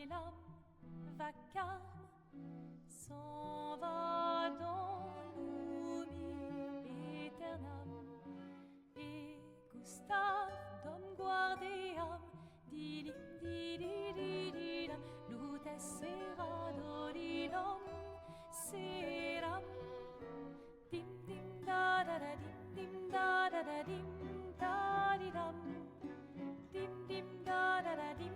dalilam, vacarme, s'en va dans l'oubli éternam, et Gustave dom guardiam, dilim dididididam, lutes sera dodilom, seram, dim dim da da da dim da da da dim da di dam, dim dim da da da dim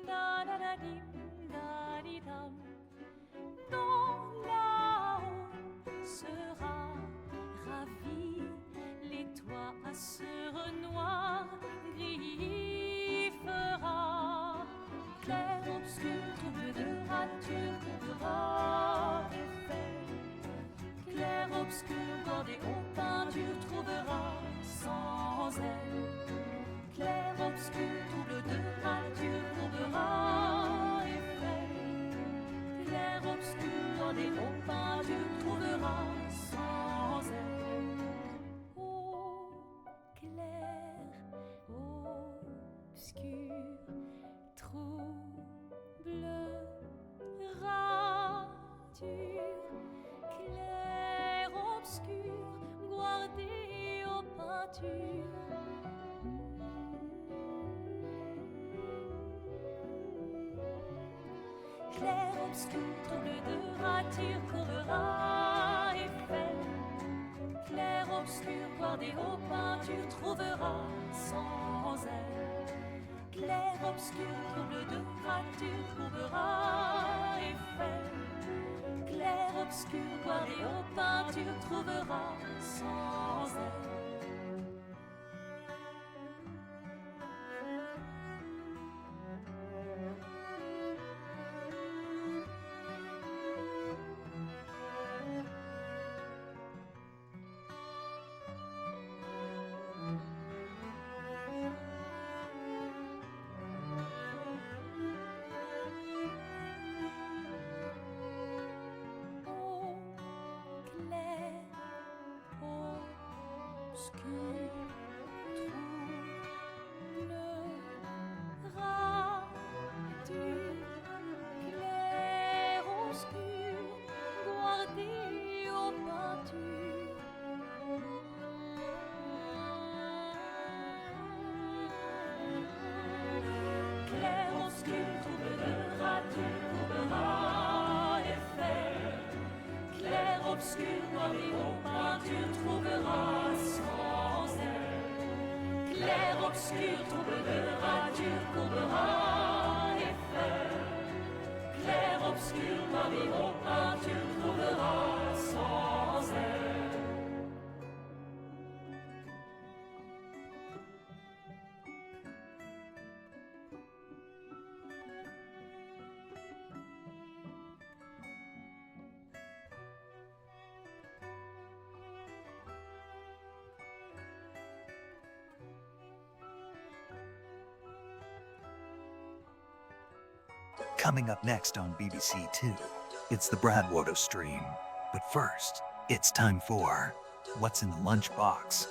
da da da dim da di dam. Dans là-haut sera ravi, les toits à sur noir gris fera, clair, obscur, trouble de rature, trouvera effet, clair, obscur, bordé aux peintures, trouvera sans elle, clair, obscur, trouble de rature, trouvera effet, clair, obscur, bordé aux peintures, trouvera sans elle. Ô clair, obscur, trouble, rature, clair, obscur, guardé aux peintures. Clair, obscur, trouble de rature, couvrera effet. Clair, obscur, guardé aux peintures, trouvera sans elle. Clair, obscur, trouble de rature, couvrera effet. Clair, obscur, guardé aux peintures, trouvera sans elle. Obscur, guardé aux peintures, trouvera sans elle. Clair, obscur, trouble de rature, courbera effet. Clair, obscur, guardé aux peintures, trouvera sans elle. Coming up next on BBC Two, it's the Bradwater stream. But first, it's time for What's in the Lunchbox?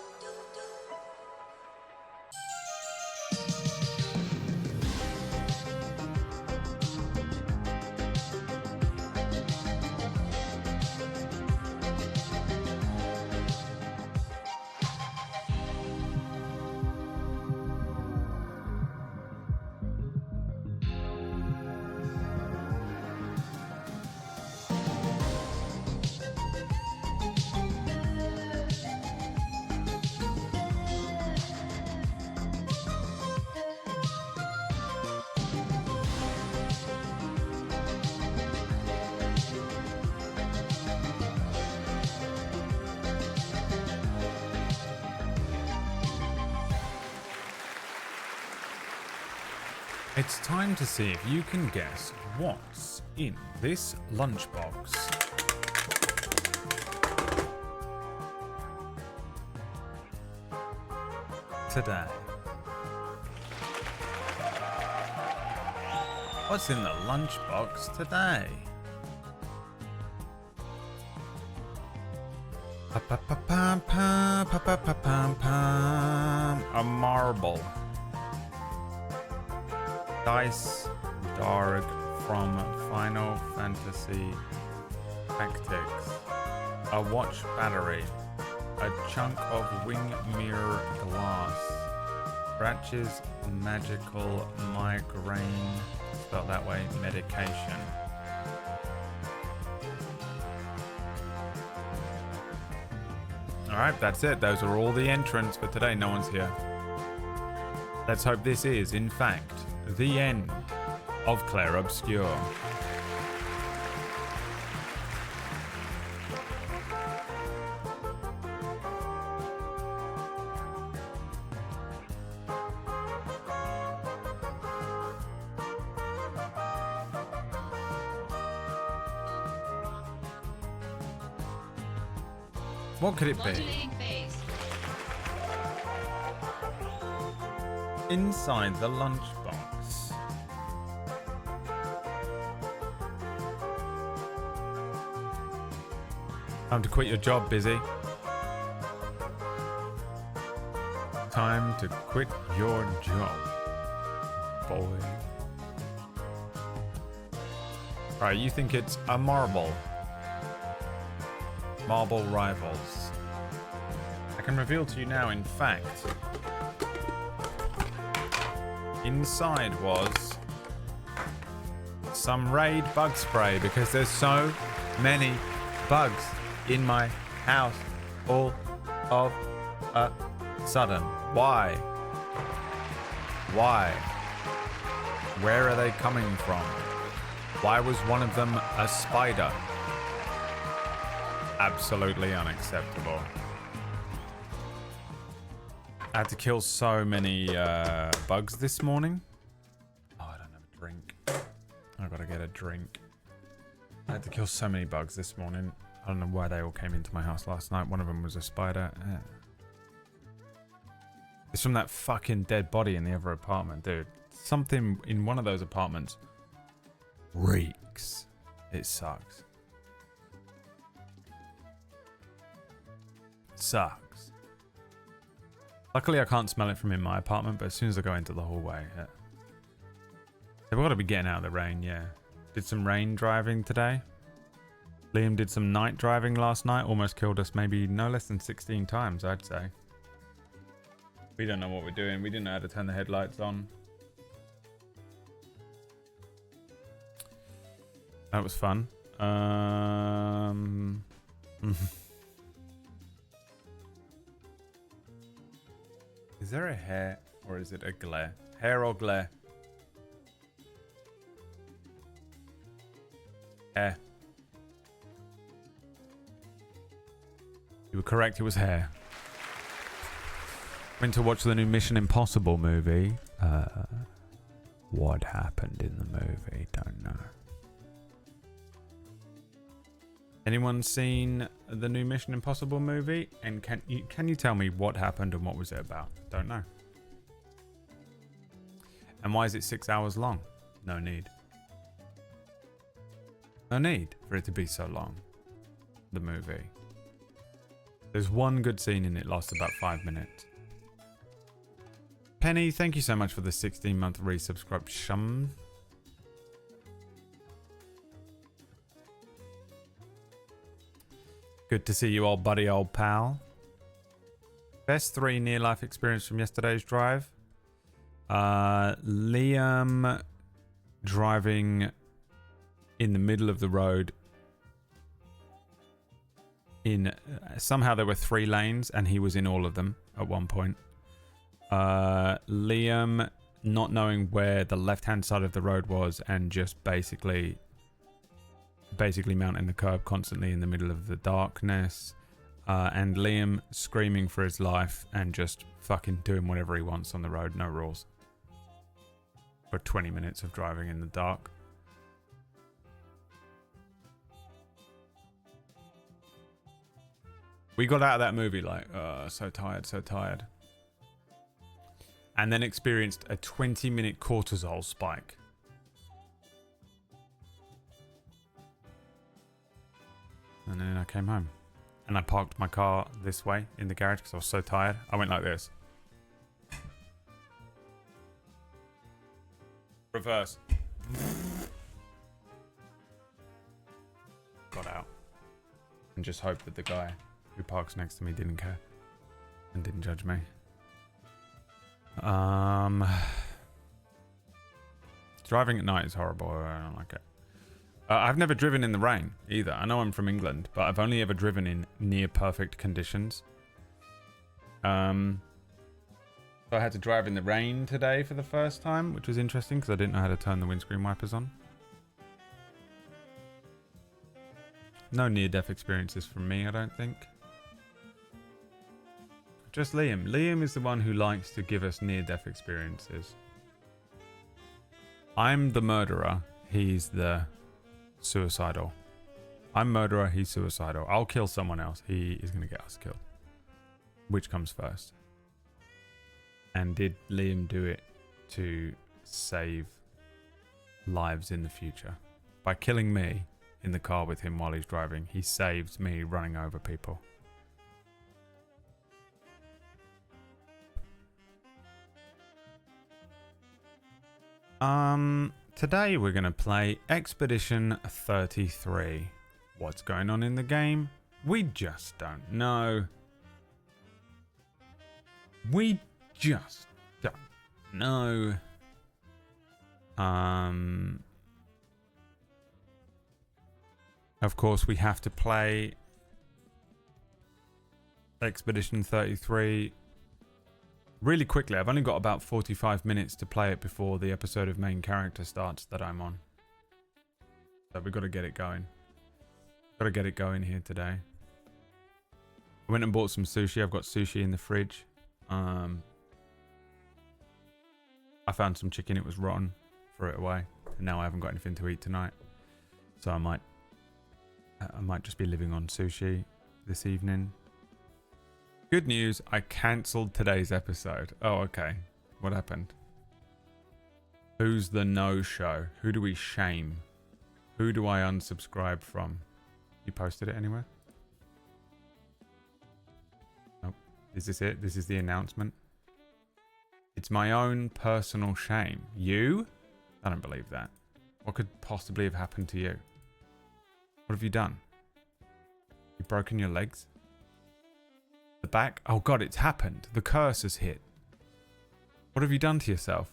It's time to see if you can guess what's in this lunchbox. Today. What's in the lunchbox today? A marble. Dice, dark from Final Fantasy Tactics. A watch battery. A chunk of wing mirror glass. Scratches magical migraine. Spelled that way. Medication. Alright, that's it. Those are all the entrants for today. No one's here. Let's hope this is, in fact, the end of Clair Obscur. What could it be? Inside the lunchbox. Time to quit your job, Busy. Time to quit your job, boy. Right, you think it's a marble. Marble Rivals. I can reveal to you now, in fact, inside was some Raid bug spray because there's so many bugs in my house all of a sudden. Why? Why? Where are they coming from? Why was one of them a spider? Absolutely unacceptable. I had to kill so many bugs this morning. Oh, I don't have a drink. I gotta get a drink. I had to kill so many bugs this morning. I don't know why they all came into my house last night. One of them was a spider. It's from that fucking dead body in the other apartment, dude. Something in one of those apartments reeks. It sucks. Sucks. Luckily, I can't smell it from in my apartment, but as soon as I go into the hallway, they've got to be getting out of the rain, yeah. Did some rain driving today. Liam did some night driving last night. Almost killed us maybe no less than 16 times, I'd say. We don't know what we're doing. We didn't know how to turn the headlights on. That was fun. Is there a hair or is it a glare? Hair or glare? Hair. You were correct, it was hair. Went to watch the new Mission Impossible movie. What happened in the movie? Don't know. Anyone seen the new Mission Impossible movie? And can you tell me what happened and what was it about? Don't know. And why is it 6 hours long? No need. No need for it to be so long. The movie. There's one good scene in it, lasts about 5 minutes. Penny, thank you so much for the 16-month resubscription. Good to see you, old buddy, old pal. Best 3 near-life experience from yesterday's drive. Liam driving in the middle of the road. Somehow there were 3 lanes and he was in all of them at one point. Liam not knowing where the left-hand side of the road was and just basically mounting the curb constantly in the middle of the darkness. And Liam screaming for his life and just fucking doing whatever he wants on the road, no rules. For 20 minutes of driving in the dark. We got out of that movie like, so tired. And then experienced a 20-minute cortisol spike. And then I came home. And I parked my car this way in the garage because I was so tired. I went like this. Reverse. got out. And just hope that the guy who parks next to me didn't care. And didn't judge me. Driving at night is horrible. I don't like it. I've never driven in the rain either. I know I'm from England, but I've only ever driven in near perfect conditions. So I had to drive in the rain today for the first time, which was interesting because I didn't know how to turn the windscreen wipers on. No near-death experiences from me, I don't think. Just Liam. Liam is the one who likes to give us near-death experiences. I'm the murderer. He's the suicidal. I'm murderer. He's suicidal. I'll kill someone else. He is going to get us killed. Which comes first? And did Liam do it to save lives in the future? By killing me in the car with him while he's driving, he saved me running over people. Today we're going to play Expedition 33. What's going on in the game? We just don't know. We just don't know. Of course, we have to play Expedition 33 really quickly. I've only got about 45 minutes to play it before the episode of main character starts that I'm on. So we've got to get it going. Got to get it going here today. I went and bought some sushi. I've got sushi in the fridge. I found some chicken. It was rotten. Threw it away. And now I haven't got anything to eat tonight. So I might just be living on sushi this evening. Good news, I cancelled today's episode. Oh, okay. What happened? Who's the no-show? Who do we shame? Who do I unsubscribe from? You posted it anywhere? Nope. Is this it? This is the announcement? It's my own personal shame. You? I don't believe that. What could possibly have happened to you? What have you done? You've broken your legs? The back? Oh god, it's happened. The curse has hit. What have you done to yourself?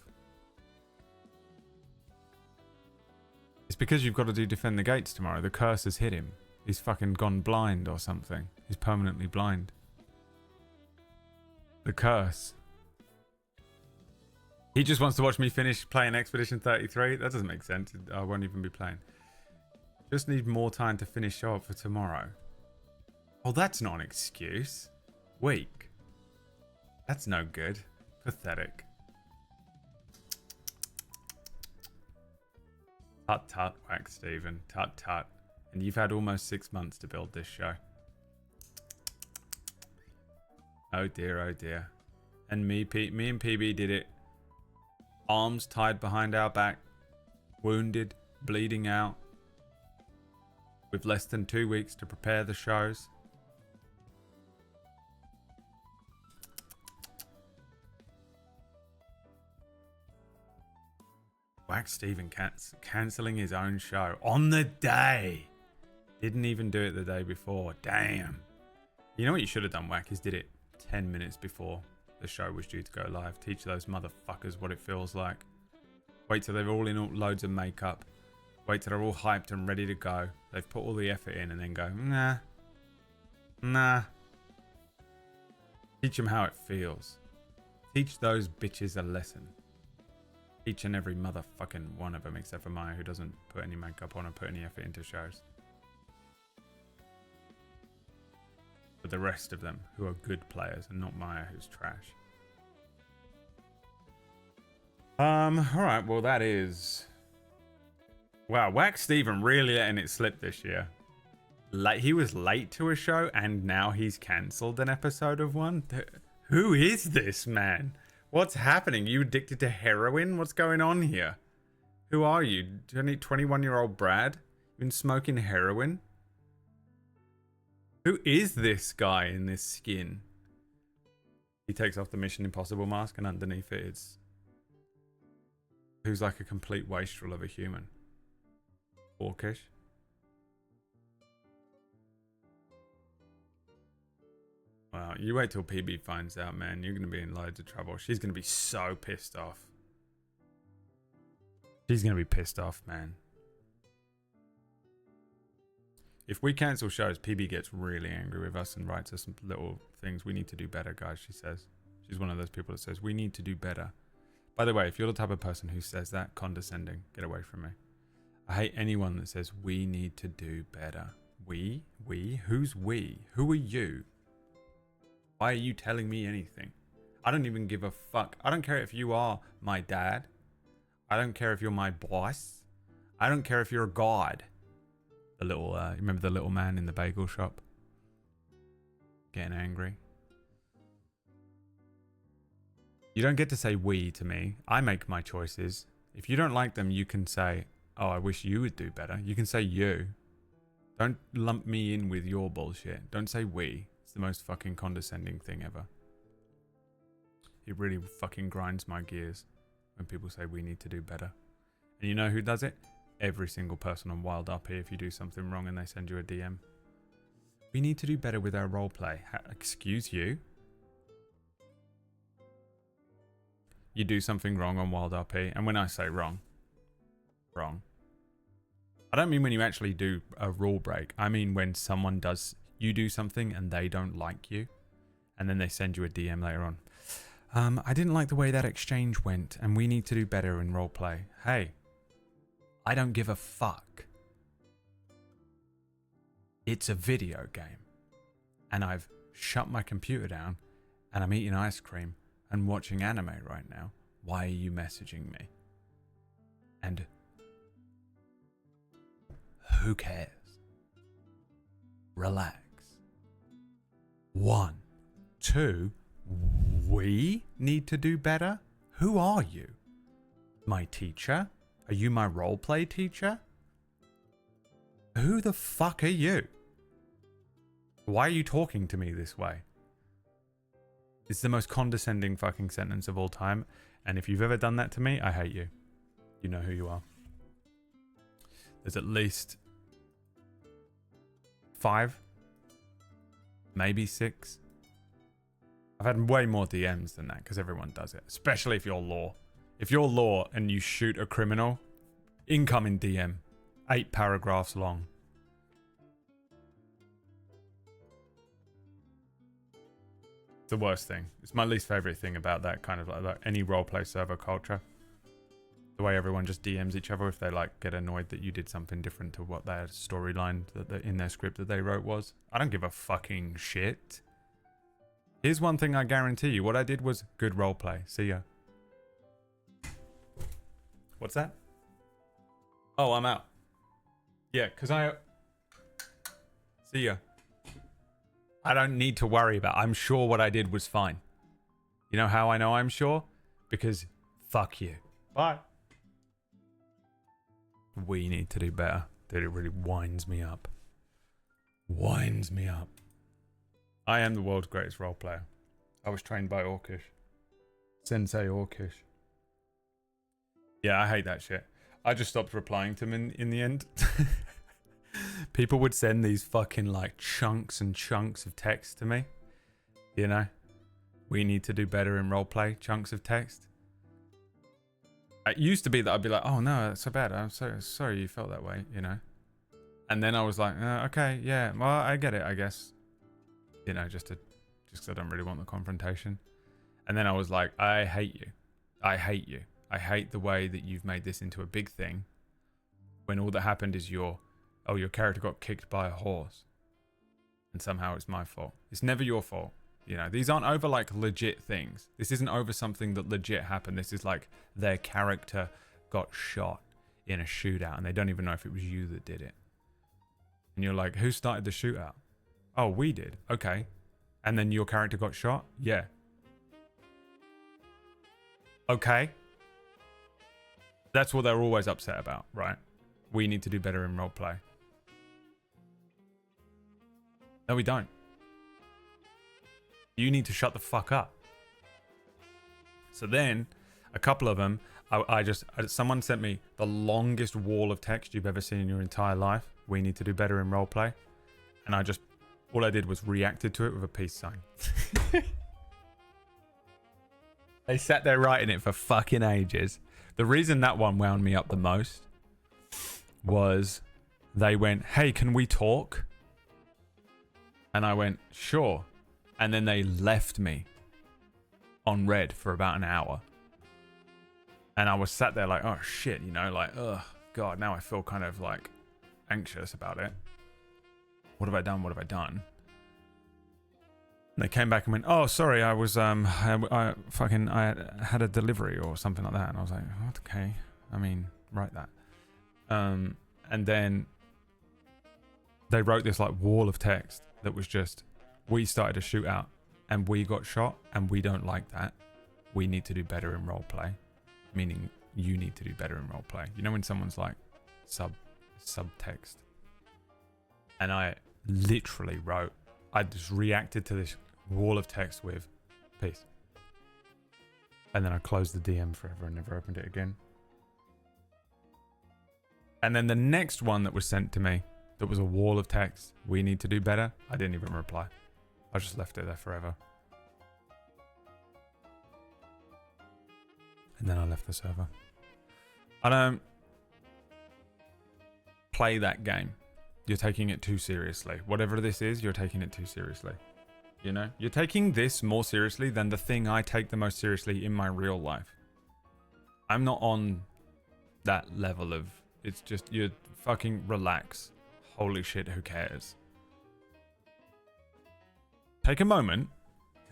It's because you've got to do Defend the Gates tomorrow. The curse has hit him. He's fucking gone blind or something. He's permanently blind. The curse. He just wants to watch me finish playing Expedition 33? That doesn't make sense. I won't even be playing. Just need more time to finish show up for tomorrow. Oh, that's not an excuse. Weak. That's no good. Pathetic. Tut tut, Wax Steven. Tut tut. And you've had almost 6 months to build this show. Oh dear, oh dear. And me and PB did it. Arms tied behind our back. Wounded. Bleeding out. With less than 2 weeks to prepare the shows. Wax Steven cancelling his own show on the day. Didn't even do it the day before. Damn. You know what you should have done, Wack, is did it 10 minutes before the show was due to go live. Teach those motherfuckers what it feels like. Wait till they're all in loads of makeup. Wait till they're all hyped and ready to go. They've put all the effort in and then go, nah. Nah. Teach them how it feels. Teach those bitches a lesson. Each and every motherfucking one of them, except for Maya, who doesn't put any makeup on or put any effort into shows. But the rest of them, who are good players, and not Maya, who's trash. Alright, well that is... Wow, Wax Steven really letting it slip this year. He was late to a show, and now he's cancelled an episode of one? Who is this man? What's happening? You addicted to heroin? What's going on here? Who are you? 21-year-old Brad? You've been smoking heroin? Who is this guy in this skin? He takes off the Mission Impossible mask and underneath it it's... Who's like a complete wastrel of a human? Orcish? Well, you wait till PB finds out, man. You're going to be in loads of trouble. She's going to be so pissed off. She's going to be pissed off, man. If we cancel shows, PB gets really angry with us and writes us some little things. We need to do better, guys, she says. She's one of those people that says, we need to do better. By the way, if you're the type of person who says that, condescending, get away from me. I hate anyone that says, we need to do better. We? We? Who's we? Who are you? Why are you telling me anything? I don't even give a fuck. I don't care if you are my dad. I don't care if you're my boss. I don't care if you're a god. The little, remember the little man in the bagel shop? Getting angry. You don't get to say we to me. I make my choices. If you don't like them, you can say, oh, I wish you would do better. You can say you. Don't lump me in with your bullshit. Don't say we. It's the most fucking condescending thing ever. It really fucking grinds my gears when people say we need to do better. And you know who does it? Every single person on Wild RP if you do something wrong and they send you a DM. We need to do better with our roleplay. Excuse you? You do something wrong on Wild RP, and when I say wrong, wrong. I don't mean when you actually do a rule break. I mean when someone does, you do something and they don't like you, and then they send you a DM later on. I didn't like the way that exchange went, and we need to do better in roleplay. Hey, I don't give a fuck. It's a video game, and I've shut my computer down, and I'm eating ice cream and watching anime right now. Why are you messaging me? And who cares? Relax. 1, 2, we need to do better? Who are you? My teacher? Are you my roleplay teacher? Who the fuck are you? Why are you talking to me this way? It's the most condescending fucking sentence of all time. And if you've ever done that to me, I hate you. You know who you are. There's at least 5, maybe 6. I've had way more DMs than that because everyone does it, especially if you're law. If you're law and you shoot a criminal, incoming DM, 8 paragraphs long. It's the worst thing. It's my least favorite thing about that kind of like any roleplay server culture. The way everyone just DMs each other if they like get annoyed that you did something different to what their storyline that in their script that they wrote was. I don't give a fucking shit. Here's one thing I guarantee you. What I did was good roleplay. See ya. What's that? Oh, I'm out. Yeah, because See ya. I don't need to worry about it. I'm sure what I did was fine. You know how I know I'm sure? Because fuck you. Bye. We need to do better. Dude, it really winds me up. Winds me up. I am the world's greatest role player. I was trained by Orkish. Sensei Orkish. Yeah, I hate that shit. I just stopped replying to them in the end. People would send these fucking like chunks and chunks of text to me. You know? We need to do better in roleplay. Chunks of text. It used to be that I'd be like, oh no, that's so bad. I'm so sorry you felt that way, you know? And then I was like, okay, yeah, well, I get it, I guess. You know, just because I don't really want the confrontation. And then I was like, I hate you. I hate you. I hate the way that you've made this into a big thing when all that happened is your character got kicked by a horse and somehow it's my fault. It's never your fault. You know, these aren't over like legit things. This isn't over something that legit happened. This is like their character got shot in a shootout and they don't even know if it was you that did it. And you're like, who started the shootout? Oh, we did. Okay. And then your character got shot? Yeah. Okay. That's what they're always upset about, right? We need to do better in roleplay. No, we don't. You need to shut the fuck up. So then, a couple of them, someone sent me the longest wall of text you've ever seen in your entire life. We need to do better in roleplay. And I just All I did was reacted to it with a peace sign. They sat there writing it for fucking ages. The reason that one wound me up the most was they went, hey, can we talk? And I went, sure. And then they left me on red for about an hour. And I was sat there like, oh shit, you know, like, oh God, now I feel kind of like anxious about it. What have I done? What have I done? And they came back and went, oh, sorry, I was, I had a delivery or something like that. And I was like, okay, I mean, write that. And then they wrote this like wall of text that was just, we started a shootout and we got shot and we don't like that. We need to do better in roleplay. Meaning you need to do better in roleplay. You know when someone's like subtext? And I literally wrote, I just reacted to this wall of text with peace. And then I closed the DM forever and never opened it again. And then the next one that was sent to me, that was a wall of text, we need to do better, I didn't even reply. I just left it there forever. And then I left the server. I don't play that game. You're taking it too seriously. Whatever this is, you're taking it too seriously. You know? You're taking this more seriously than the thing I take the most seriously in my real life. I'm not on that level of... It's just, you fucking relax. Holy shit, who cares? Take a moment,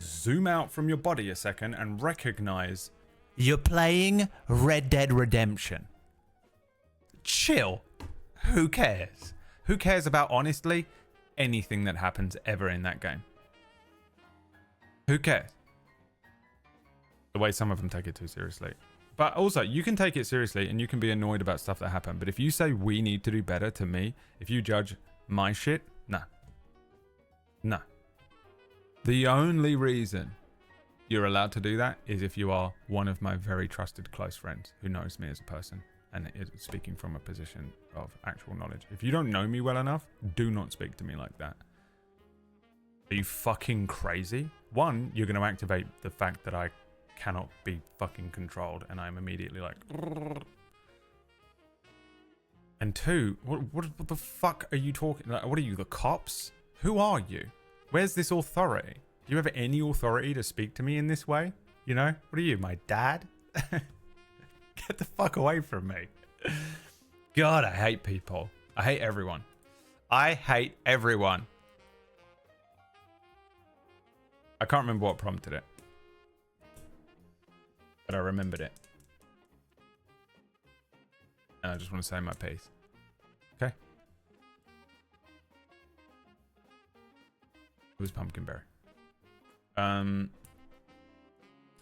zoom out from your body a second and recognize you're playing Red Dead Redemption. Chill. Who cares? Who cares about, honestly, anything that happens ever in that game? Who cares? The way some of them take it too seriously. But also, you can take it seriously and you can be annoyed about stuff that happened. But if you say we need to do better to me, if you judge my shit, nah. Nah. The only reason you're allowed to do that is if you are one of my very trusted close friends who knows me as a person and is speaking from a position of actual knowledge. If you don't know me well enough, do not speak to me like that. Are you fucking crazy? One, you're going to activate the fact that I cannot be fucking controlled and I'm immediately like... And two, what the fuck are you talking... Like, what are you, the cops? Who are you? Where's this authority? Do you have any authority to speak to me in this way? You know? What are you, my dad? Get the fuck away from me. God, I hate people. I hate everyone. I hate everyone. I can't remember what prompted it. But I remembered it. And I just want to say my piece. Okay? It was Pumpkinberry.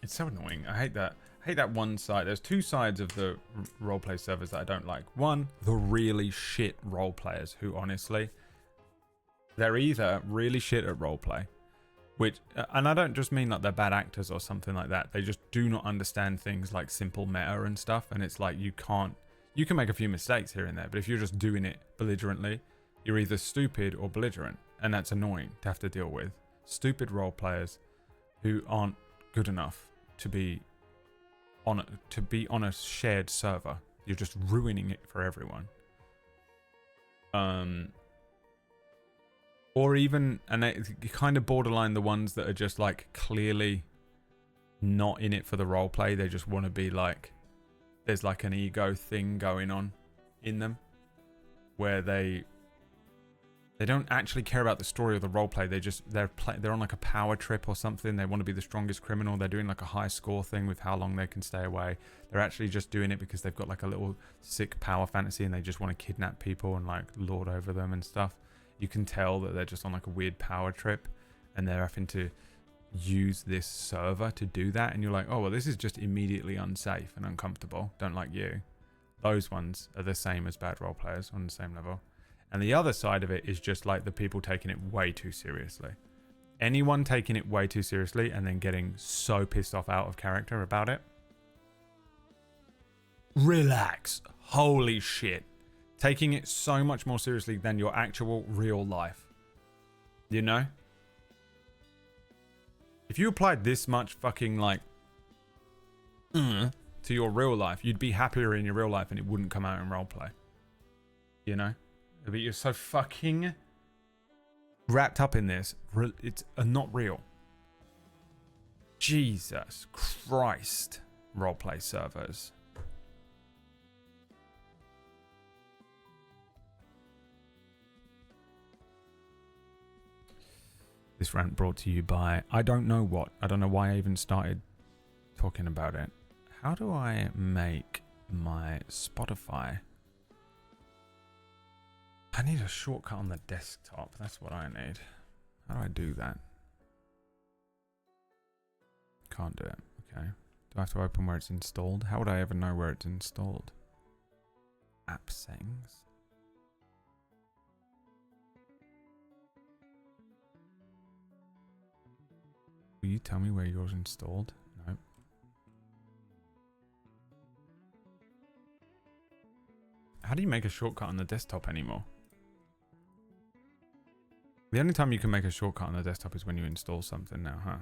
It's so annoying. I hate that one side. There's two sides of the roleplay servers that I don't like. One, the really shit roleplayers who honestly, they're either really shit at roleplay, which, and I don't just mean like they're bad actors or something like that. They just do not understand things like simple meta and stuff. And it's like you can make a few mistakes here and there, but if you're just doing it belligerently, you're either stupid or belligerent, and that's annoying to have to deal with. Stupid role players who aren't good enough to be on a shared server. You're just ruining it for everyone. Or even, and it kind of borderline the ones that are just like clearly not in it for the role play. They just want to be like, there's like an ego thing going on in them where they don't actually care about the story or the role play. They're on like a power trip or something. They want to be the strongest criminal. They're doing like a high score thing with how long they can stay away. They're actually just doing it because they've got like a little sick power fantasy and they just want to kidnap people and like lord over them and stuff. You can tell that they're just on like a weird power trip and they're having to use this server to do that. And you're like, oh, well, this is just immediately unsafe and uncomfortable. Don't like you. Those ones are the same as bad role players on the same level. And the other side of it is just like the people taking it way too seriously. Anyone taking it way too seriously and then getting so pissed off out of character about it. Relax. Holy shit. Taking it so much more seriously than your actual real life. You know? If you applied this much fucking like to your real life, you'd be happier in your real life and it wouldn't come out in roleplay. You know? But you're so fucking wrapped up in this. It's not real. Jesus Christ. Roleplay servers. This rant brought to you by I don't know what. I don't know why I even started talking about it. How do I make my Spotify? I need a shortcut on the desktop. That's what I need. How do I do that? Can't do it. Okay. Do I have to open where it's installed? How would I ever know where it's installed? App settings. Will you tell me where yours installed? No. How do you make a shortcut on the desktop anymore? The only time you can make a shortcut on the desktop is when you install something now, huh?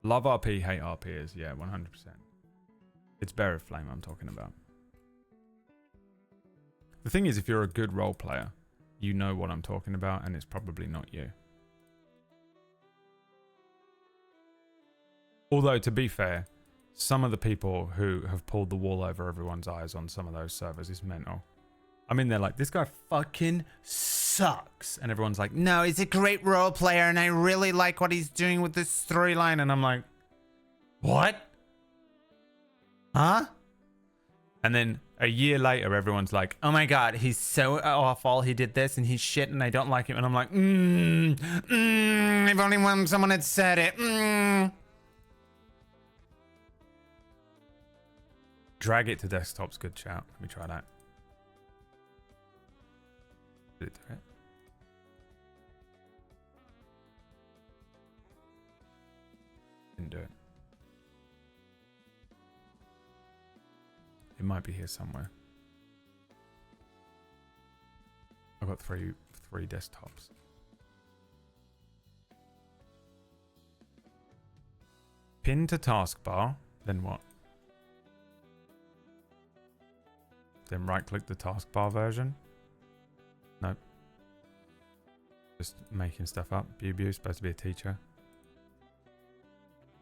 Love RP, hate RPers. Yeah, 100%. It's Bear Flame I'm talking about. The thing is, if you're a good role player, you know what I'm talking about, and it's probably not you. Although, to be fair, some of the people who have pulled the wool over everyone's eyes on some of those servers is mental. I mean, they're like, this guy fucking sucks. And everyone's like, no, he's a great role player and I really like what he's doing with this storyline. And I'm like, what? Huh? And then a year later, everyone's like, oh my God, he's so awful. He did this and he's shit and I don't like him. And I'm like, if only someone had said it. Drag it to desktop's good shout. Let me try that. Did it do it? Didn't do it. It might be here somewhere. I've got three desktops. Pin to taskbar, then what? Then right click the taskbar version. Nope. Just making stuff up. Bubu supposed to be a teacher.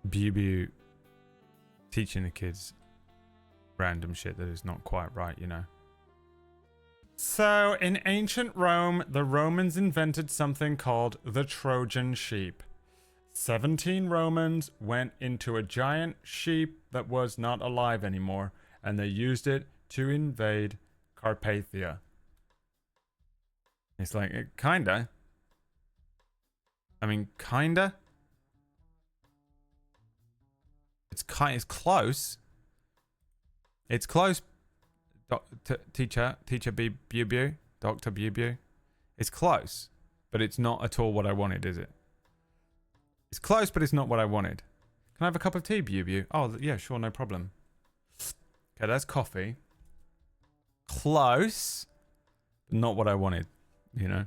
Bubu teaching the kids random shit that is not quite right, you know. So, in ancient Rome, the Romans invented something called the Trojan sheep. 17 Romans went into a giant sheep that was not alive anymore, and they used it to invade Carpathia. It's like, kinda. I mean, kinda. It's close. It's close. Teacher Bubu, Dr. Bubu. It's close, but it's not at all what I wanted, is it? It's close, but it's not what I wanted. Can I have a cup of tea, Bubu? Oh, yeah, sure, no problem. Okay, that's coffee. Close, but not what I wanted, you know?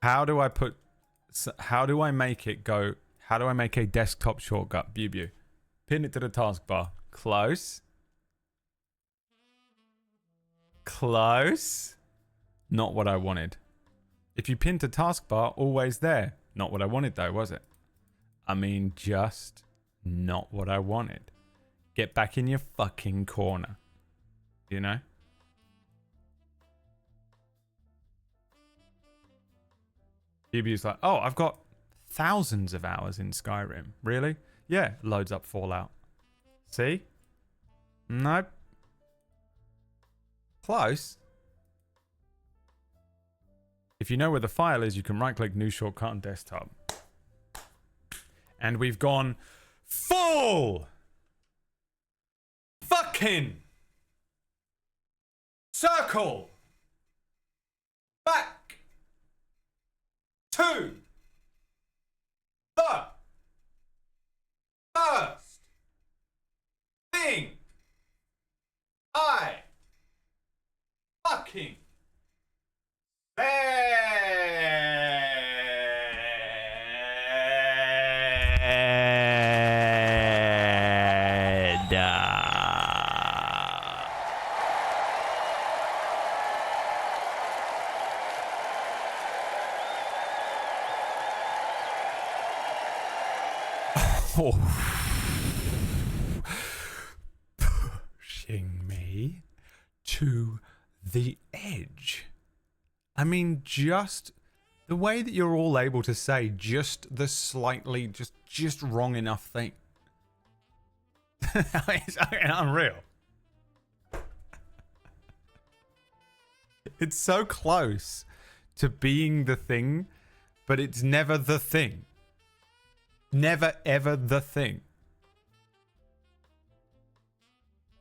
How do I make it go? How do I make a desktop shortcut? Bubu. Pin it to the taskbar. Close. Close. Not what I wanted. If you pin to taskbar, always there. Not what I wanted though, was it? I mean, just not what I wanted. Get back in your fucking corner. You know? Bubu's like, oh, I've got thousands of hours in Skyrim. Really? Yeah, loads up Fallout. See? Nope. Close. If you know where the file is, you can right-click New Shortcut on Desktop. And we've gone full fucking circle back to the first thing I fucking said. Pushing me to the edge. I mean, just the way that you're all able to say just the slightly, just wrong enough thing. It's unreal. It's so close to being the thing, but it's never the thing. Never ever the thing.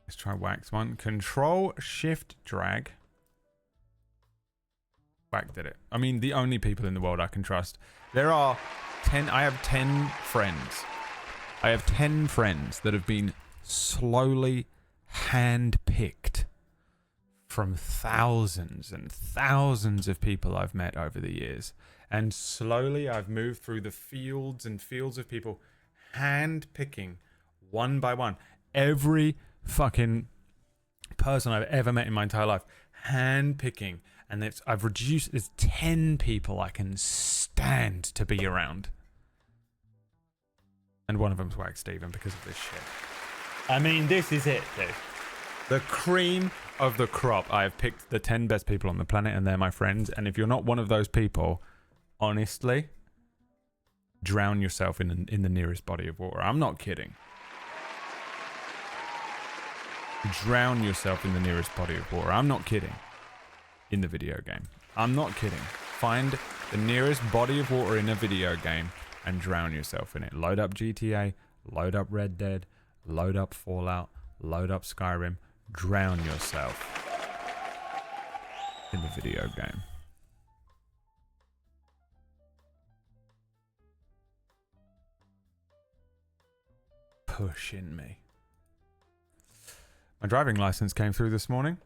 Let's try wax one. Control Shift Drag. Whack did it. I mean, the only people in the world I can trust. There are 10. I have 10 friends. I have 10 friends that have been slowly hand-picked from thousands and thousands of people I've met over the years. And slowly I've moved through the fields and fields of people, hand-picking one by one. Every fucking person I've ever met in my entire life, hand-picking. And I've reduced, there's 10 people I can stand to be around. And one of them's Wax Steven because of this shit. I mean, this is it, dude. The cream of the crop. I have picked the 10 best people on the planet and they're my friends. And if you're not one of those people, honestly, drown yourself in the nearest body of water. I'm not kidding. Drown yourself in the nearest body of water. I'm not kidding. In the video game. I'm not kidding. Find the nearest body of water in a video game and drown yourself in it. Load up GTA, load up Red Dead, load up Fallout, load up Skyrim, drown yourself in the video game. Pushing me. My driving license came through this morning.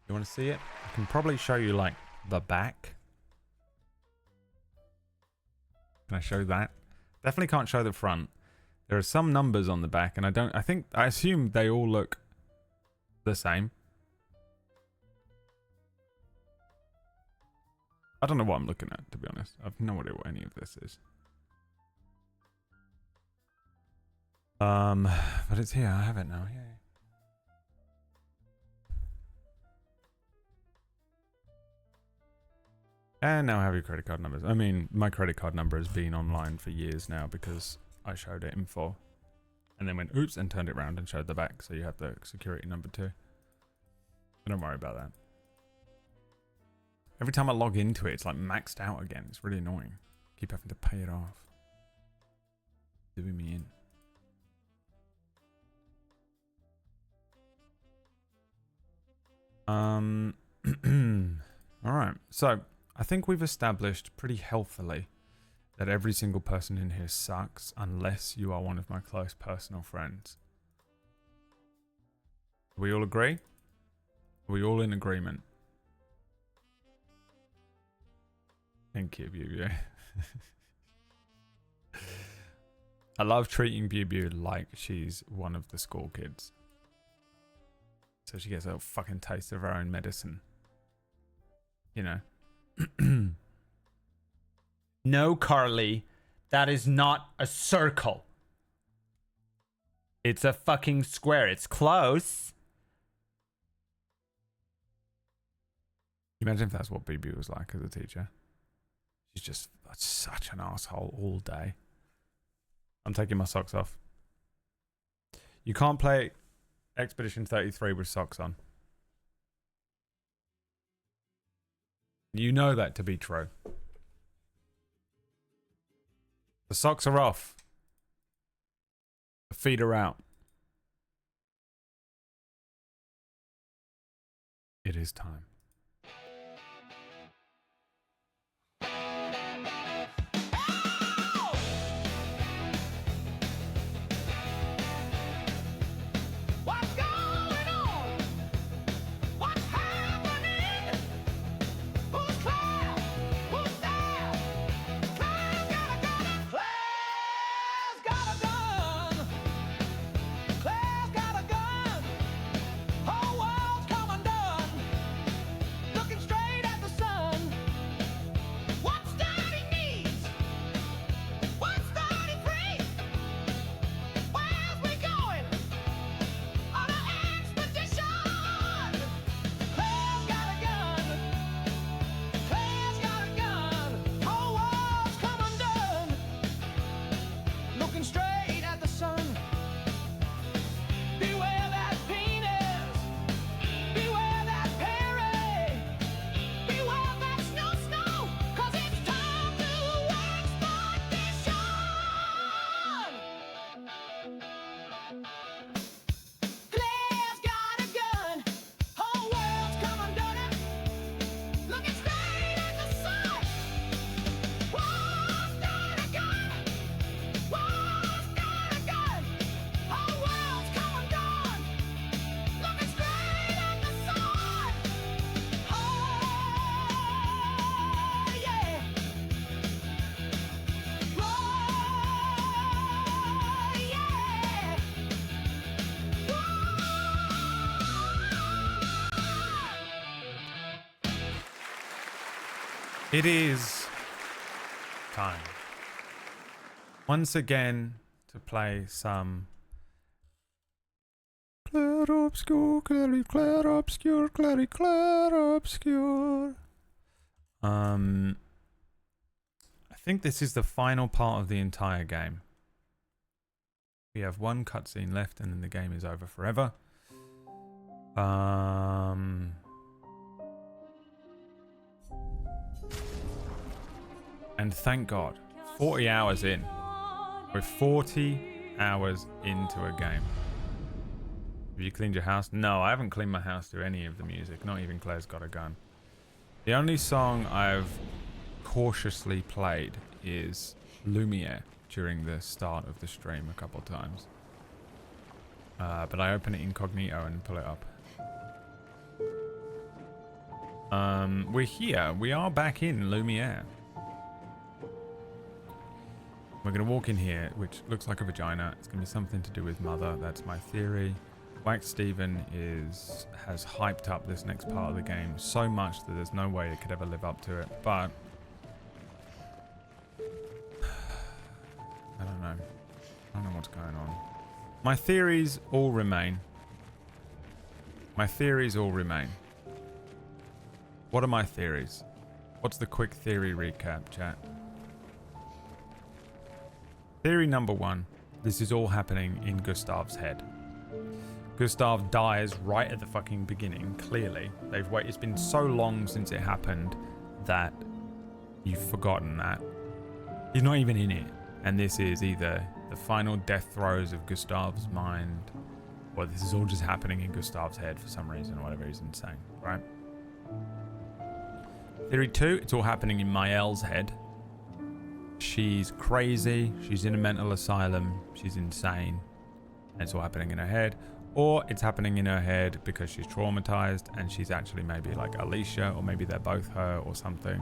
You want to see it? I can probably show you like the back. Can I show that? Definitely can't show the front. There are some numbers on the back and I assume they all look the same. I don't know what I'm looking at, to be honest. I've no idea what any of this is. But it's here. I have it now. Yay. And now I have your credit card numbers. I mean, my credit card number has been online for years now because I showed it in full. And then went, oops, and turned it around and showed the back. So you have the security number too. But don't worry about that. Every time I log into it, it's like maxed out again. It's really annoying. Keep having to pay it off. Doing me in. Alright, so I think we've established pretty healthily that every single person in here sucks unless you are one of my close personal friends. Do we all agree? Are we all in agreement? Thank you, Bew. I love treating Bew like she's one of the school kids. So she gets a fucking taste of her own medicine. You know. No, Carly. That is not a circle. It's a fucking square. It's close. Imagine if that's what BB was like as a teacher. She's just such an asshole all day. I'm taking my socks off. You can't play Expedition 33 with socks on. You know that to be true. The socks are off. The feet are out. It is time. It is time once again to play some Clair Obscur, Clair Obscur, Clair Obscur. I think this is the final part of the entire game. We have one cutscene left and then the game is over forever. And thank God, 40 hours in. We're 40 hours into a game. Have you cleaned your house? No, I haven't cleaned my house to any of the music. Not even Claire's Got a Gun. The only song I've cautiously played is Lumiere during the start of the stream a couple times. But I open it incognito and pull it up. We're here. We are back in Lumiere. We're going to walk in here, which looks like a vagina. It's going to be something to do with mother. That's my theory. Wax Steven has hyped up this next part of the game so much that there's no way it could ever live up to it. But I don't know. I don't know what's going on. My theories all remain. My theories all remain. What are my theories? What's the quick theory recap, chat? Theory number one. This is all happening in Gustav's head. Gustav dies right at the fucking beginning, clearly. It's been so long since it happened that you've forgotten that. He's not even in it. And this is either the final death throes of Gustav's mind, or this is all just happening in Gustav's head for some reason, or whatever. He's insane, right? Theory two, it's all happening in Mael's head. She's crazy, she's in a mental asylum, she's insane, and it's all happening in her head. Or it's happening in her head because she's traumatized and she's actually maybe like Alicia, or maybe they're both her or something.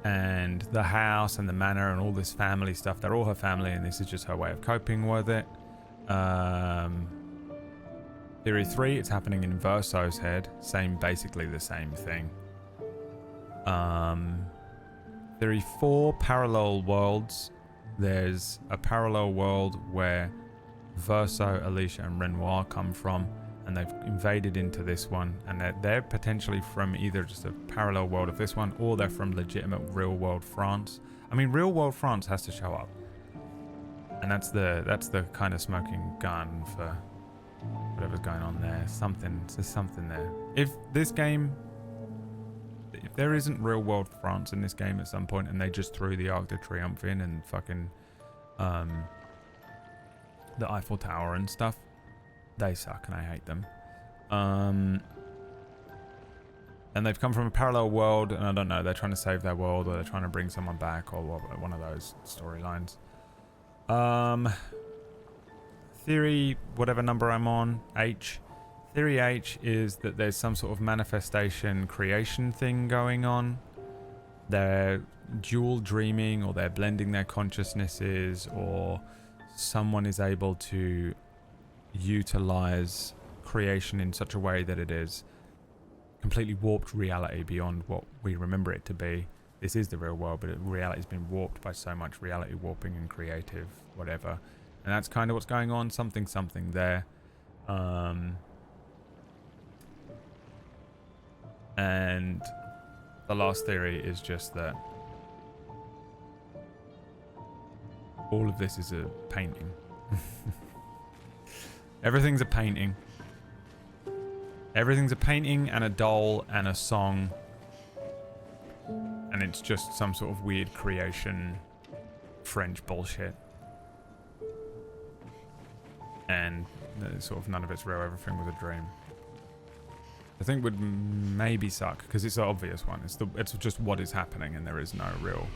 And the house and the manor and all this family stuff, they're all her family, and this is just her way of coping with it. Theory three, it's happening in Verso's head. Basically the same thing. Theory four, parallel worlds. There's a parallel world where Verso, Alicia, and Renoir come from, and they've invaded into this one, and they're potentially from either just a parallel world of this one, or they're from legitimate real world France. I mean, real world France has to show up, and that's the kind of smoking gun for whatever's going on there. There's something there. If there isn't real world France in this game at some point, and they just threw the Arc de Triomphe in and fucking the Eiffel Tower and stuff, they suck and I hate them. And they've come from a parallel world, and I don't know, they're trying to save their world, or they're trying to bring someone back, or one of those storylines. Theory, whatever number I'm on, H. Theory H is that there's some sort of manifestation creation thing going on. They're dual dreaming, or they're blending their consciousnesses, or someone is able to utilize creation in such a way that it is completely warped reality beyond what we remember it to be. This is the real world, but reality's been warped by so much reality warping and creative whatever. And that's kind of what's going on. Something there. And the last theory is just that all of this is a painting. Everything's a painting. Everything's a painting and a doll and a song. And it's just some sort of weird creation French bullshit. And sort of none of it's real. Everything was a dream. I think would maybe suck because it's the obvious one. It's just what is happening, and there is no real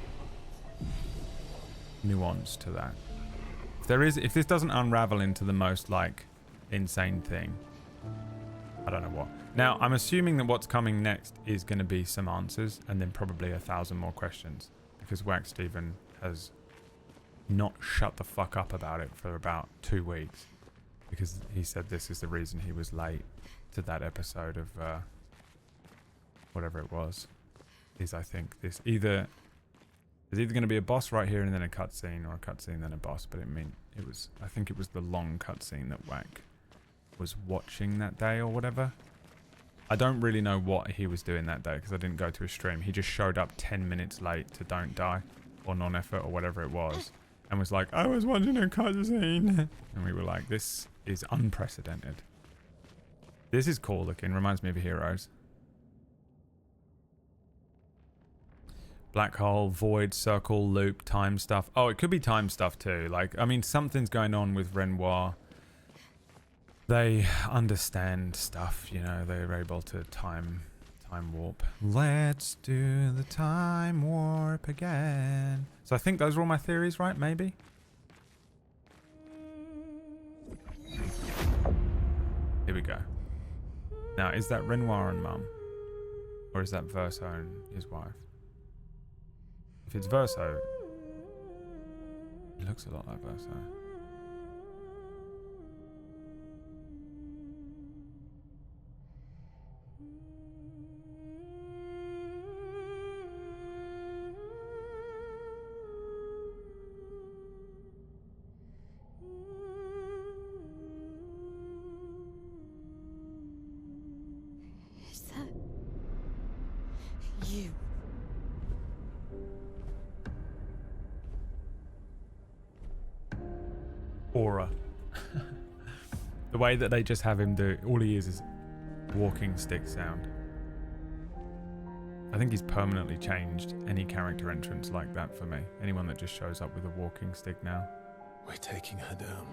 nuance to that. If this doesn't unravel into the most like insane thing, I don't know what. Now I'm assuming that what's coming next is going to be some answers, and then probably 1,000 more questions, because Wax Steven has not shut the fuck up about it for about 2 weeks, because he said this is the reason he was late to that episode of whatever it was. is, I think, this either... There's either going to be a boss right here and then a cutscene, or a cutscene then a boss. But I think it was the long cutscene that Whack was watching that day or whatever. I don't really know what he was doing that day because I didn't go to his stream. He just showed up 10 minutes late to Don't Die or Non-Effort or whatever it was, and was like, I was watching a cutscene. And we were like, this is unprecedented. This is cool looking. Reminds me of Heroes. Black hole, void, circle, loop, time stuff. Oh, it could be time stuff too. Like, I mean, something's going on with Renoir. They understand stuff, you know. They're able to time warp. Let's do the time warp again. So I think those are all my theories, right? Maybe. Here we go. Now, is that Renoir and Mum, or is that Verso and his wife? If it's Verso, he looks a lot like Verso. Is that you? Aura. The way that they just have him do, all he is walking stick sound. I think he's permanently changed any character entrance like that for me. Anyone that just shows up with a walking stick now. We're taking her down.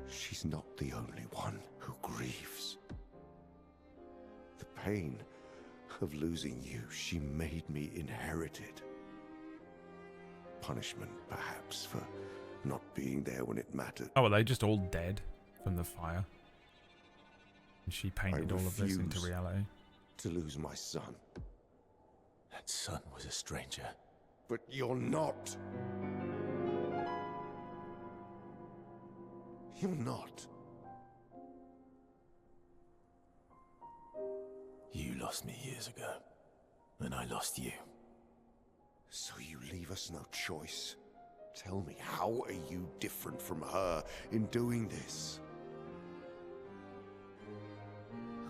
She's not the only one who grieves. The pain of losing you, she made me inherit it. Punishment, perhaps, for not being there when it mattered. Oh, are they just all dead from the fire? And she painted all of this into reality. To lose my son. That son was a stranger. But you're not. You're not. You lost me years ago, and I lost you. So you leave us no choice. Tell me, how are you different from her in doing this?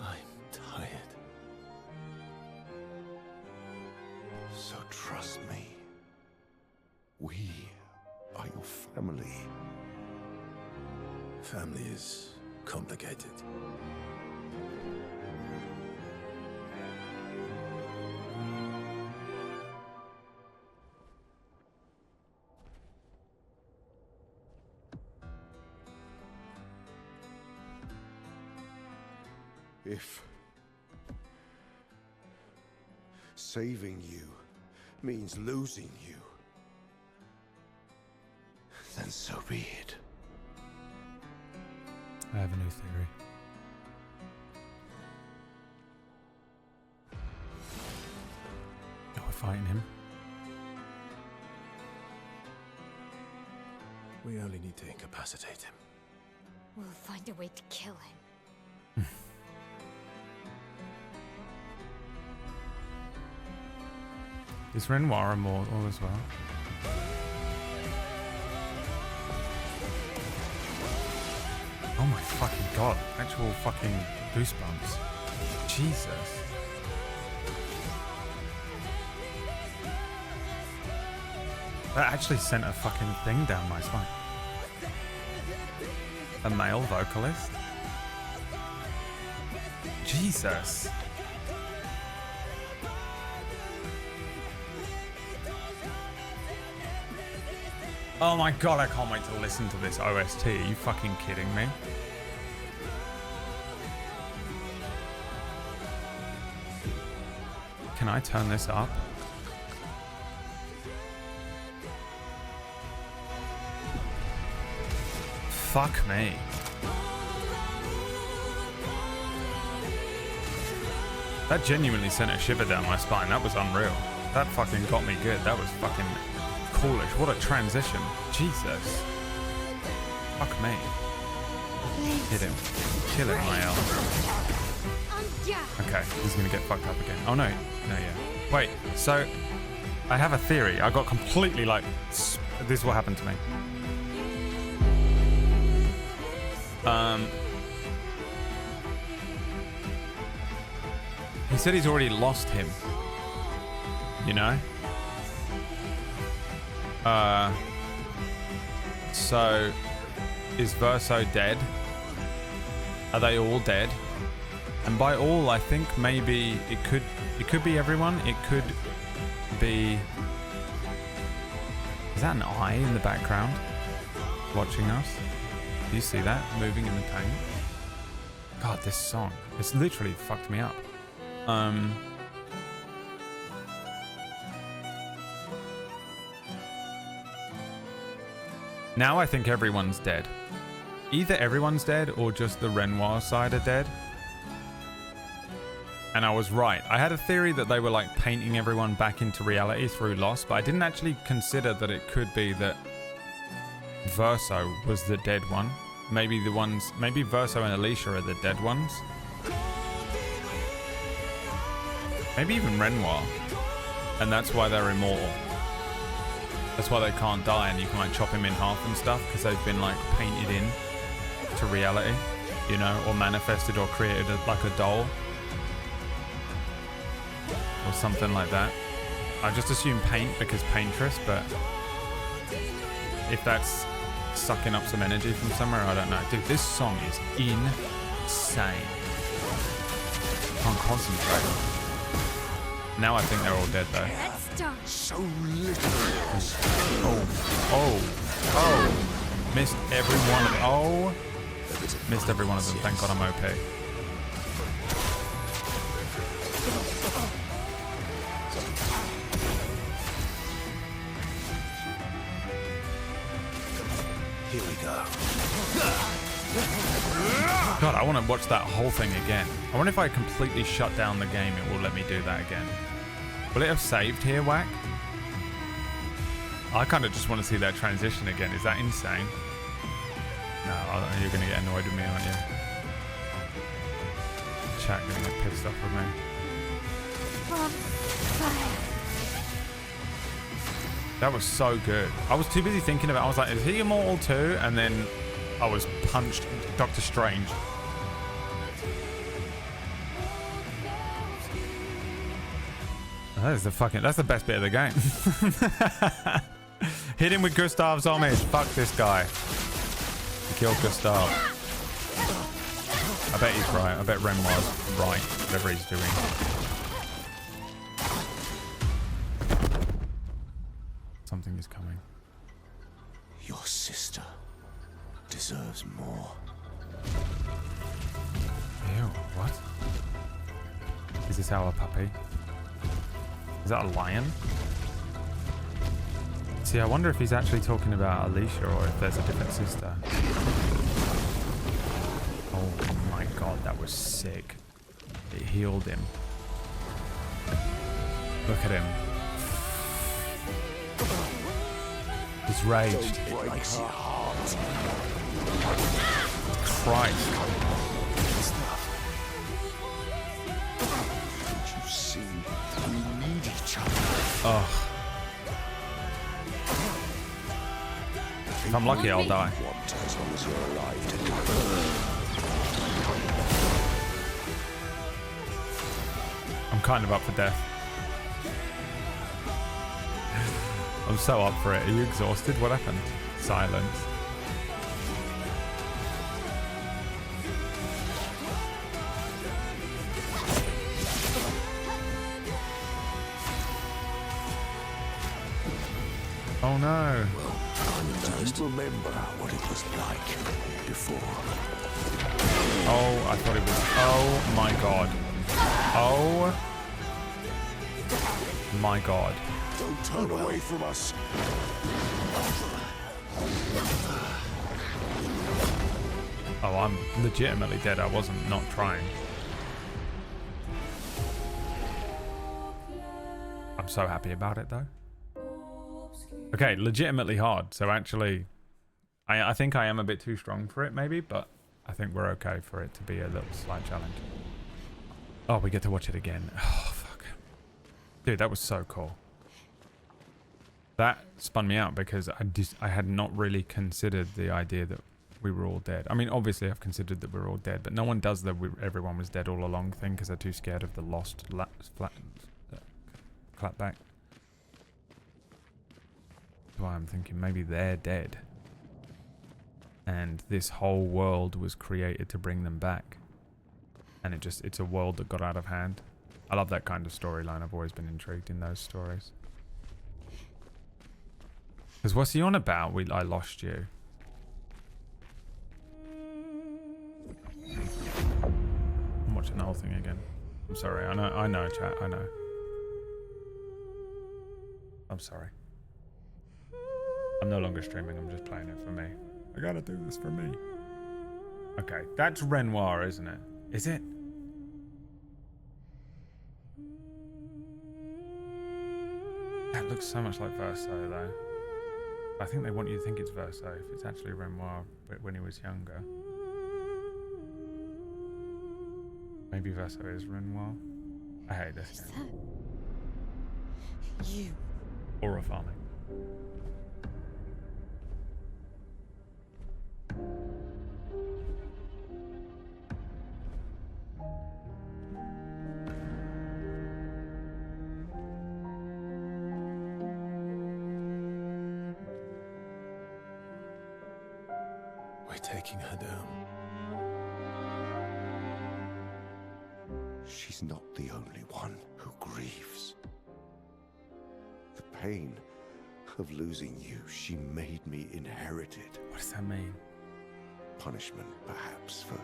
I'm tired. So trust me. We are your family. Family is complicated. If saving you means losing you, then so be it. I have a new theory. Oh, we're fighting him. We only need to incapacitate him. We'll find a way to kill him. Is Renoir immortal as well? Oh my fucking god. Actual fucking goosebumps. Jesus. That actually sent a fucking thing down my spine. A male vocalist? Jesus. Oh my god, I can't wait to listen to this OST. Are you fucking kidding me? Can I turn this up? Fuck me. That genuinely sent a shiver down my spine. That was unreal. That fucking got me good. That was fucking coolish. What a transition. Jesus. Fuck me. Hit him. Kill him, my elf. Okay, he's gonna get fucked up again. Oh no, yeah. Wait, so I have a theory. I got completely like, this is what happened to me. He said he's already lost him. You know? So is Verso dead? Are they all dead? And by all, I think maybe it could be everyone. It could be. Is that an eye in the background watching us? Do you see that moving in the paint? God, this song. It's literally fucked me up. Now I think everyone's dead. Either everyone's dead or just the Renoir side are dead. And I was right. I had a theory that they were like painting everyone back into reality through Lost, but I didn't actually consider that it could be that Verso was the dead one. Maybe Verso and Alicia are the dead ones. Maybe even Renoir. And that's why they're immortal. That's why they can't die and you can like chop him in half and stuff, because they've been like painted in to reality, you know, or manifested or created like a doll. Or something like that. I just assume paint because paintress, but if that's sucking up some energy from somewhere, I don't know. Dude, this song is insane. Can't concentrate. Now I think they're all dead though. Let's start. So little. Oh. Missed every one of them. Oh. Missed every one of them. Thank God I'm OP. Here we go. God, I want to watch that whole thing again. I wonder if I completely shut down the game, it will let me do that again. Will it have saved here, Whack? I kind of just want to see that transition again. Is that insane? No, you're going to get annoyed with me, aren't you? Chat going to get pissed off with me. That was so good. I was too busy thinking about it. I was like, is he immortal too? And then I was punched Doctor Strange. That's the best bit of the game. Hit him with Gustav's homage. Fuck this guy. He killed Gustav. I bet he's right. I bet Renoir's right. Whatever he's doing. Something is coming. Your sister deserves more. Ew, what? Is this our puppy? Is that a lion? See, I wonder if he's actually talking about Alicia or if there's a different sister. Oh my god, that was sick. It healed him. Look at him. He's raged. Christ. Don't you see? We need each other. Ugh. If I'm lucky, I'll die. Want as long as you're alive to do. I'm kind of up for death. I'm so up for it. Are you exhausted? What happened? Silence. Oh no. Just remember what it was like before. Oh, I thought it was... Oh my god. Oh my god. Don't turn away from us. Oh, I'm legitimately dead. I wasn't not trying. I'm so happy about it though. Okay, legitimately hard. So actually, I think I am a bit too strong for it maybe, but I think we're okay for it to be a little slight challenge. Oh, we get to watch it again. Oh, fuck. Dude, that was so cool. That spun me out because I had not really considered the idea that we were all dead. I mean, obviously I've considered that we're all dead, but no one does the everyone was dead all along thing because they're too scared of the lost clapback. That's why I'm thinking maybe they're dead. And this whole world was created to bring them back. And it's a world that got out of hand. I love that kind of storyline. I've always been intrigued in those stories. Because what's he on about? I lost you. I'm watching the whole thing again. I'm sorry. I know, chat. I know. I'm sorry. I'm no longer streaming. I'm just playing it for me. I gotta do this for me. Okay, that's Renoir, isn't it? Is it? That looks so much like Verso, though. I think they want you to think it's Verso if it's actually Renoir, but when he was younger. Maybe Verso is Renoir. I hate this Is game. that you? Aura farming. We're taking her down. She's not the only one who grieves. The pain of losing you, she made me inherit it. What does that mean? Punishment, perhaps, for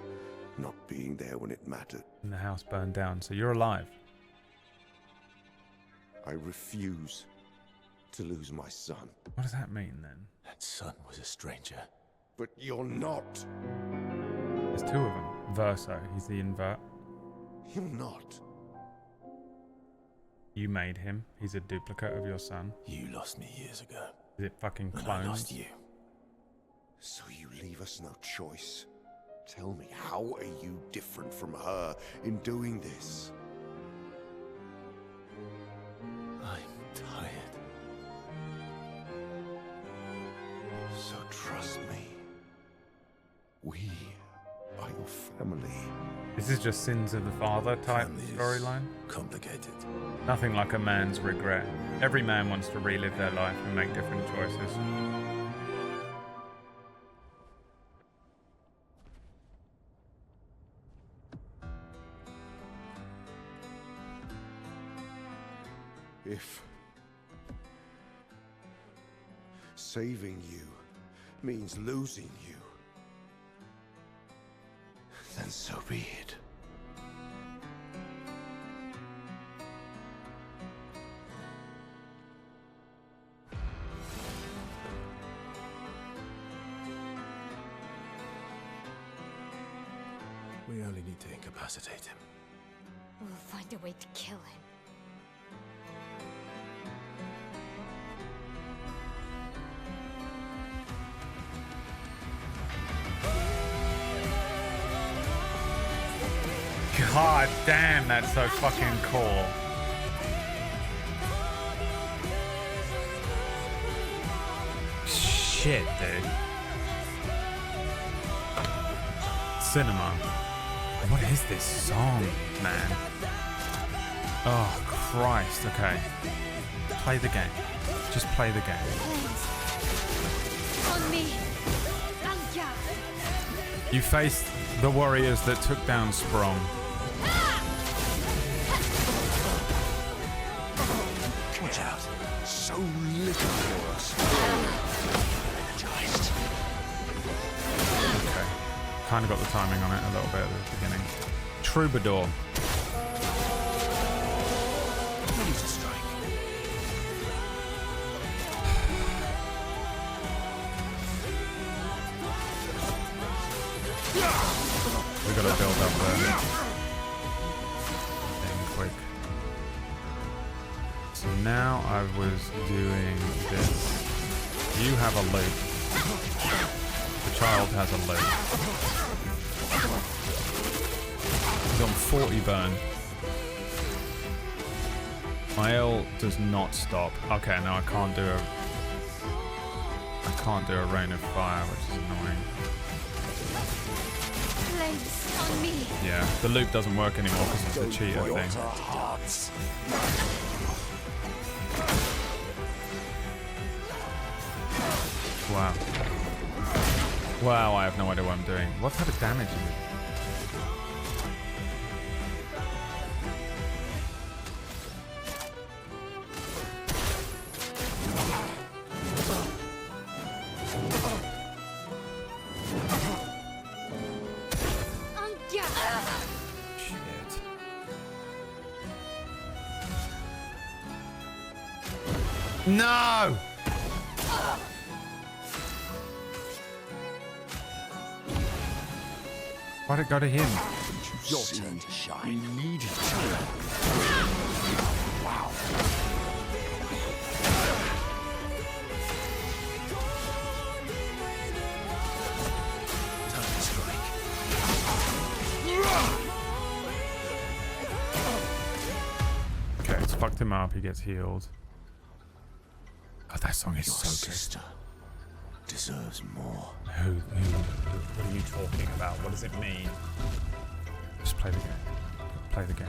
not being there when it mattered. And the house burned down, so you're alive. I refuse to lose my son. What does that mean then? That son was a stranger. But you're not. There's two of them. Verso, he's the invert. You're not. You made him. He's a duplicate of your son. You lost me years ago. Is it fucking And I lost clones? you. So you leave us no choice. Tell me, how are you different from her in doing this? I'm tired. So trust me. We are your family. This is just sins of the father type Family is storyline. complicated. Nothing like a man's regret. Every man wants to relive their life and make different choices. If saving you means losing you, then so be it. We only need to incapacitate him. We'll find a way to kill him. God damn, that's so fucking cool. Shit, dude. Cinema. What is this song, man? Oh, Christ. Okay. Play the game. Just play the game. On me! Blanca! You faced the warriors that took down Sprong. Watch out. So little for us. Energized. Okay. Kind of got the timing on it a little bit at the beginning. Troubadour. Ready to strike. We gotta build up the thing quick. So now I was doing this. You have a loop. The child has a loop. He's on 40 burn. My L does not stop. Okay, now I can't do a rain of fire, which is annoying. Flames on me. Yeah, the loop doesn't work anymore because it's a cheater thing. Wow. Wow, I have no idea what I'm doing. What type of damage is it? Shit. No! Why'd it go to him? Your turn to shine. We need each other. Wow. Time to strike. Okay, it's fucked him up. He gets healed. God, that song is Your so sister deserves more. good. What are you talking about? What does it mean? Just play the game. Play the game.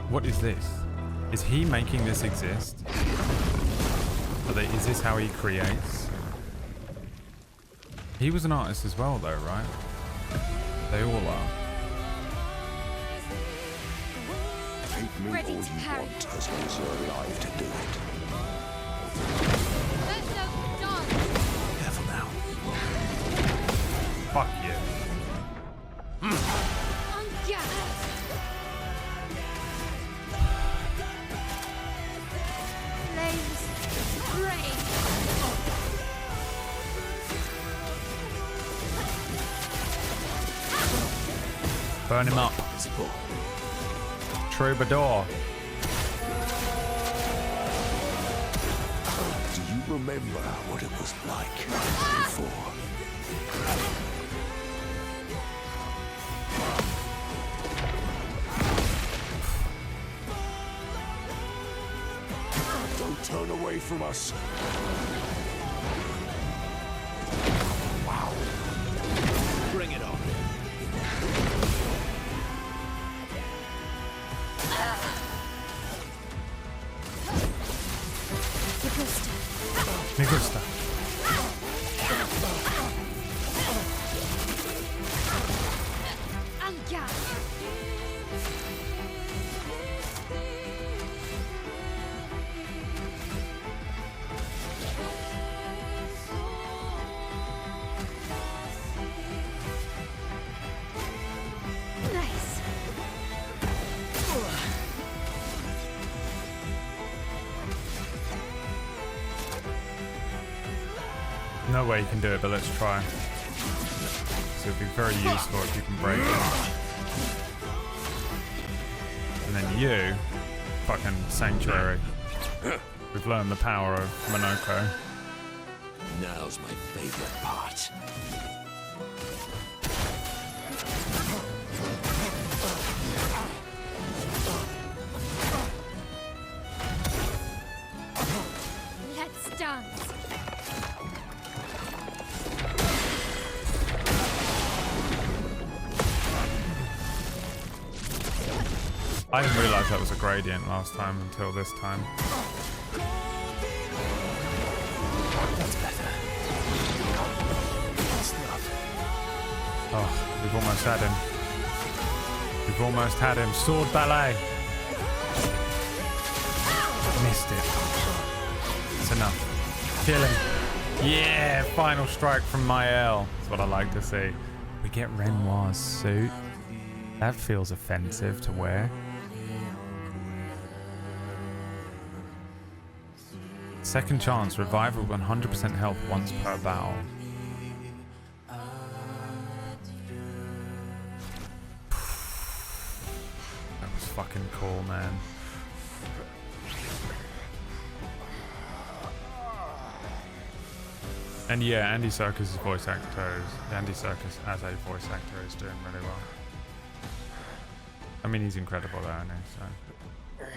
What is this? Is he making this exist? Is this how he creates? He was an artist as well though, right? They all are. Take me Ready all to you parry. want as long as you're alive to do it. Let's go, John. Careful now. Fuck you. Flames. Rain. Burn him up. Visible. Troubadour. Do you remember what it was like before? Don't turn away from us. Wow. Bring it on. Me gusta. Nice. No way you can do it, but let's try. So it'd be very useful if you can break it. And then you, fucking Sanctuary. We've learned the power of Monoko. Now's my favorite part. Let's dance. I didn't realise that was a gradient last time until this time. That's better. That's enough. Oh, we've almost had him. We've almost had him. Sword ballet. Missed it. It's enough. Kill him. Yeah, final strike from Mael. That's what I like to see. We get Renoir's suit. That feels offensive to wear. Second chance, revive with 100% health once per battle. That was fucking cool, man. And yeah, Andy Serkis' voice actor, Andy Serkis as a voice actor is doing really well. I mean, he's incredible though, isn't he? So.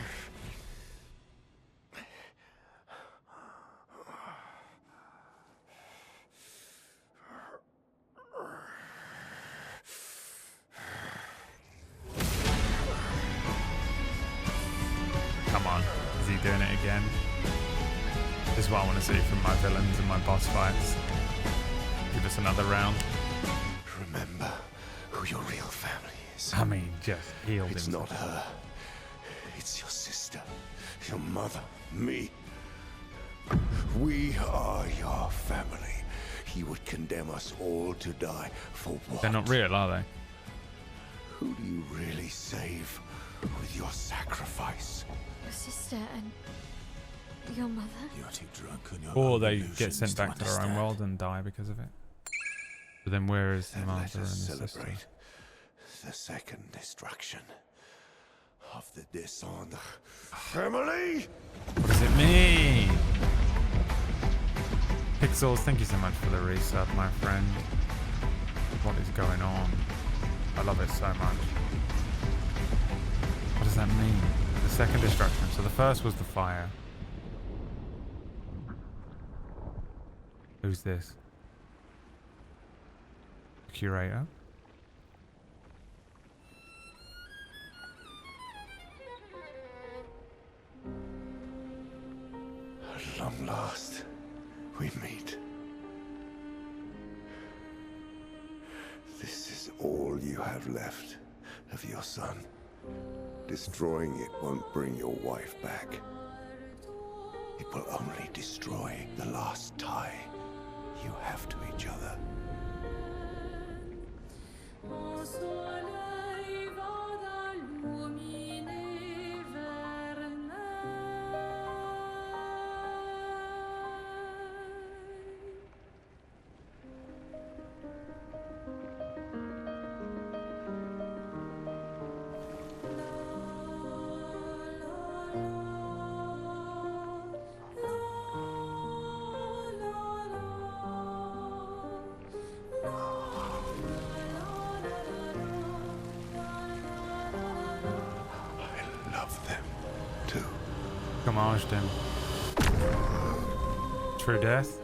Come on, is he doing it again? This is what I want to see from my villains and my boss fights. Give us another round. Remember who your real family is. I mean, just healed It's him. not her. It's your sister, your mother, me. We are your family. He would condemn us all to die for what? They're not real, are they? Who do you really save with your sacrifice? Your sister and your mother? You're too drunk on your Or own they illusions get sent to back to their own understand. world and die because of it. But then where is the Then mother let and the us sister? celebrate the second destruction of the dishonored family. What does it mean? Pixels, thank you so much for the resub, my friend. What is going on? I love it so much. What does that mean? The second destruction. So the first was the fire. Who's this? The curator? At long last, we meet. This is all you have left of your son. Destroying it won't bring your wife back. It will only destroy the last tie you have to each other. Mon soleil va d'illuminer vermeil. I love them, too. Homaged him. True death?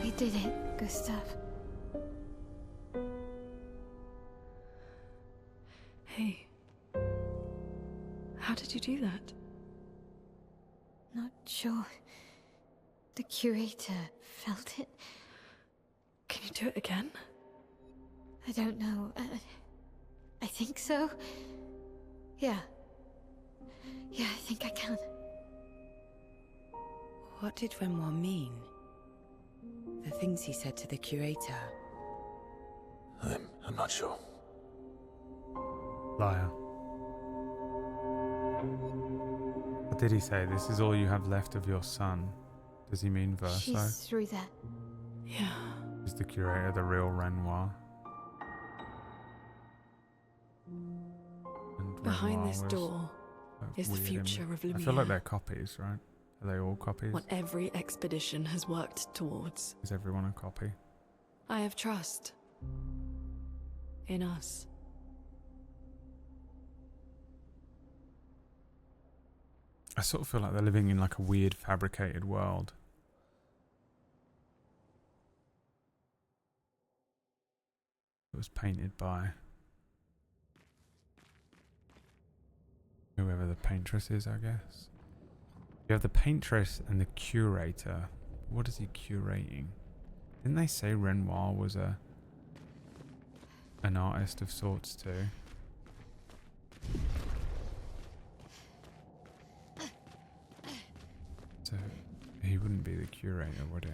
We did it, Gustav. Hey. How did you do that? Not sure. The curator felt it. Can you do it again? I don't know. I think so. Yeah. Yeah, I think I can. What did Renoir mean? The things he said to the curator. I'm not sure. Liar. What did he say? This is all you have left of your son. Does he mean Verso? She's through there. Yeah. Is the curator the real Renoir? And Behind Renoir this was door a is the weird future image. of I feel like Lumiere. they're copies, right? Are they all copies? What every expedition has worked towards. Is everyone a copy? I have trust. In us. I sort of feel like they're living in like a weird fabricated world. It was painted by whoever the paintress is, I guess. You have the paintress and the curator. What is he curating? Didn't they say Renoir was an artist of sorts too? So he wouldn't be the curator, would he?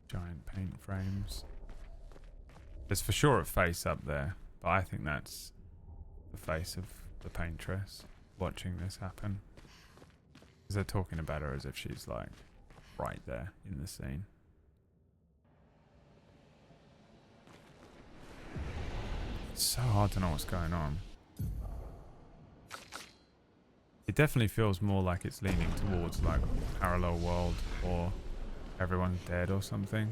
Giant paint frames. There's for sure a face up there, but I think that's the face of the paintress watching this happen. Because they're talking about her as if she's like right there in the scene. It's so hard to know what's going on. It definitely feels more like it's leaning towards like parallel world or everyone's dead or something.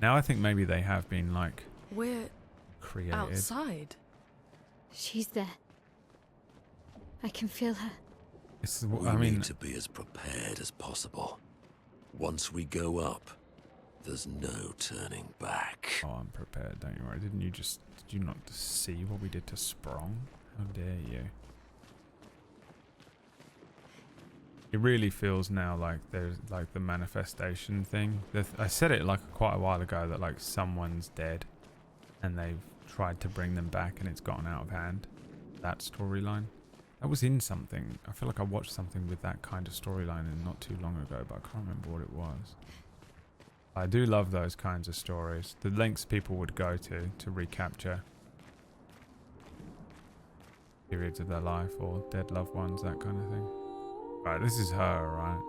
Now I think maybe they have been like We're created. outside. She's there. I can feel her. It's, We I mean, need to be as prepared as possible. Once we go up, there's no turning back. oh, I'm prepared. Don't you worry. Did you not see what we did to Sprong? How dare you? It really feels now like there's like the manifestation thing. I said it like quite a while ago that like someone's dead and they've tried to bring them back and it's gotten out of hand. That storyline. That was in something. I feel like I watched something with that kind of storyline and not too long ago, but I can't remember what it was. I do love those kinds of stories. The lengths people would go to recapture periods of their life or dead loved ones, that kind of thing. Right, this is her, right?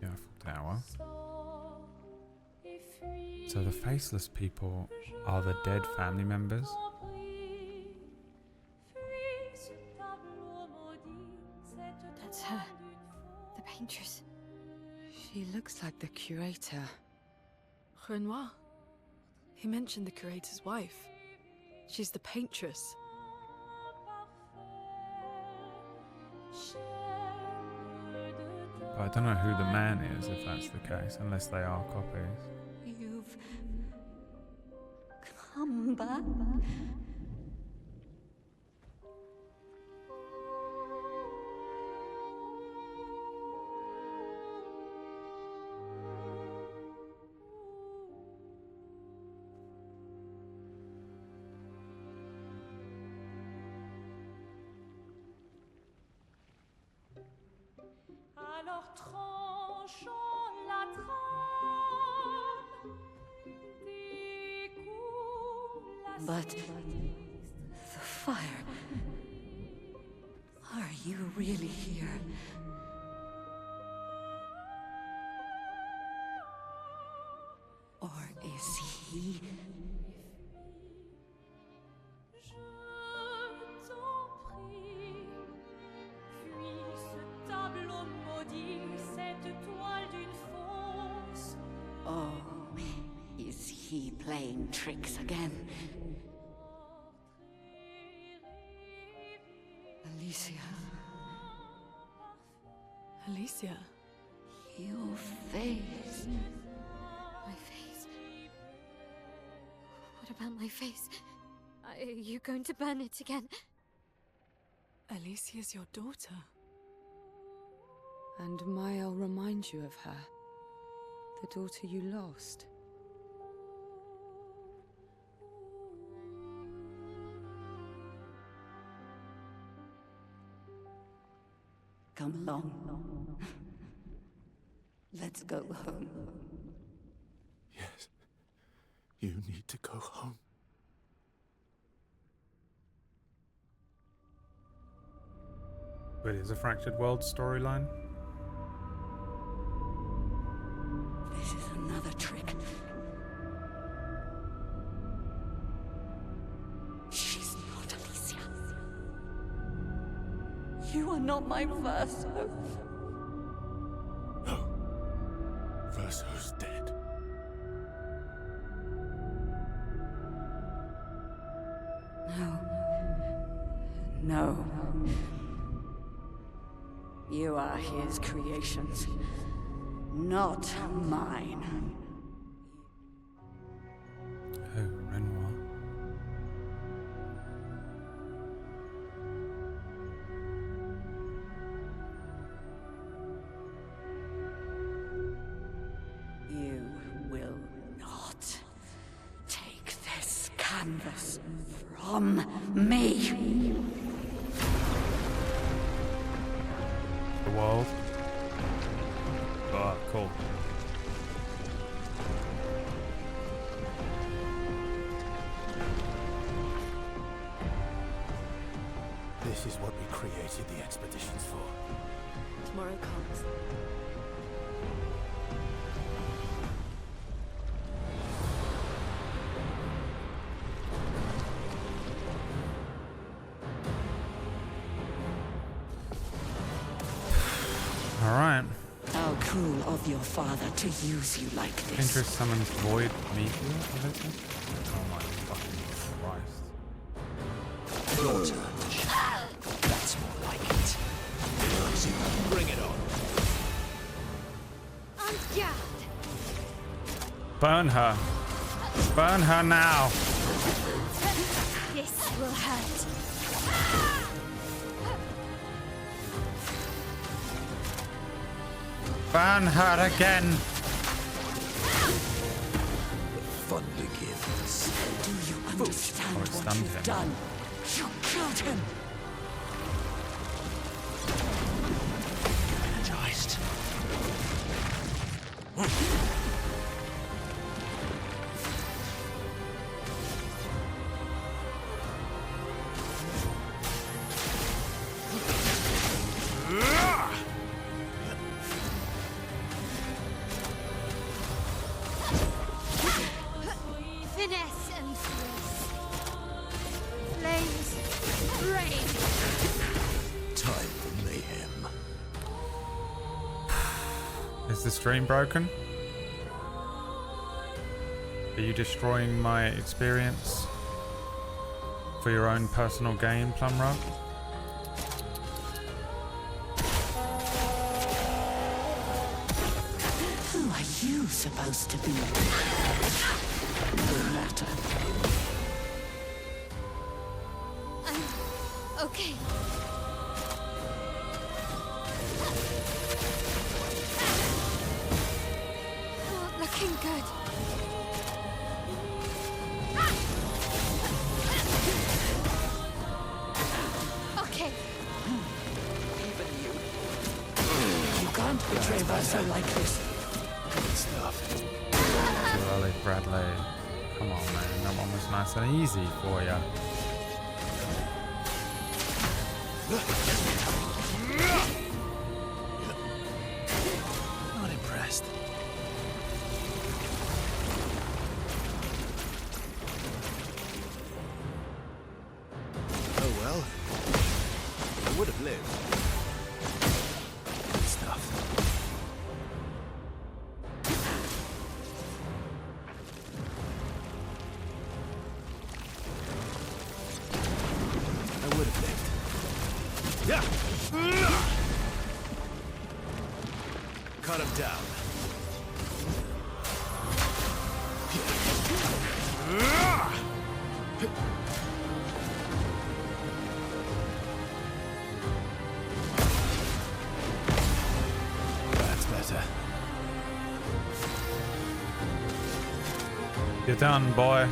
Yeah, tower. So the faceless people are the dead family members? That's her. The paintress. She looks like the curator. Renoir. He mentioned the curator's wife. She's the paintress. But I don't know who the man is if that's the case, unless they are copies. You've come back. Alors tranchons la trame, découle la But the fire. Are you really here? Or is he? Je t'en prie, fuis ce tableau maudit, cette toile d'une fausse. Oh, is he playing tricks again? Alicia, Alicia. your face. My face? What about my face? Are you going to burn it again? Alicia's your daughter. And Maya'll remind you of her. The daughter you lost. Come along. Let's go home. Yes. You need to go home. But is a fractured world storyline? This is another trick. She's not Alicia. You are not my first hope. No. Verso's dead. No. No. You are his creations, not mine. Oh, Renoir. You will not take this canvas from me. The world. Oh, cool. This is what we created the expeditions for. Tomorrow comes. Alright. How cruel of your father to use you like this. Interest summons void meteor. Oh my fucking Christ. Your turn to shine. That's more like it. Bring it on. On guard. Burn her. Burn her now. This will hurt. Burn her again. Fun begins. Do you understand Oh, it what stunned you've him. done? You killed him. Energized. Finesse and grace. Flames, rain. Time for mayhem. Is the stream broken? Are you destroying my experience for your own personal gain, Plumrug? Who are you supposed to be? No matter. I'm okay. Not looking good. Okay. Even you. You can't betray Versa like this. Good stuff. Too early, Bradley. Come on, man. That one was nice and easy for you. Not impressed. Oh well. I would have lived. Good stuff. I would have lived. Yeah! Cut him down. That's better. You're done, boy.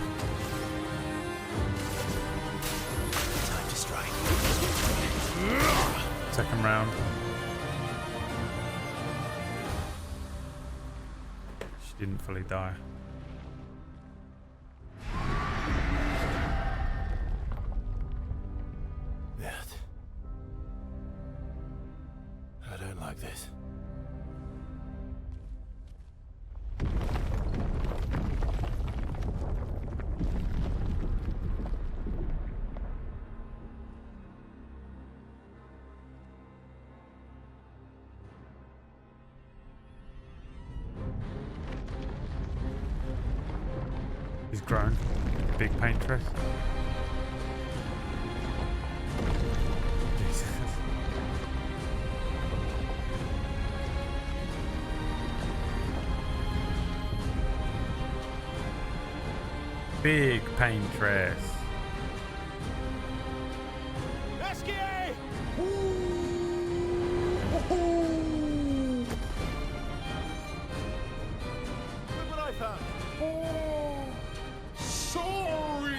Time to strike. Second round. She didn't fully die. That. I don't like this. He's grown. Big paintress. Jesus. Big paintress. Esquier! Look what I found. Sorry.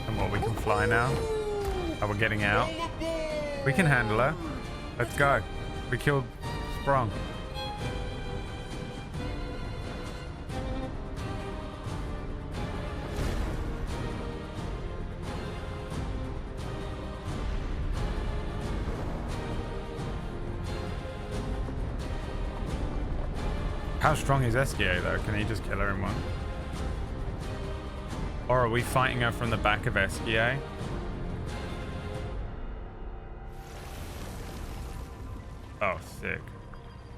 And what, we can fly now? Oh, we're getting out. We can handle her. Let's go. We killed Sprung. How strong is Esquier though? Can he just kill her in one? Or are we fighting her from the back of Esquier? Oh, sick.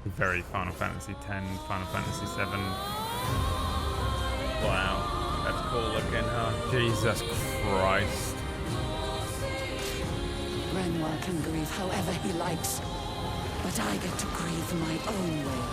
Very Final Fantasy X, Final Fantasy VII. Wow, that's cool looking, huh? Jesus Christ. Renoir can grieve however he likes, but I get to grieve my own way.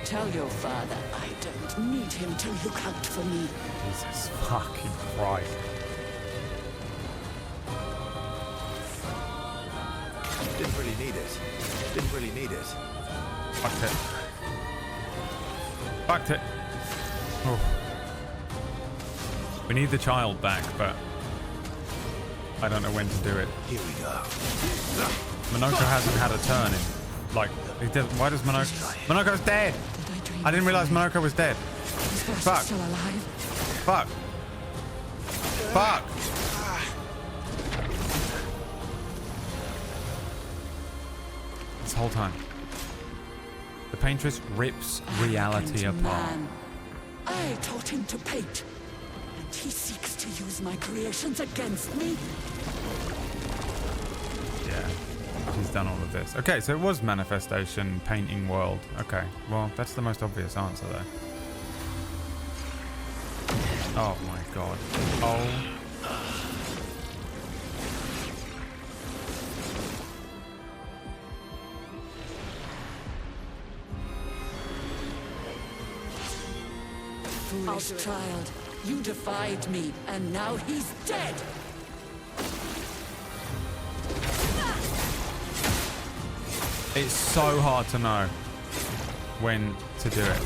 Tell your father I don't need him to look out for me. Jesus fucking Christ. Didn't really need it. Didn't really need it. Fucked it. Fucked it. Oh. We need the child back, but I don't know when to do it. Here we go. Monoko hasn't had a turn in, like, why does Monoko... Monoko's dead! I didn't realize Monoko was dead. Fuck. Still alive. Fuck. Fuck. This whole time. The paintress rips reality apart. Man. I taught him to paint, and he seeks to use my creations against me. Yeah. He's done all of this. Okay, so it was manifestation, painting world. Okay, well, that's the most obvious answer, though. Oh my god. Oh. Foolish child, you defied me, and now he's dead. It's so hard to know when to do it.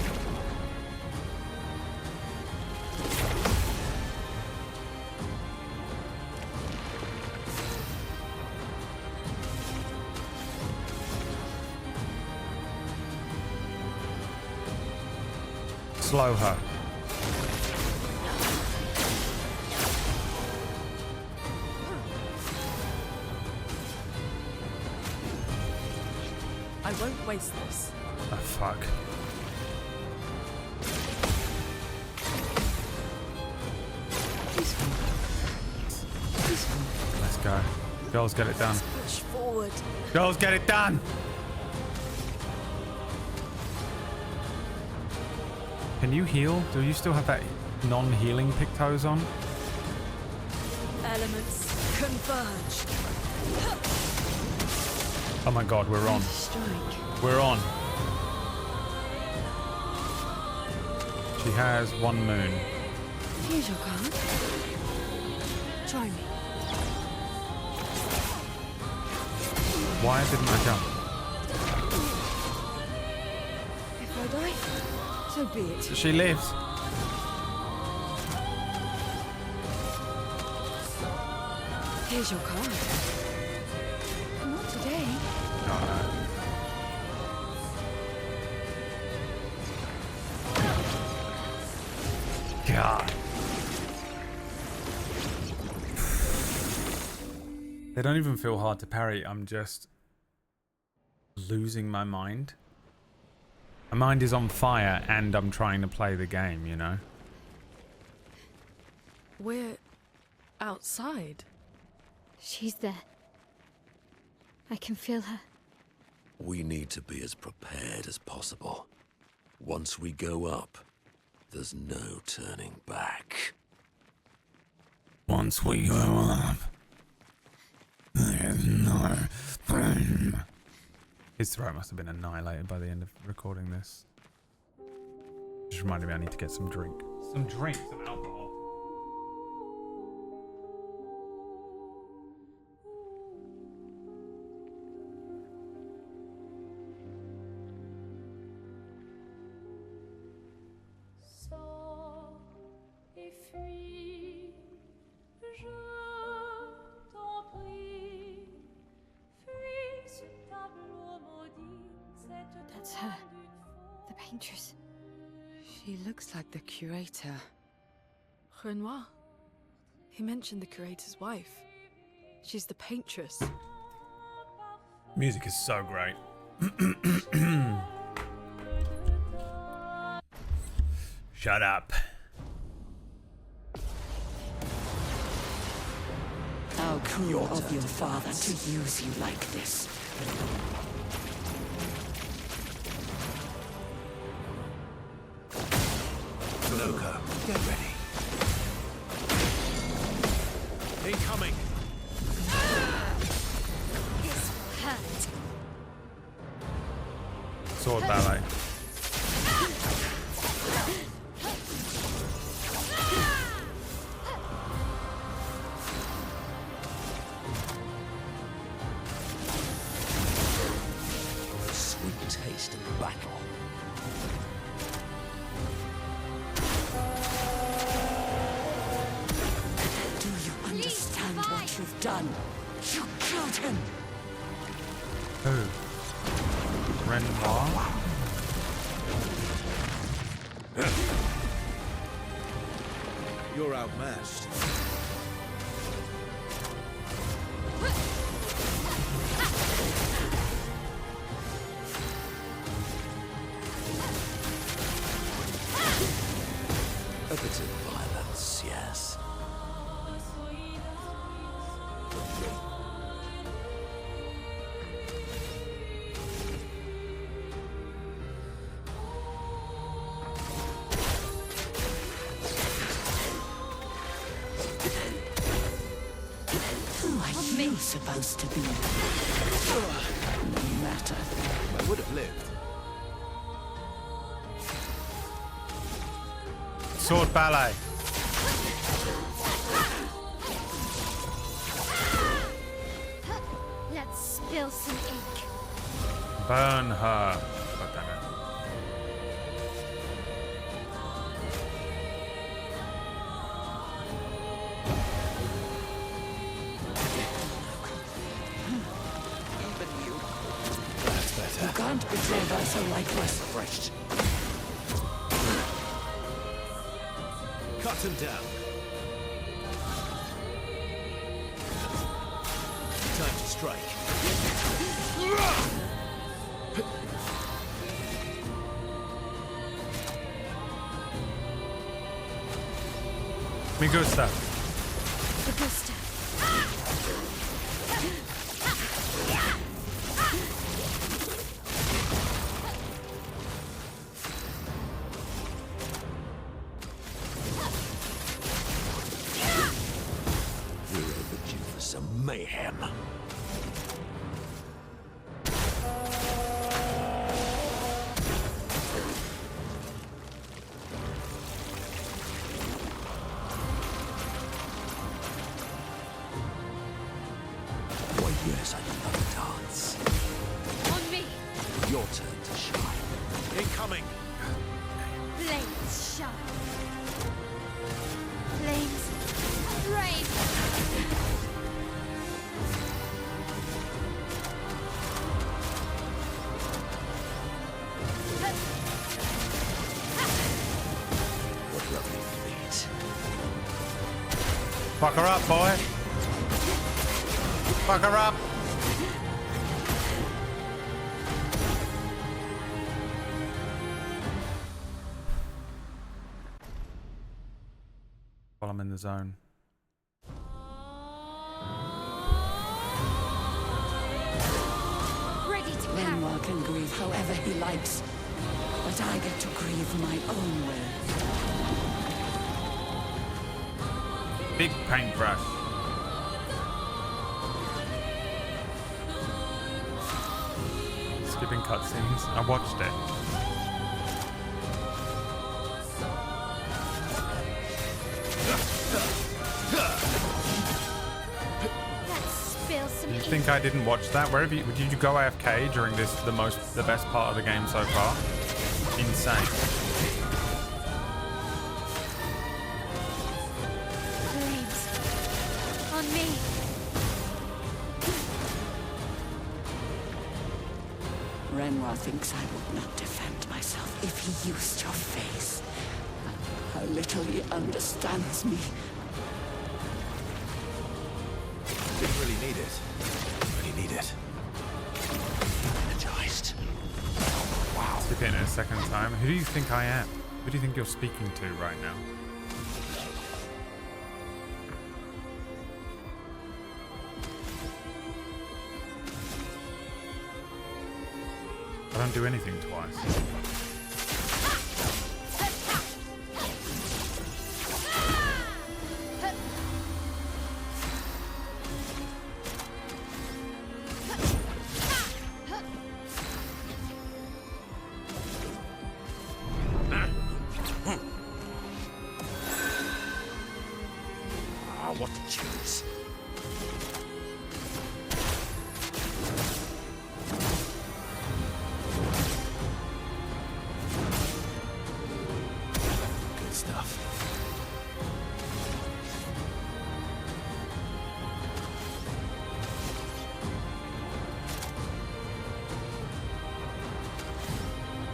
Slow her. I won't waste this. Oh, fuck. Let's go. Girls, get it done. Push forward. Girls, get it done! Can you heal? Do you still have that non-healing Pictos on? Elements converge. Oh my god, we're on. Strike. We're on. She has one moon. Here's your card. Try me. Why didn't I jump? If I die, so be it. She lives. Here's your card. Not today. Oh no. God. They don't even feel hard to parry. I'm just losing my mind. My mind is on fire and I'm trying to play the game, you know? We're outside. She's there. I can feel her. We need to be as prepared as possible. Once we go up, there's no turning back. Once we go up, there's no pain. His throat must have been annihilated by the end of recording this. Just reminded me I need to get some drink. Some drink, some alcohol. Sors et fuis, je t'en prie. Fuis ce tableau maudit, cette That's toile her. d'une The paintress. She looks like the curator. Renoir. He mentioned the curator's wife. She's the paintress. Music is so great. Shut up. How cruel of your father to use you like this. Loco, get ready. Incoming. This will hurt. Sword ballet. Sweet taste of battle. Do you understand what you've done? You killed him! Who? Renoir? You're outmatched. A bit of violence, yes. Who are you supposed to be? No matter. I would have lived. Sword ballet. Let's spill some ink. Burn her. God damn it. You can't betray by so lifeless. Fresh. Cut him down. Time to strike. Me gusta. The Gusta. We're overdue for some mayhem. Why, yes, I love a dance. On me. Your turn to shine. Incoming. Flames shine. Flames rain. What lovely feet. Fuck her up, boy. Fuck her up. While I'm in the zone. Ready to power. Renoir can grieve however he likes, but I get to grieve my own way. Big paintbrush. Skipping cutscenes. I watched it. Let's spill some You ink. think I didn't watch that? Where have you? Did you go AFK during this? The best part of the game so far. Insane. Flames. On me. Renoir thinks I would not defend myself if he used your face. How little he understands me. Didn't really need it. Really need it. Energized. Skip it in a second time. Who do you think I am? Who do you think you're speaking to right now? I don't do anything twice. What a chance. Good stuff.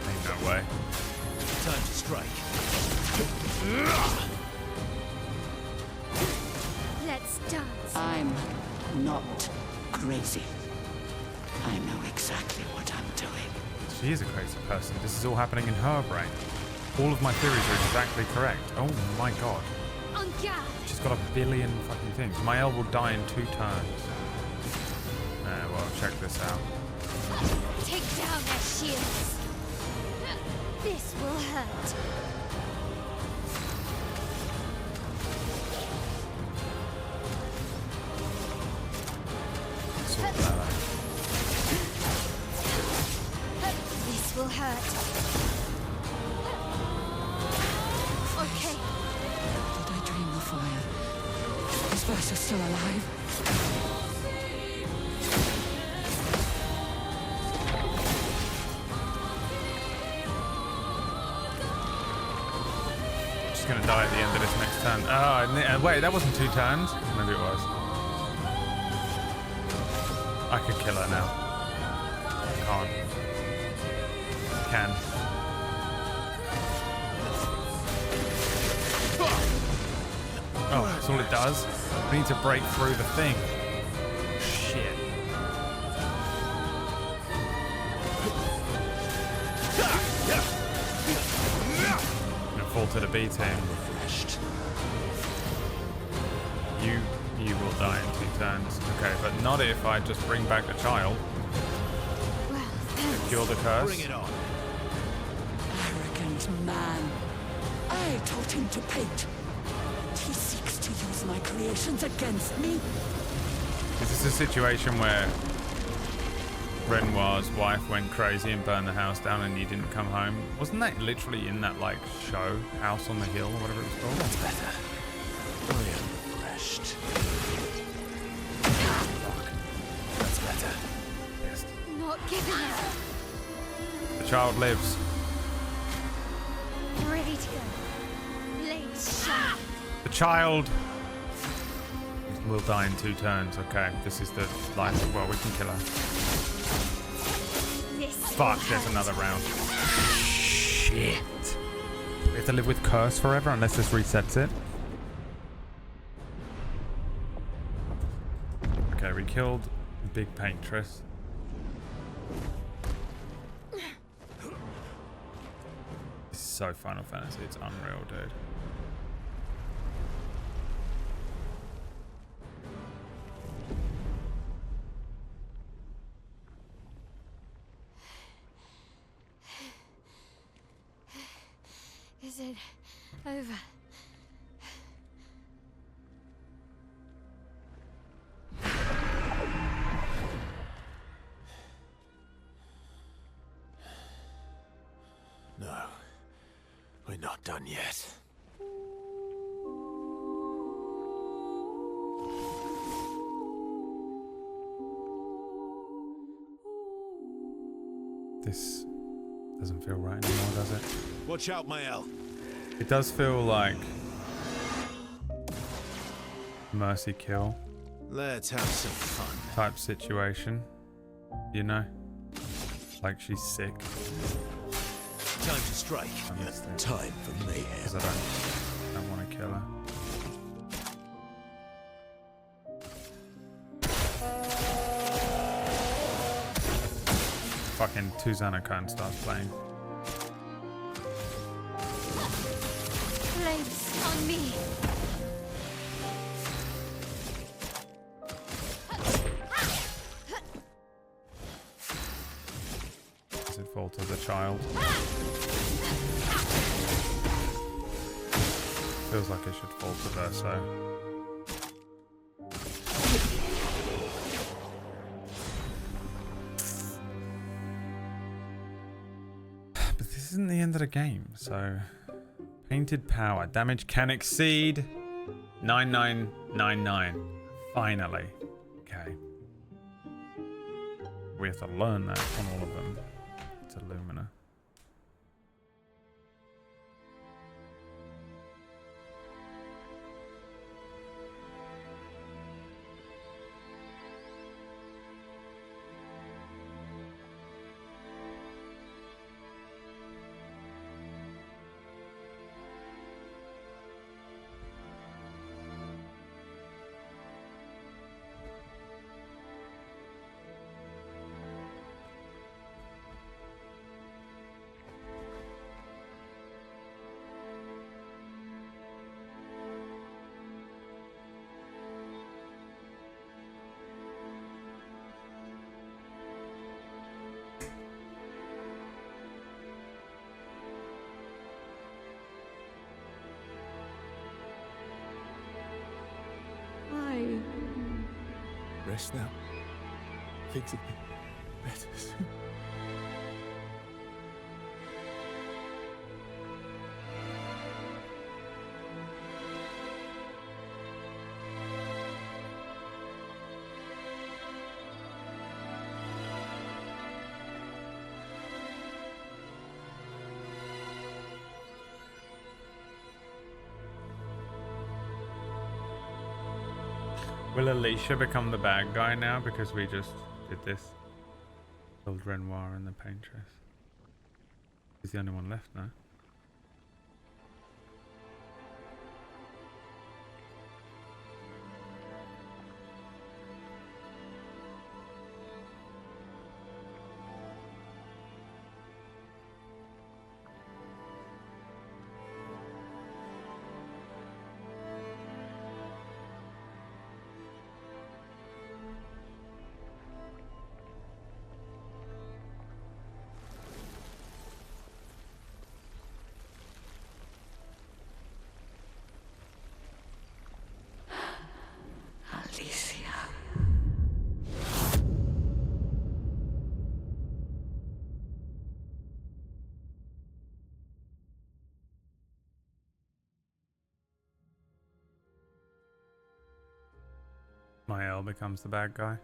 Ain't no way. Time to strike. Let's dance. I'm not crazy. I know exactly what I'm doing. She is a crazy person. This is all happening in her brain. All of my theories are exactly correct. Oh my god. En garde. She's got a billion fucking things. Mael will die in 2 turns. Well, check this out. Take down their shields. This will hurt. Sort that out. This will hurt. Okay. Did I dream the fire? Is Versa still alive? She's gonna die at the end of this next turn. Oh, wait, that wasn't 2 turns. Maybe it was. I could kill her now. Can't. Can. Oh, that's all it does. We need to break through the thing. Shit. I'm gonna fall to the B team. Refreshed. You will die in 2 turns. Okay, but not if I just bring back the child. Well, thanks. Cure the curse. Bring it on. Arrogant man. I taught him to paint. He seeks to use my creations against me. Is this a situation where Renoir's wife went crazy and burned the house down and he didn't come home? Wasn't that literally in that like show, House on the Hill or whatever it was called? That's better. I am refreshed. That's better. Yes. Not giving up. The child lives. Ready to go. Blades shine. The child will die in 2 turns. Okay, this is the life. Well, we can kill her. This Fuck, will there's hurt. another round. Shit. We have to live with curse forever unless this resets it. Okay, we killed Big Paintress. This is so Final Fantasy, it's unreal, dude. Is it over? No. We're not done yet. This doesn't feel right anymore, does it? Watch out, Mael. It does feel like mercy kill Let's have some fun. type situation, you know? Like she's sick. Time to strike. Time for mayhem. Because I don't want to kill her. Fucking Tuzanakon starts playing. Flames on me. Does it fall to the child? Feels like it should fall to Verso. But this isn't the end of the game, so... Painted power. Damage can exceed 9999. Finally. Okay. We have to learn that on all of them. It's Illumina. Rest now. Things will be better soon. Will Alicia become the bad guy now because we just did this? Killed Renoir and the Paintress. He's the only one left now. Mael becomes the bad guy.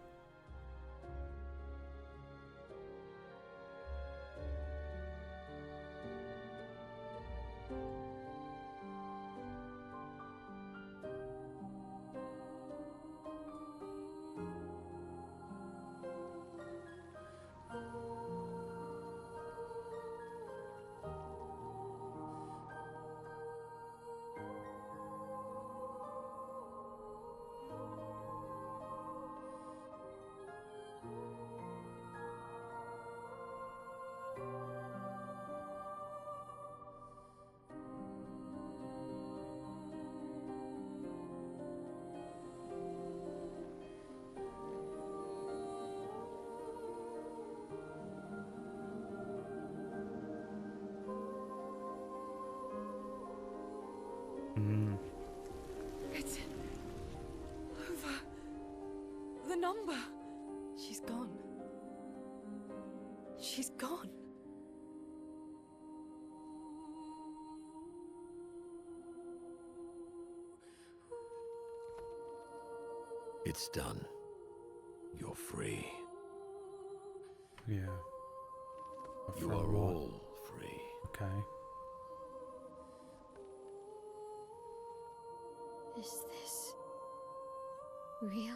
It's over. The number. She's gone. She's gone. It's done. You're free. Yeah. You are all free. Okay. Is this real?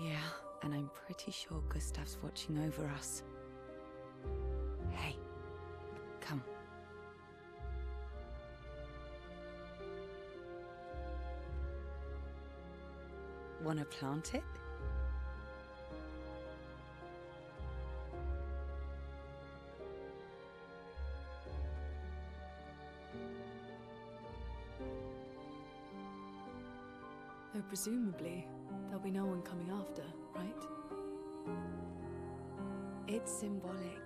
Yeah, and I'm pretty sure Gustav's watching over us. Hey, Come. Wanna plant it? Though presumably, there'll be no one coming after, right? It's symbolic.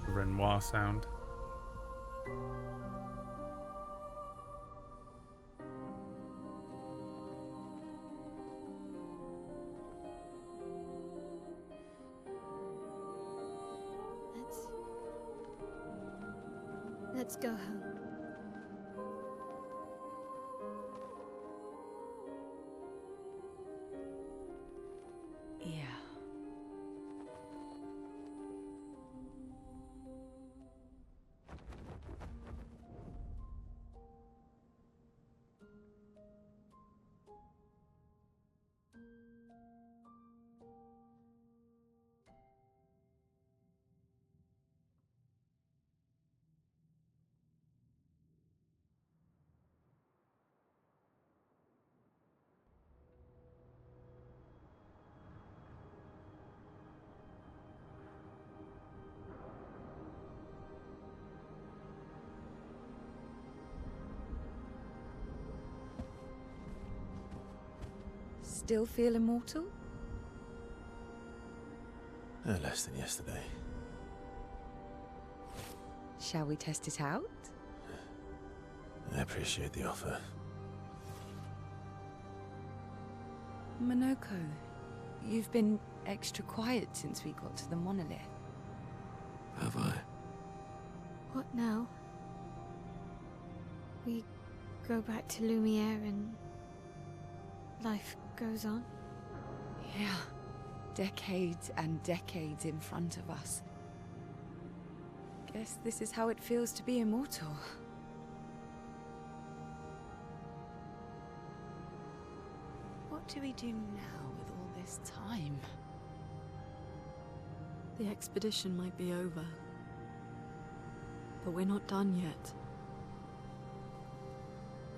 Renoir sound. Let's go home. Yeah. Still feel immortal? Less than yesterday. Shall we test it out? I appreciate the offer. Monoko, you've been extra quiet since we got to the monolith. Have I? What now? We go back to Lumiere and life goes on? Yeah. Decades and decades in front of us. Guess this is how it feels to be immortal. What do we do now with all this time? The expedition might be over. But we're not done yet.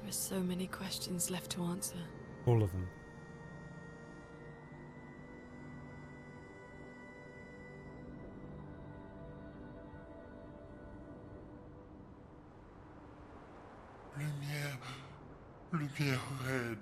There are so many questions left to answer. All of them. Lumiere red.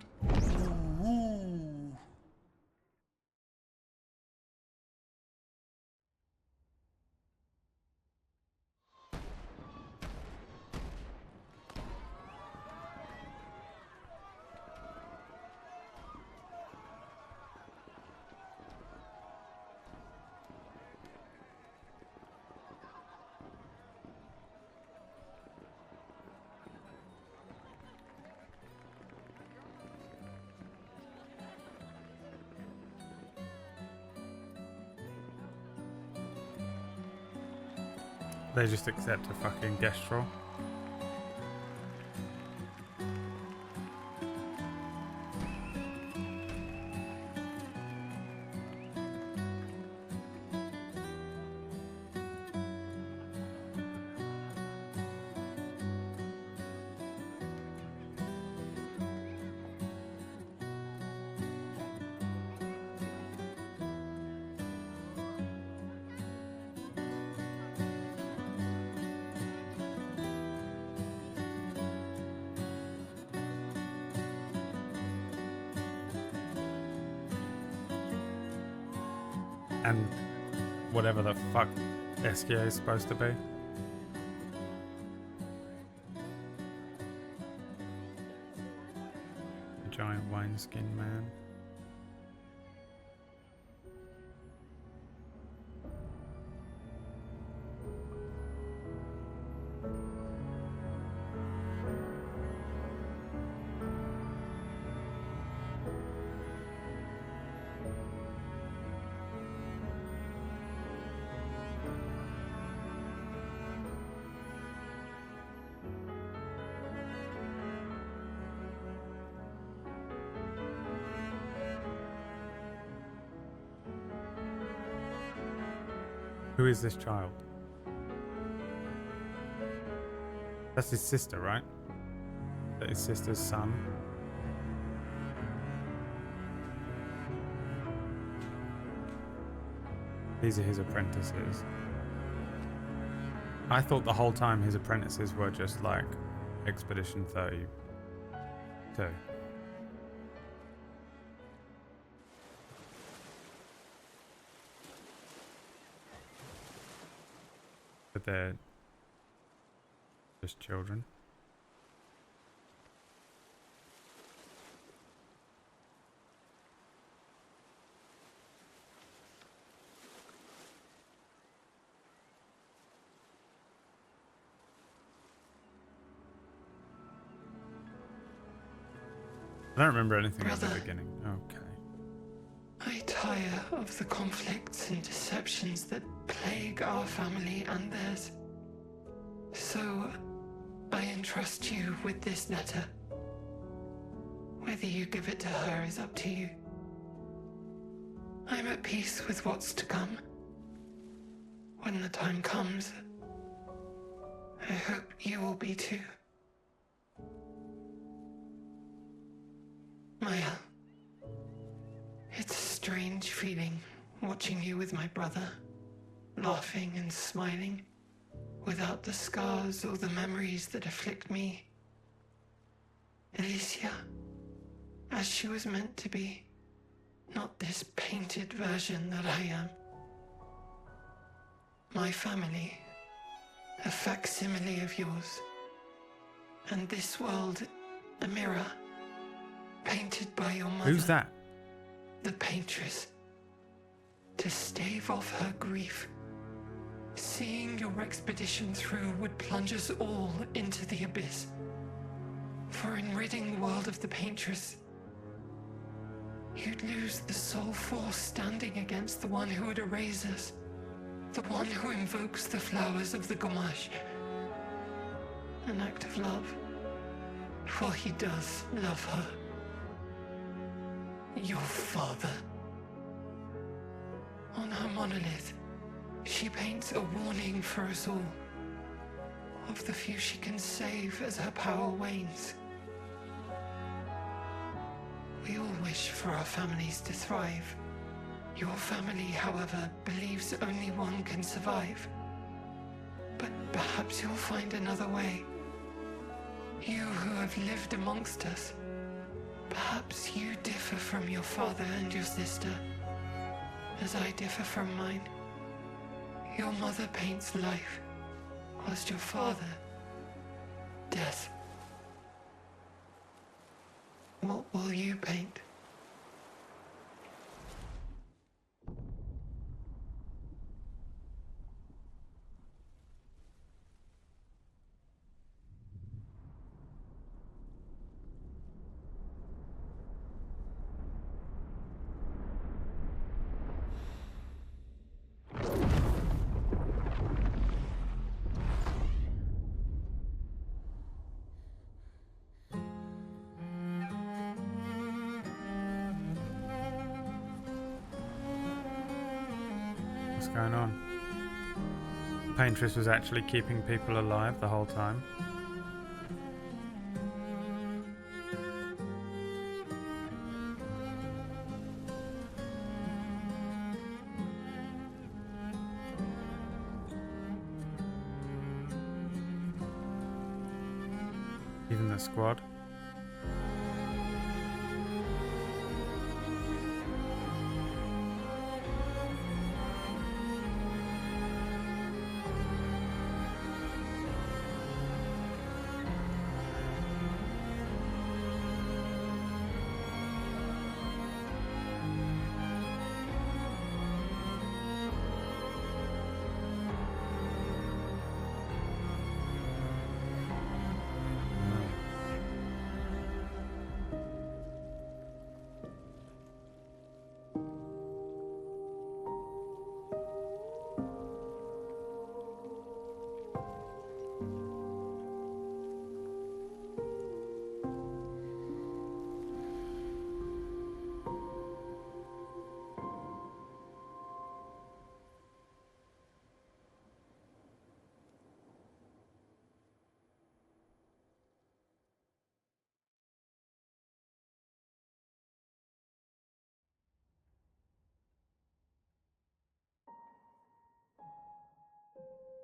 They just accept a fucking guest role. And whatever the fuck SKA is supposed to be. Giant wineskin man. Who is this child? That's his sister, right? That his sister's son? These are his apprentices. I thought the whole time his apprentices were just like Expedition 32. But they're just children. I don't remember anything at the beginning. Okay. I tire of the conflicts and deceptions that plague our family and theirs. So, I entrust you with this letter. Whether you give it to her is up to you. I'm at peace with what's to come. When the time comes, I hope you will be too. Maya, it's a strange feeling watching you with my brother, laughing and smiling, without the scars or the memories that afflict me. Alicia, as she was meant to be, not this painted version that I am. My family, a facsimile of yours, and this world, a mirror, painted by your mother. Who's that? The paintress. To stave off her grief, seeing your expedition through would plunge us all into the abyss. For in ridding the world of the paintress, you'd lose the sole force standing against the one who would erase us, the one who invokes the flowers of the gommage. An act of love, for he does love her. Your father. On her monolith, she paints a warning for us all, of the few she can save as her power wanes. We all wish for our families to thrive. Your family, however, believes only one can survive. But perhaps you'll find another way. You who have lived amongst us, perhaps you differ from your father and your sister, as I differ from mine. Your mother paints life, whilst your father, death. What will you paint? What's going on? Paintress was actually keeping people alive the whole time. Even the squad.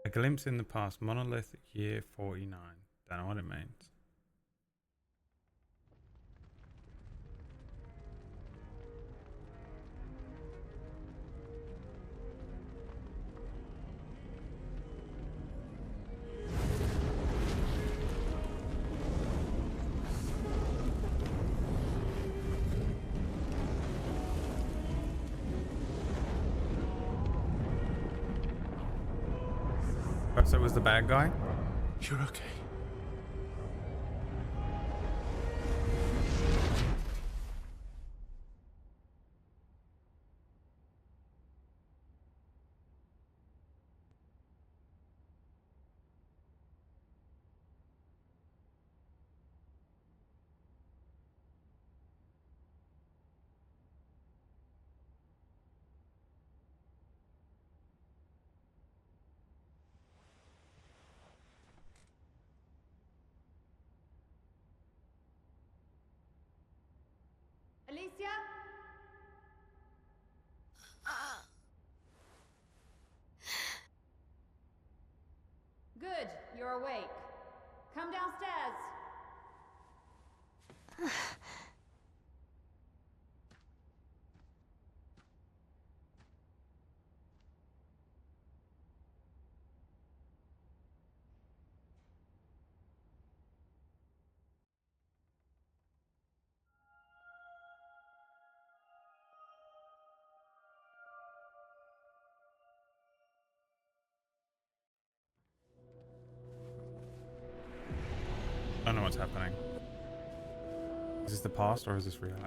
A glimpse in the past. Monolith year 49. Don't know what it means. So it was the bad guy? You're okay. Alicia? Good, you're awake. Come downstairs. I don't know what's happening. Is this the past or is this reality?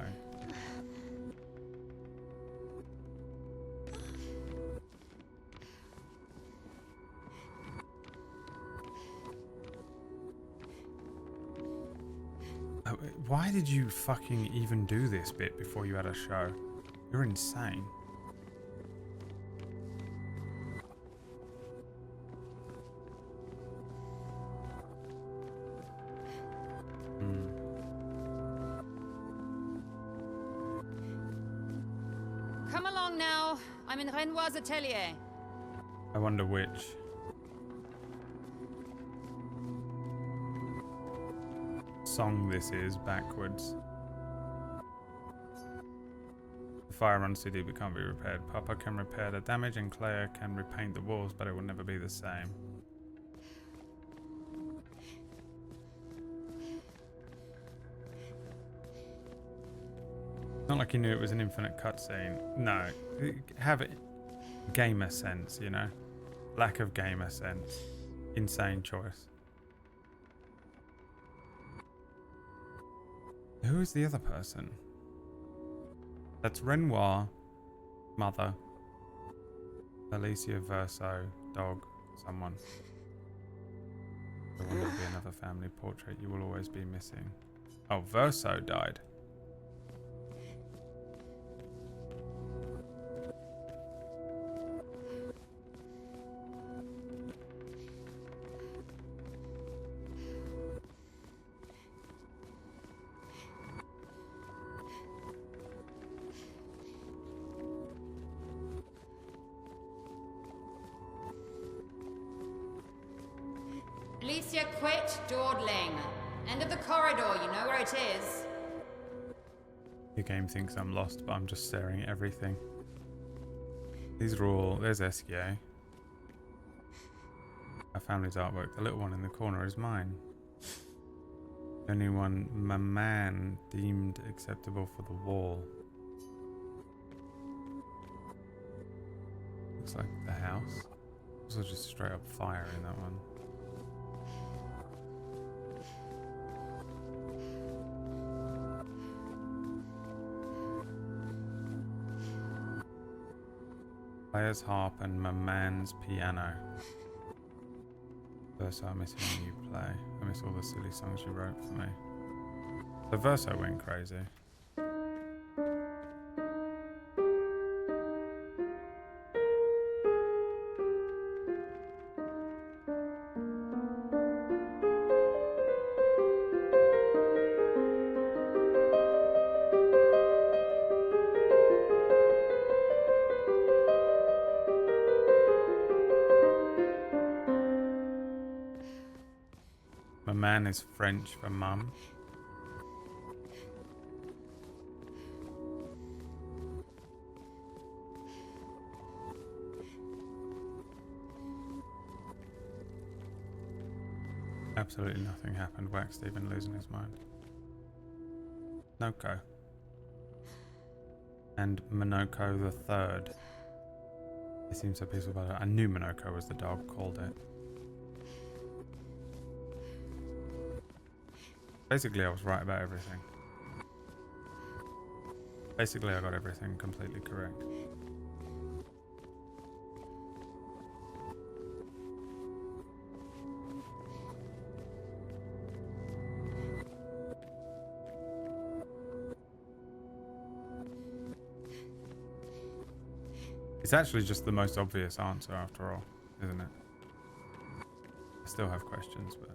Why did you fucking even do this bit before you had a show? You're insane. Come along now. I'm in Renoir's atelier. I wonder which. Song this is backwards. The fire runs too deep, it can't be repaired. Papa can repair the damage and Clair can repaint the walls, but it will never be the same. It's not like he knew it was an infinite cutscene. No, have it gamer sense, you know? Lack of gamer sense. Insane choice. Who is the other person? That's Renoir, mother, Alicia Verso, dog, someone. There will never be another family portrait. You will always be missing. Oh, Verso died. Alicia, quit dawdling. End of the corridor, you know where it is. The game thinks I'm lost, but I'm just staring at everything. These are all... There's SGA. Our family's artwork. The little one in the corner is mine. The only one my man deemed acceptable for the wall. Looks like the house. Also just straight up fire in that one. Claire's harp and my man's piano. Verso, I miss hearing you play. I miss all the silly songs you wrote for me. The Verso went crazy. man is French for mum. Absolutely nothing happened. Whack Stephen losing his mind. Noko. And Monoko the third. It seems so peaceful about it. I knew Monoko was the dog, called it. Basically, I was right about everything. Basically, I got everything completely correct. It's actually just the most obvious answer after all, isn't it? I still have questions, but...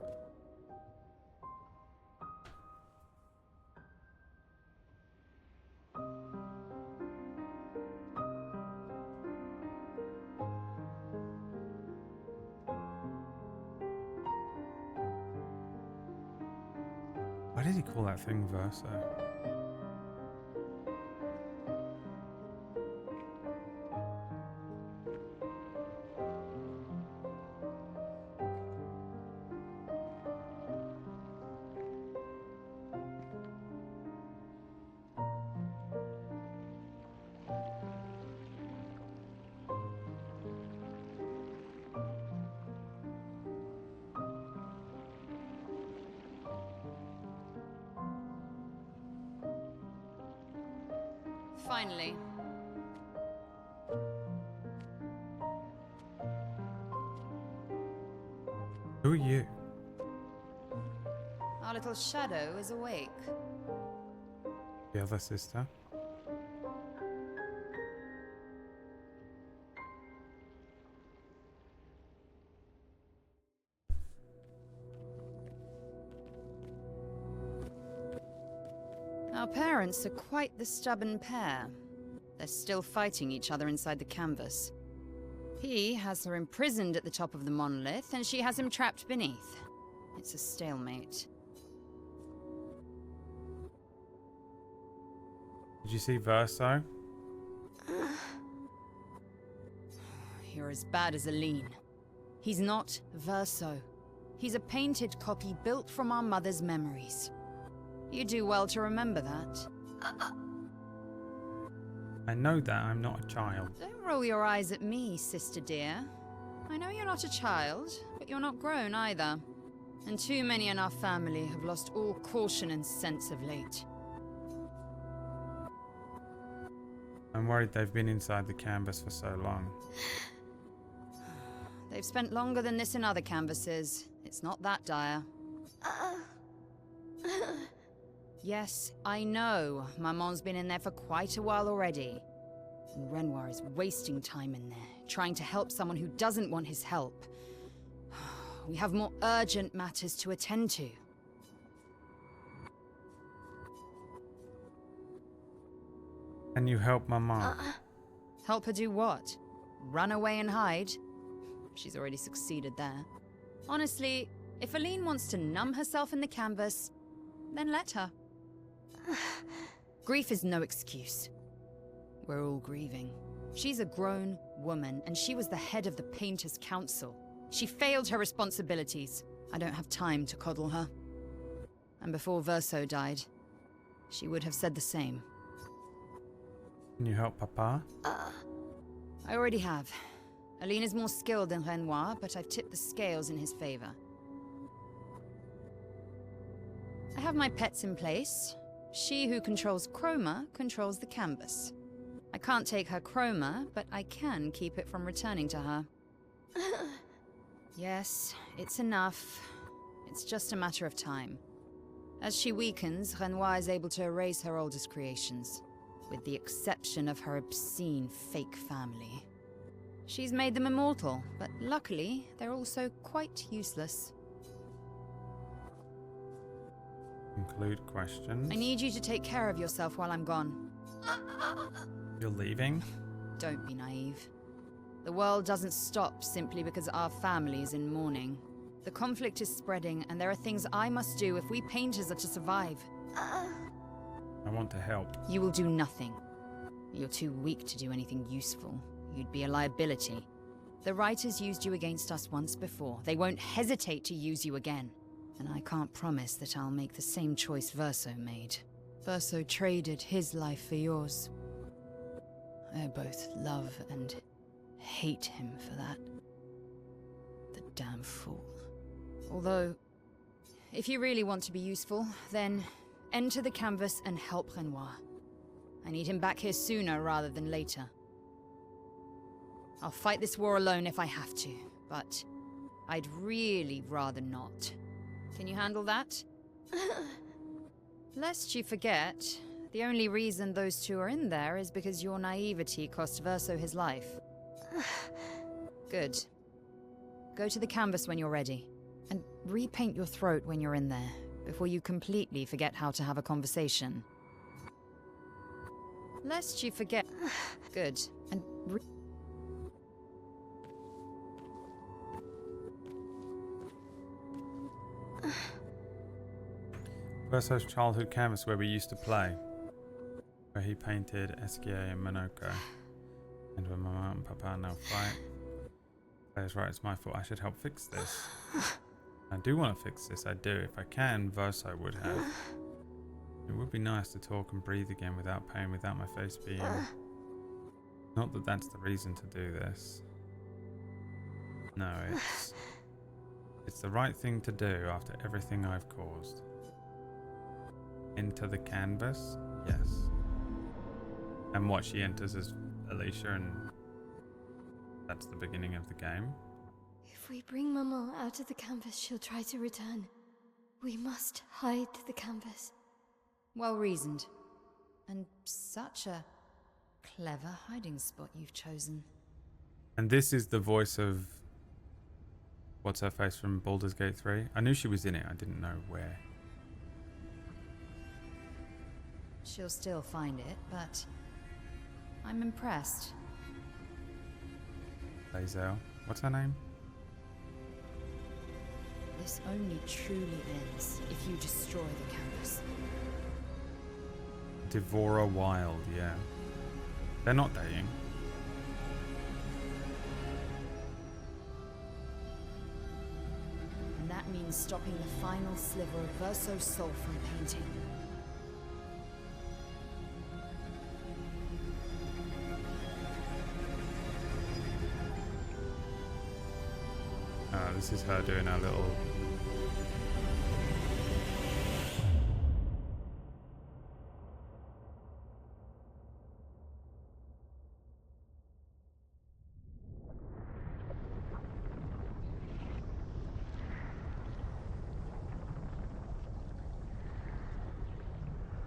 Why did he call that thing Verso? Finally. Who are you? Our little shadow is awake. The other sister? Our parents are quite the stubborn pair. They're still fighting each other inside the canvas. He has her imprisoned at the top of the monolith, and she has him trapped beneath. It's a stalemate. Did you see Verso? You're as bad as Aline. He's not Verso. He's a painted copy built from our mother's memories. You do well to remember that. I know that I'm not a child. Don't roll your eyes at me, sister dear. I know you're not a child, but you're not grown either. And too many in our family have lost all caution and sense of late. I'm worried they've been inside the canvas for so long. They've spent longer than this in other canvases. It's not that dire. Yes, I know. Maman's been in there for quite a while already. And Renoir is wasting time in there, trying to help someone who doesn't want his help. We have more urgent matters to attend to. Can you help Mama? Help her do what? Run away and hide? She's already succeeded there. Honestly, if Aline wants to numb herself in the canvas, then let her. Grief is no excuse. We're all grieving. She's a grown woman, and she was the head of the Painters' Council. She failed her responsibilities. I don't have time to coddle her. And before Verso died, she would have said the same. Can you help Papa? I already have. Aline is more skilled than Renoir, but I've tipped the scales in his favor. I have my pets in place. She who controls chroma controls the canvas. I can't take her chroma, but I can keep it from returning to her. Yes, it's enough. It's just a matter of time. As she weakens, Renoir is able to erase her oldest creations, with the exception of her obscene fake family. She's made them immortal, but luckily, they're also quite useless. Include questions. I need you to take care of yourself while I'm gone. You're leaving? Don't be naive. The world doesn't stop simply because our family is in mourning. The conflict is spreading, and there are things I must do if we painters are to survive. I want to help. You will do nothing. You're too weak to do anything useful. You'd be a liability. The writers used you against us once before. They won't hesitate to use you again. And I can't promise that I'll make the same choice Verso made. Verso traded his life for yours. I both love and hate him for that. The damn fool. Although, if you really want to be useful, then enter the canvas and help Renoir. I need him back here sooner rather than later. I'll fight this war alone if I have to, but I'd really rather not. Can you handle that? Lest you forget, the only reason those two are in there is because your naivety cost Verso his life. Good. Go to the canvas when you're ready, and repaint your throat when you're in there, before you completely forget how to have a conversation. Lest you forget... Good. And Verso's childhood canvas where we used to play. Where he painted Esquier and Monoko. And when Mama and Papa now fight. Clair's right, it's my fault. I should help fix this. I do want to fix this, I do. If I can, Verso would have. It would be nice to talk and breathe again without pain, without my face being... Not that that's the reason to do this. No, it's the right thing to do after everything I've caused. Into the canvas? Yes. And what, she enters as Alicia and that's the beginning of the game? If we bring Maman out of the canvas, she'll try to return. We must hide the canvas. well reasoned. And such a clever hiding spot you've chosen. And this is the voice of... what's her face from Baldur's Gate 3? I knew she was in it, I didn't know where. She'll still find it, but I'm impressed. Lae'zel. What's her name? This only truly ends if you destroy the canvas. Devora Wild, yeah. They're not dating. And that means stopping the final sliver of Verso's soul from painting. This is her doing her little...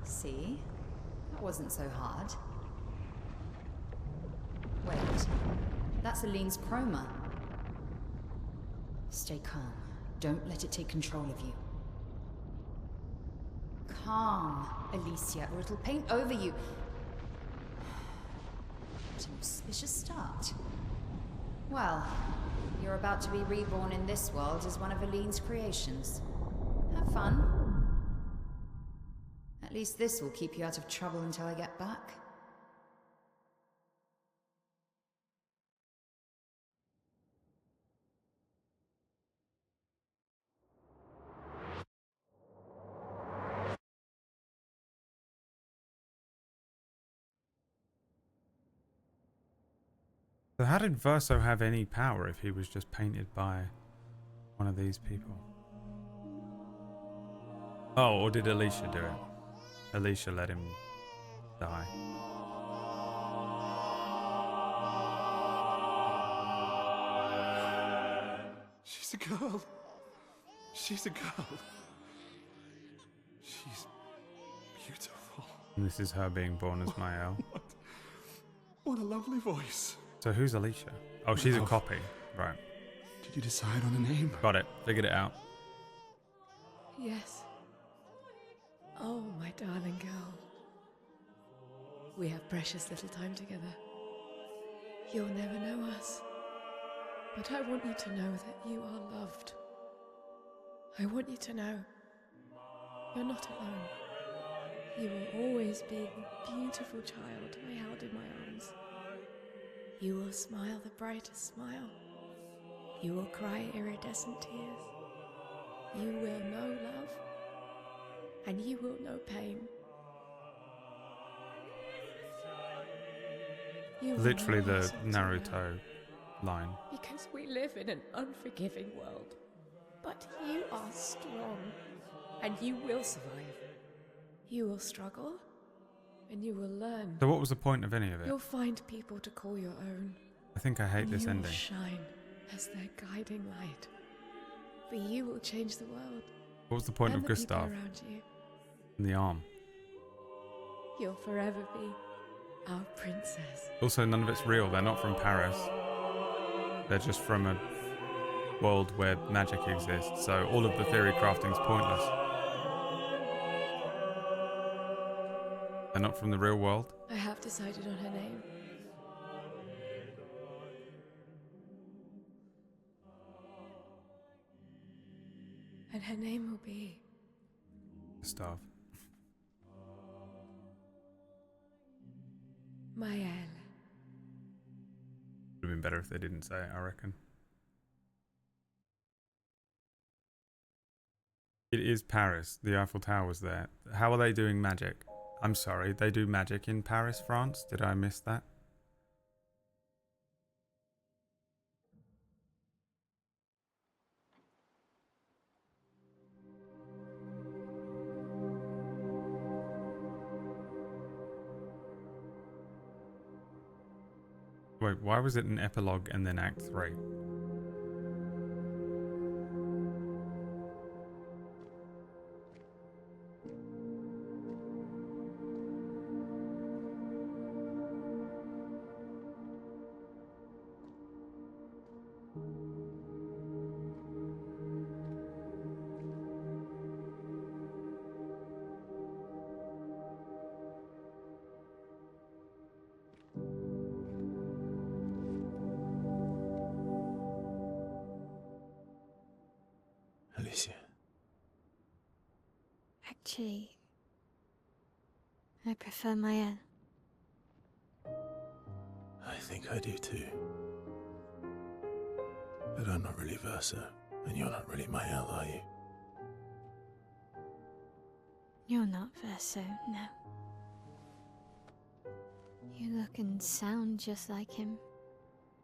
See? That wasn't so hard. Wait. That's Aline's chroma. Stay calm. Don't let it take control of you. Calm, Alicia, or it'll paint over you. What an auspicious start. Well, you're about to be reborn in this world as one of Aline's creations. Have fun. At least this will keep you out of trouble until I get back. So how did Verso have any power if he was just painted by one of these people? Oh, or did Alicia do it? Alicia let him die. She's a girl. She's a girl. She's beautiful. And this is her being born as Mael. What a lovely voice. So who's Alicia? Oh, she's a copy. Right. Did you decide on a name? Got it. Figured it out. Yes. Oh, my darling girl. We have precious little time together. You'll never know us. But I want you to know that you are loved. I want you to know you're not alone. You will always be the beautiful child I held in my arms. You will smile the brightest smile. You will cry iridescent tears. You will know love, and you will know pain. You will Literally know the yourself too Naruto well, line. because we live in an unforgiving world. But you are strong, and you will survive. You will struggle, and you will learn. So what was the point of any of it? You'll find people to call your own. I think I hate And this you ending. will shine as their guiding light. For you will change the world. What was the point and of the people Gustav around you. in the arm? You'll forever be our princess. Also, none of it's real. They're not from Paris. They're just from a world where magic exists. So all of the theory crafting's pointless. They're not from the real world. I have decided on her name. And her name will be Gustav. Maëlle. Would have been better if they didn't say it, I reckon. It is Paris. The Eiffel Tower was there. How are they doing magic? I'm sorry, they do magic in Paris, France? Did I miss that? Wait, why was it an epilogue and then Act 3? Alicia. Actually, I prefer Maëlle. I think I do too. But I'm not really Verso, and you're not really Maëlle, are you? You're not Verso, no. You look and sound just like him,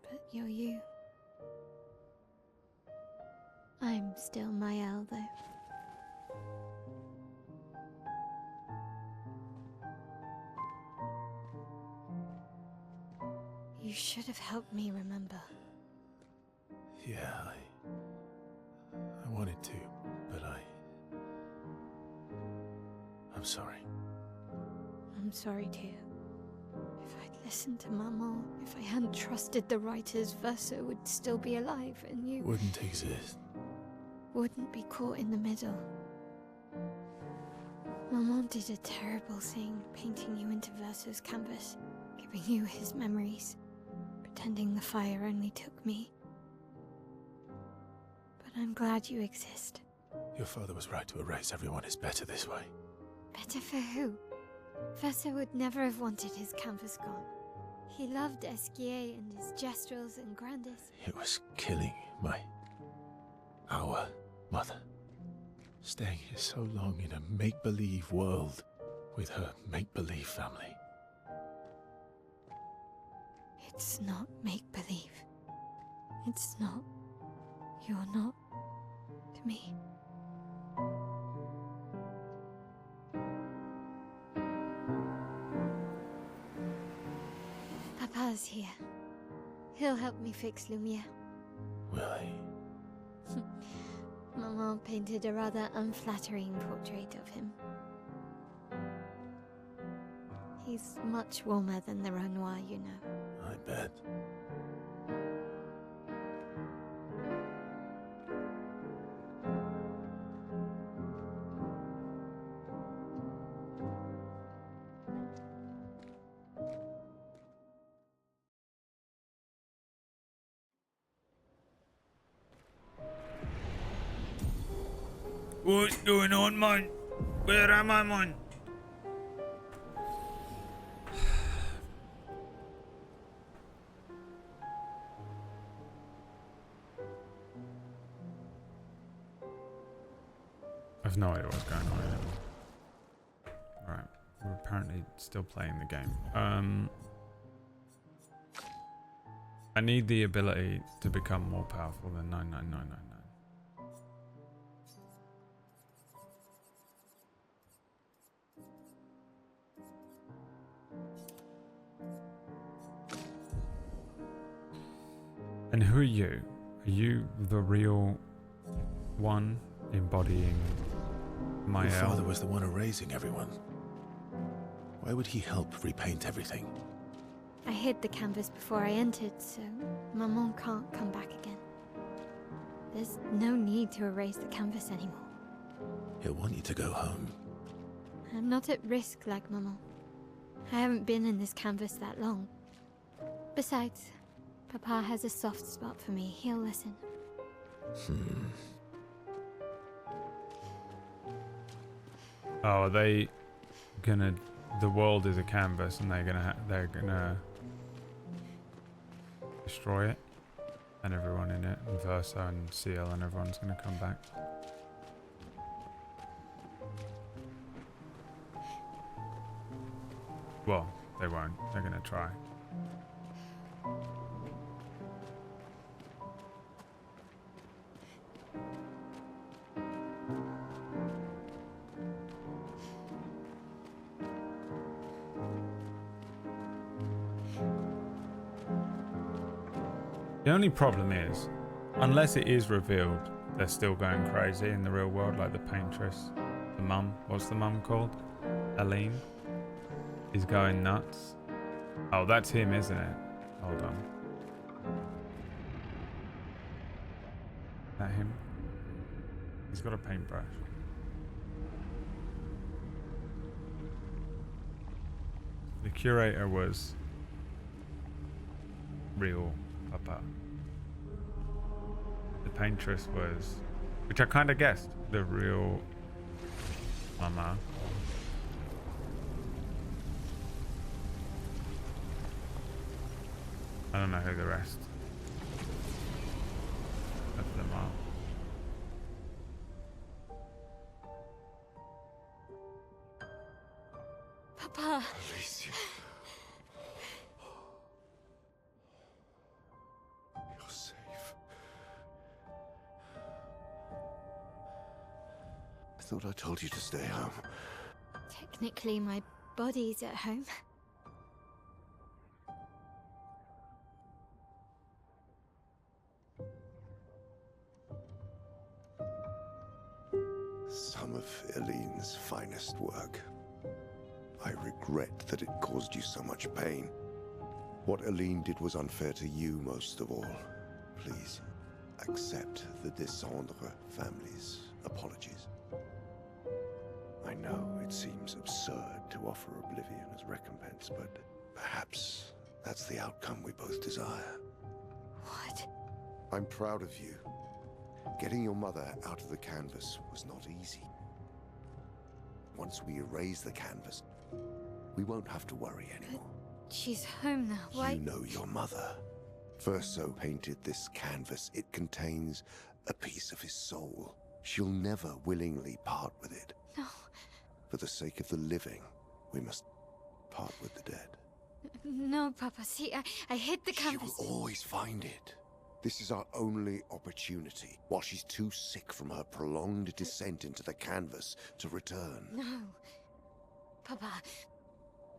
but you're you. I'm still Maëlle, though. You should have helped me remember. Yeah, I wanted to, but I'm sorry. I'm sorry too. If I'd listened to Maman, if I hadn't trusted the writers, Verso would still be alive, and you Wouldn't exist. wouldn't be caught in the middle. Maman did a terrible thing, painting you into Verso's canvas, giving you his memories, pretending the fire only took me. But I'm glad you exist. Your father was right to erase everyone. It's better this way. Better for who? Verso would never have wanted his canvas gone. He loved Esquier and his gestrels and Grandis. It was killing our mother. Staying here so long in a make-believe world with her make-believe family. It's not make-believe. It's not. You're not to me. Papa's here. He'll help me fix Lumiere. Will he? Maman painted a rather unflattering portrait of him. He's much warmer than the Renoir, you know. I bet. What's going on, man? Where am I, man? I've no idea what's going on anymore. Alright, we're apparently still playing the game. I need the ability to become more powerful than 99999. And who are you? Are you the real one embodying my Your father was the one erasing everyone. Why would he help repaint everything? I hid the canvas before I entered, so Maman can't come back again. There's no need to erase the canvas anymore. He'll want you to go home. I'm not at risk like Maman. I haven't been in this canvas that long. Besides, Papa has a soft spot for me. He'll listen. Oh, are they gonna? The world is a canvas, and they're gonna destroy it, and everyone in it, and Verso and Seal, and everyone's gonna come back. Well, they won't. They're gonna try. The only problem is, unless it is revealed, they're still going crazy in the real world, like the paintress, the mum. What's the mum called? Aline is going nuts. Oh, that's him, isn't it? Hold on. Is that him? He's got a paintbrush. The curator was real Papa. The paintress was, which I kind of guessed, the real Mama. I don't know who the rest of them are. Papa! Alicia. You're safe. I thought I told you to stay home. Technically, my body's at home. Some of Eline's finest work. I regret that it caused you so much pain. What Eline did was unfair to you most of all. Please, accept the Descendre family's apologies. I know it seems absurd to offer oblivion as recompense, but perhaps that's the outcome we both desire. What? I'm proud of you. Getting your mother out of the canvas was not easy. Once we erase the canvas, we won't have to worry anymore. She's home now. Why? You know your mother. Verso painted this canvas. It contains a piece of his soul. She'll never willingly part with it. No. For the sake of the living, we must part with the dead. No, Papa. See, I hid the canvas. She will always find it. This is our only opportunity, while she's too sick from her prolonged descent into the canvas to return. No. Papa.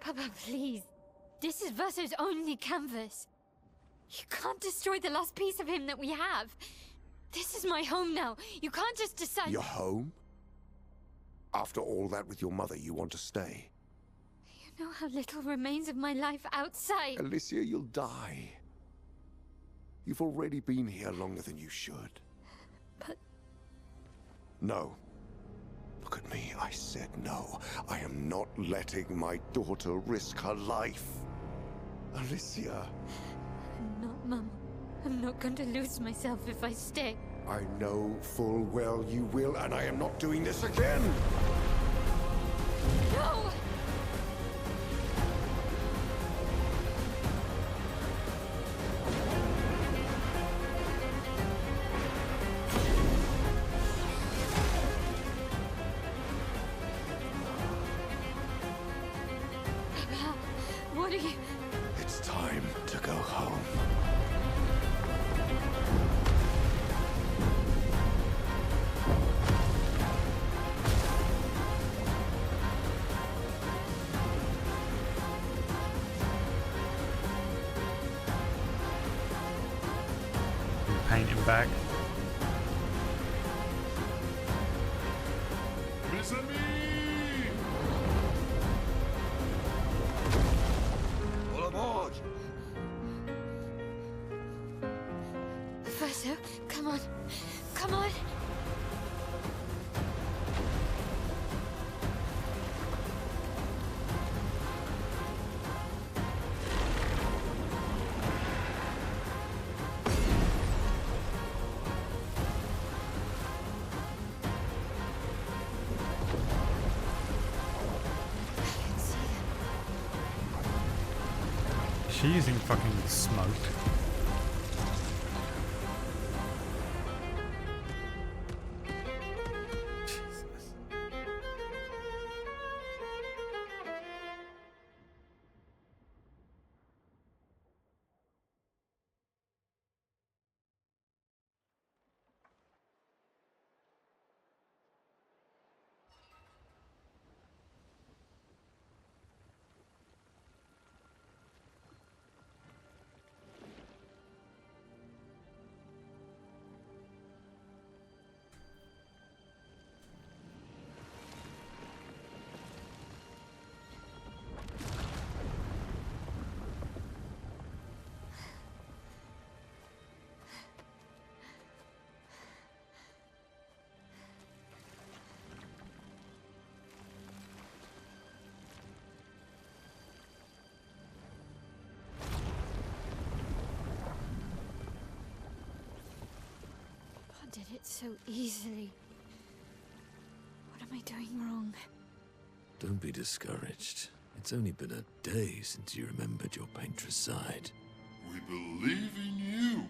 Papa, please. This is Verso's only canvas. You can't destroy the last piece of him that we have. This is my home now. You can't just decide... Your home? After all that with your mother, you want to stay? You know how little remains of my life outside. Alicia, you'll die. You've already been here longer than you should. But... No. Look at me, I said no. I am not letting my daughter risk her life. Alicia. Not Mama. I'm not going to lose myself if I stay. I know full well you will, and I am not doing this again! No! What are you... It's time to go home. Paint him back. All aboard! Verso, come on. Come on. Is she using fucking smoke? Jesus. Did it so easily. What am I doing wrong? Don't be discouraged. It's only been a day since you remembered your painter's side. We believe in you.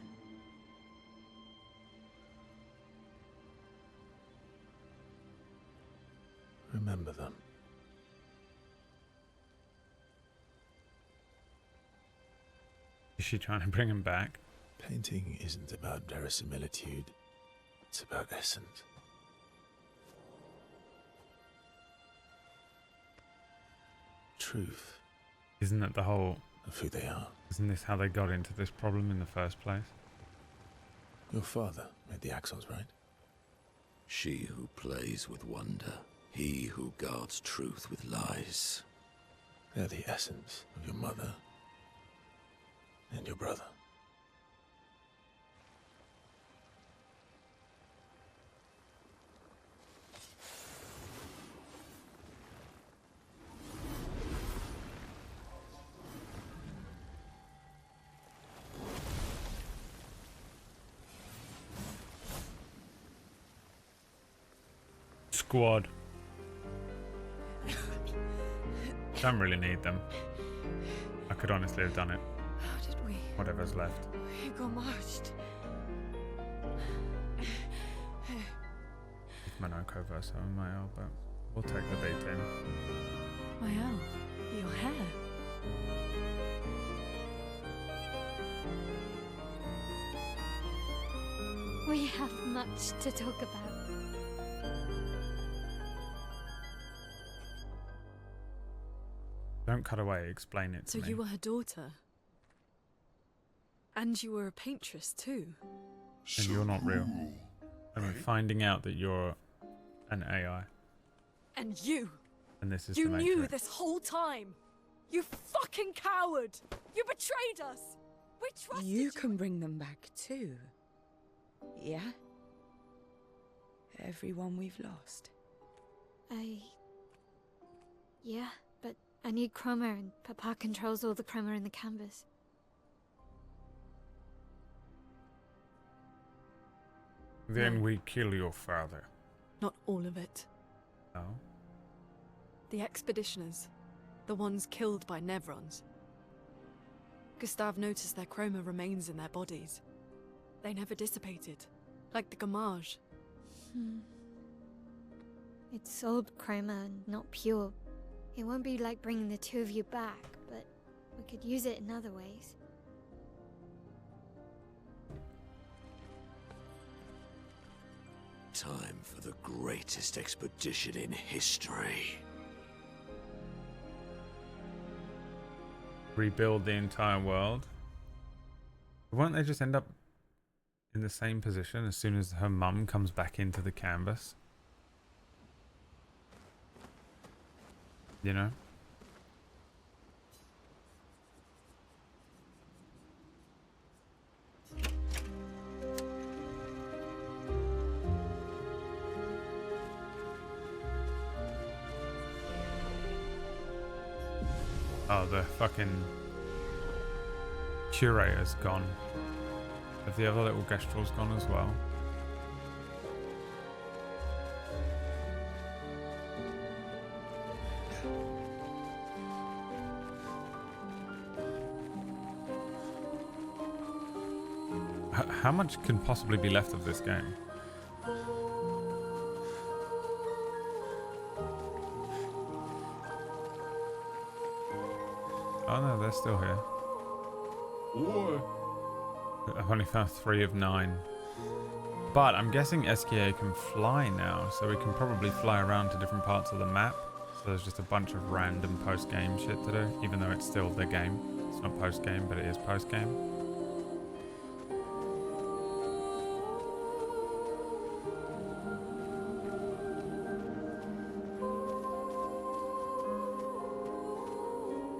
Remember them. Is she trying to bring him back? Painting isn't about verisimilitude. It's about essence. Truth. Isn't that the whole... Of who they are. Isn't this how they got into this problem in the first place? Your father made the axles, right? She who plays with wonder. He who guards truth with lies. They're the essence of your mother and your brother. Squad. Don't really need them. I could honestly have done it. How did we? Whatever's left. We got marched. Monoko versus Mayo, but we'll take the beating. Mael, your hair. We have much to talk about. Don't cut away, explain it to So me. you were her daughter? And you were a paintress too? And you're not real. I mean, finding out that you're an AI. And you! And this is You the knew Matrix. this whole time! You fucking coward! You betrayed us! We trusted you! You can bring them back too. Yeah? Everyone we've lost. Yeah, but I need chroma and Papa controls all the chroma in the canvas. Then we kill your father. Not all of it. No? The expeditioners. The ones killed by Nevrons. Gustav noticed their chroma remains in their bodies. They never dissipated, like the Gamage. It's old chroma and not pure. It won't be like bringing the two of you back, but we could use it in other ways. Time for the greatest expedition in history. Rebuild the entire world. Won't they just end up in the same position as soon as her mum comes back into the canvas? You know? Oh, the fucking curator's gone. Have the other little Gestrels gone as well? How much can possibly be left of this game? Oh no, they're still here. I've only found 3 of 9. But I'm guessing SKA can fly now, so we can probably fly around to different parts of the map. So there's just a bunch of random post-game shit to do, even though it's still the game. It's not post-game, but it is post-game.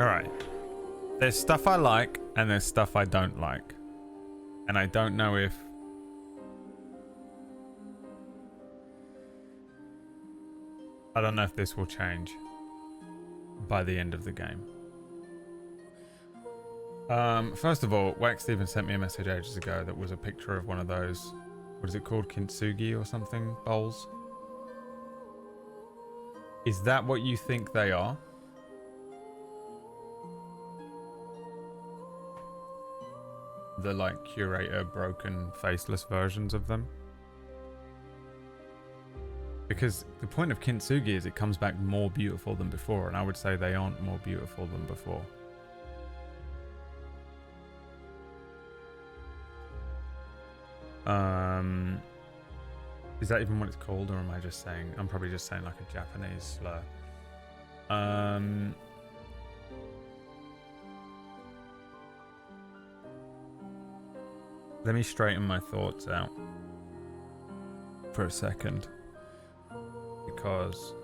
Alright. There's stuff I like, and there's stuff I don't like. And I don't know if... I don't know if this will change by the end of the game. First of all, Wax Steven sent me a message ages ago that was a picture of one of those... What is it called? Kintsugi or something? Bowls? Is that what you think they are? The like curator broken faceless versions of them, because the point of Kintsugi is it comes back more beautiful than before, and I would say they aren't more beautiful than before. Is that even what it's called, or am I just saying, I'm probably just saying like a Japanese slur. Let me straighten my thoughts out for a second, because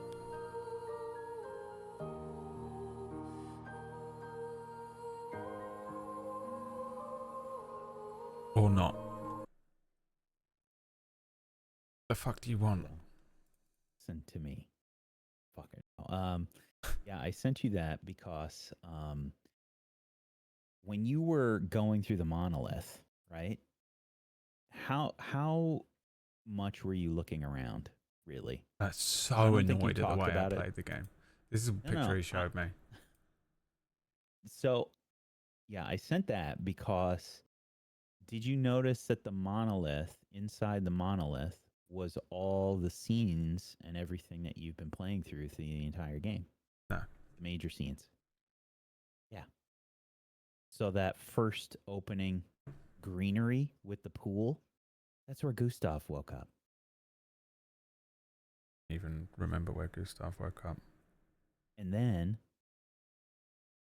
or not. The fuck do you want? Send to me. Fuck it. Yeah, I sent you that because when you were going through the monolith, right? How much were you looking around, really? That's so annoyed at the way I played the game. This is a picture he showed me. So, yeah, I sent that because did you notice that the monolith, inside the monolith, was all the scenes and everything that you've been playing through the entire game? No. The major scenes. Yeah. So that first opening greenery with the pool, that's where Gustav woke up. Even remember where Gustav woke up. And then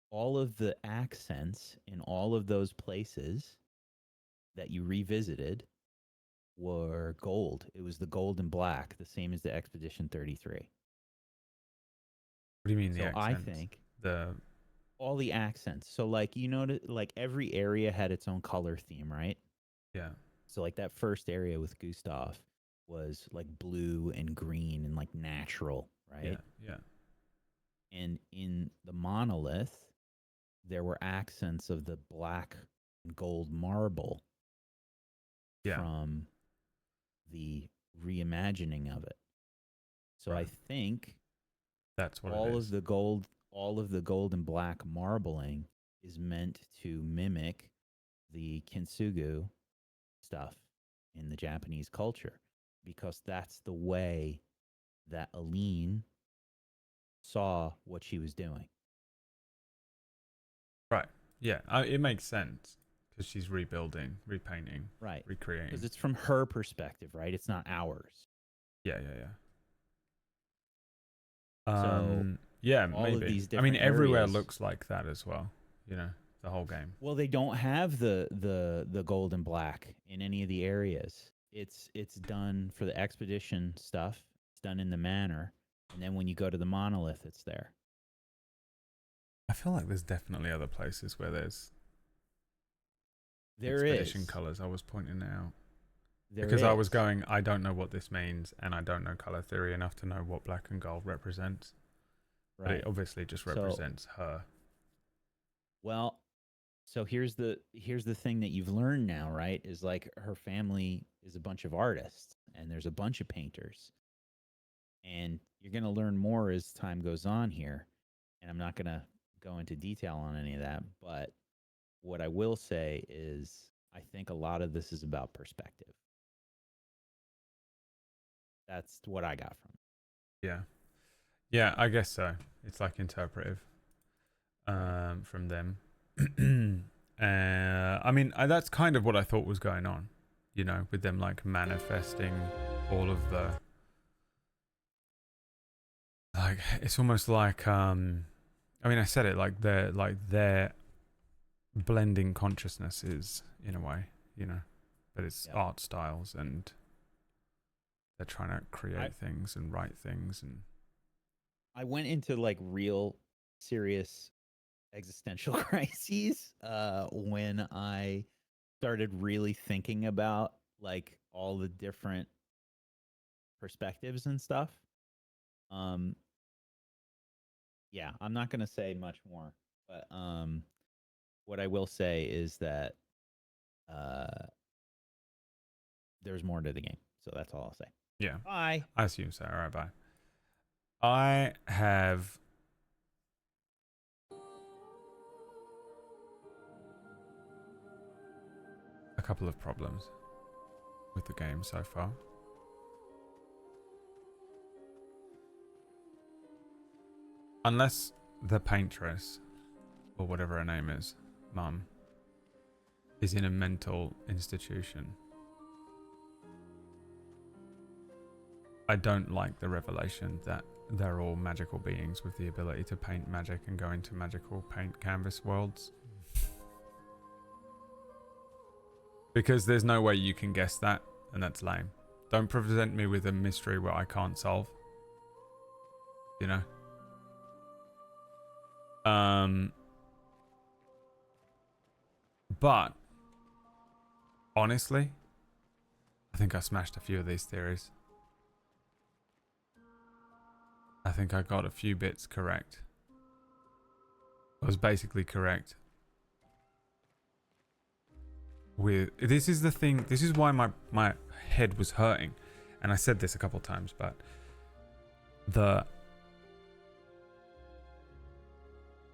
all of the accents in all of those places that you revisited were gold. It was the gold and black, the same as the Expedition 33. What do you mean the accents? I think all the accents. So like, you know, like every area had its own color theme, right? Yeah. So like that first area with Gustav was like blue and green and like natural, right? Yeah. And in the monolith, there were accents of the black and gold marble from the the imagining of it. So I think that's what all it of is. the gold, all of the gold and black marbling is meant to mimic the kintsugi stuff in the Japanese culture, because that's the way that Aline saw what she was doing. Right. Yeah, it makes sense because she's rebuilding, repainting, Right. recreating. Because it's from her perspective, right? It's not ours. Yeah, yeah, So yeah, all maybe. of these I mean, different everywhere areas, looks like that as well. You know, the whole game. well, they don't have the gold and black in any of the areas. It's done for the expedition stuff. It's done in the manor, and then when you go to the monolith, it's there. I feel like there's definitely other places where there's There expedition is. colors. I was pointing out There because I was is. going, I don't know what this means, and I don't know color theory enough to know what black and gold represents. But Right. it obviously just So- represents her. Well, so here's the thing that you've learned now, right? Is like her family is a bunch of artists, and there's a bunch of painters, and you're gonna learn more as time goes on here. And I'm not gonna go into detail on any of that, but what I will say is I think a lot of this is about perspective. That's what I got from it. Yeah. Yeah, I guess so. It's like interpretive from them. I mean, that's kind of what I thought was going on, you know, with them like manifesting all of the, like, it's almost like I mean, I said it, like they're blending consciousnesses in a way, you know, but it's art styles, and they're trying to create things and write things. And I went into like real serious existential crises when I started really thinking about like all the different perspectives and stuff. Yeah, I'm not going to say much more, but what I will say is that there's more to the game. So that's all I'll say. yeah, Bye. I assume so. All right, bye. I have a couple of problems with the game so far. Unless the paintress, or whatever her name is, Mum, is in a mental institution, I don't like the revelation that they're all magical beings with the ability to paint magic and go into magical paint canvas worlds. Because there's no way you can guess that, and that's lame. Don't present me with a mystery where I can't solve. You know? But honestly, I think I smashed a few of these theories. I think I got a few bits correct. I was basically correct. This is the thing, this is why my head was hurting. And I said this a couple times, but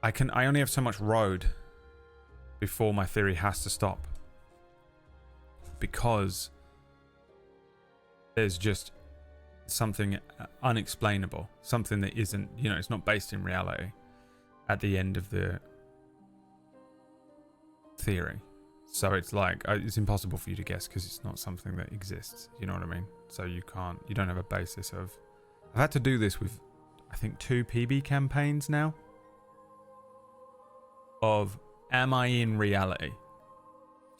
I only have so much road before my theory has to stop. Because there's just something unexplainable, something that isn't, you know, it's not based in reality at the end of the theory. So it's like, it's impossible for you to guess because it's not something that exists. You know what I mean? So you don't have a basis of, I've had to do this with, I think 2 PB campaigns now. Of, am I in reality?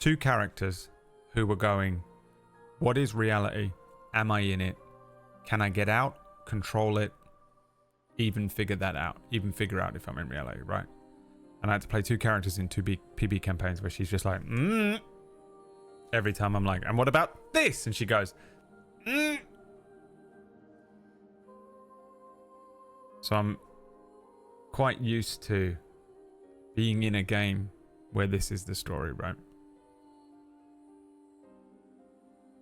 2 characters who were going, what is reality? Am I in it? Can I get out? Control it? Even figure that out? Even figure out if I'm in reality, right? And I had to play 2 characters in 2 PB campaigns where she's just like, every time I'm like, and what about this? And she goes, So I'm quite used to being in a game where this is the story, right?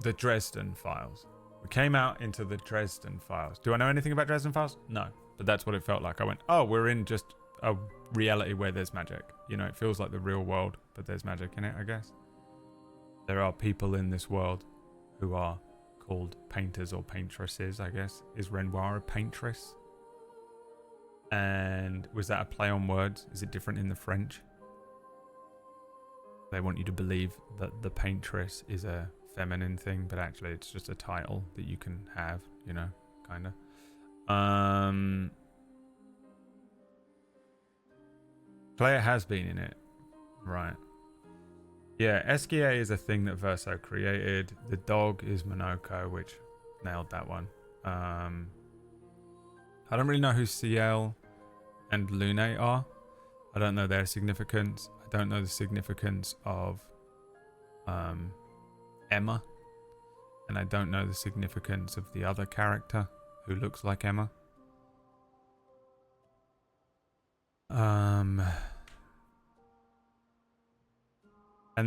the Dresden Files. We came out into the Dresden Files. Do I know anything about Dresden Files? No. But that's what it felt like. I went, oh, we're in just a reality where there's magic. You know, it feels like the real world, but there's magic in it, I guess. There are people in this world who are called painters or paintresses, I guess. Is Renoir a paintress? And was that a play on words? Is it different in the French? They want you to believe that the paintress is a feminine thing, but actually it's just a title that you can have, you know, kind of. Clair has been in it. Right. Yeah, Esquier is a thing that Verso created. The dog is Monoko, which nailed that one. I don't really know who Ciel and Lune are. I don't know their significance. I don't know the significance of Emma. And I don't know the significance of the other character who looks like Emma. And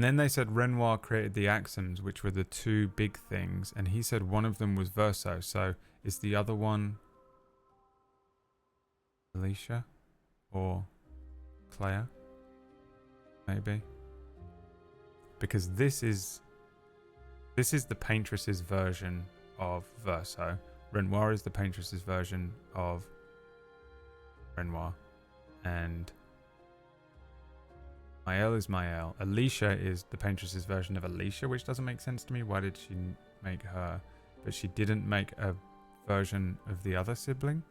then they said Renoir created the axioms, which were the two big things. And he said one of them was Verso. So is the other one Alicia or Clair? Maybe. Because this is the paintress's version of Verso. Renoir is the paintress's version of Renoir. And Maëlle is Maëlle. Alicia is the paintress's version of Alicia, which doesn't make sense to me. Why did she make her? But she didn't make a version of the other sibling.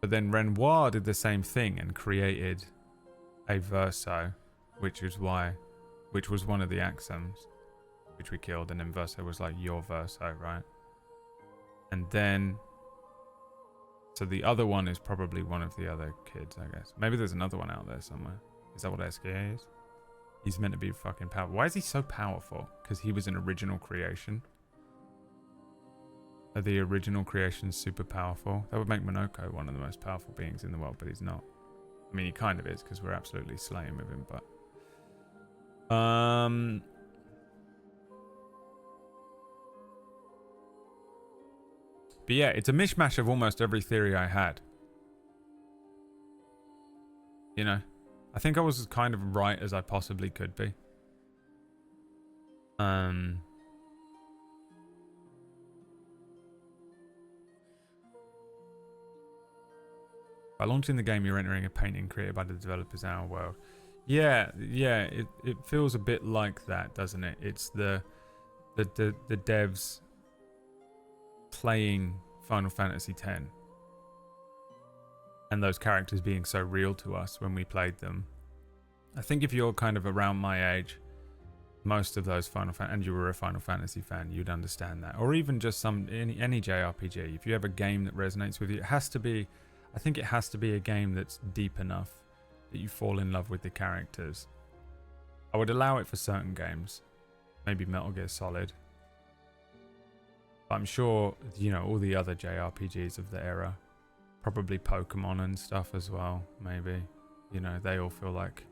But then Renoir did the same thing and created a Verso, which was one of the axioms, which we killed. And then Verso was like, your Verso, right? And then, so the other one is probably one of the other kids, I guess. Maybe there's another one out there somewhere. Is that what Esquier is? He's meant to be fucking powerful. Why is he so powerful? Because he was an original creation. Are the original creations super powerful? That would make Monoko one of the most powerful beings in the world, but he's not. I mean, he kind of is, because we're absolutely slaying with him, but... But yeah, it's a mishmash of almost every theory I had. You know? I think I was as kind of right as I possibly could be. By launching the game, you're entering a painting created by the developers in our world. Yeah, it feels a bit like that, doesn't it? It's the devs playing Final Fantasy X. And those characters being so real to us when we played them. I think if you're kind of around my age, most of those and you were a Final Fantasy fan, you'd understand that. Or even just any JRPG. If you have a game that resonates with you, I think it has to be a game that's deep enough that you fall in love with the characters. I would allow it for certain games. Maybe Metal Gear Solid. But I'm sure, you know, all the other JRPGs of the era, probably Pokemon and stuff as well, maybe. You know, they all feel like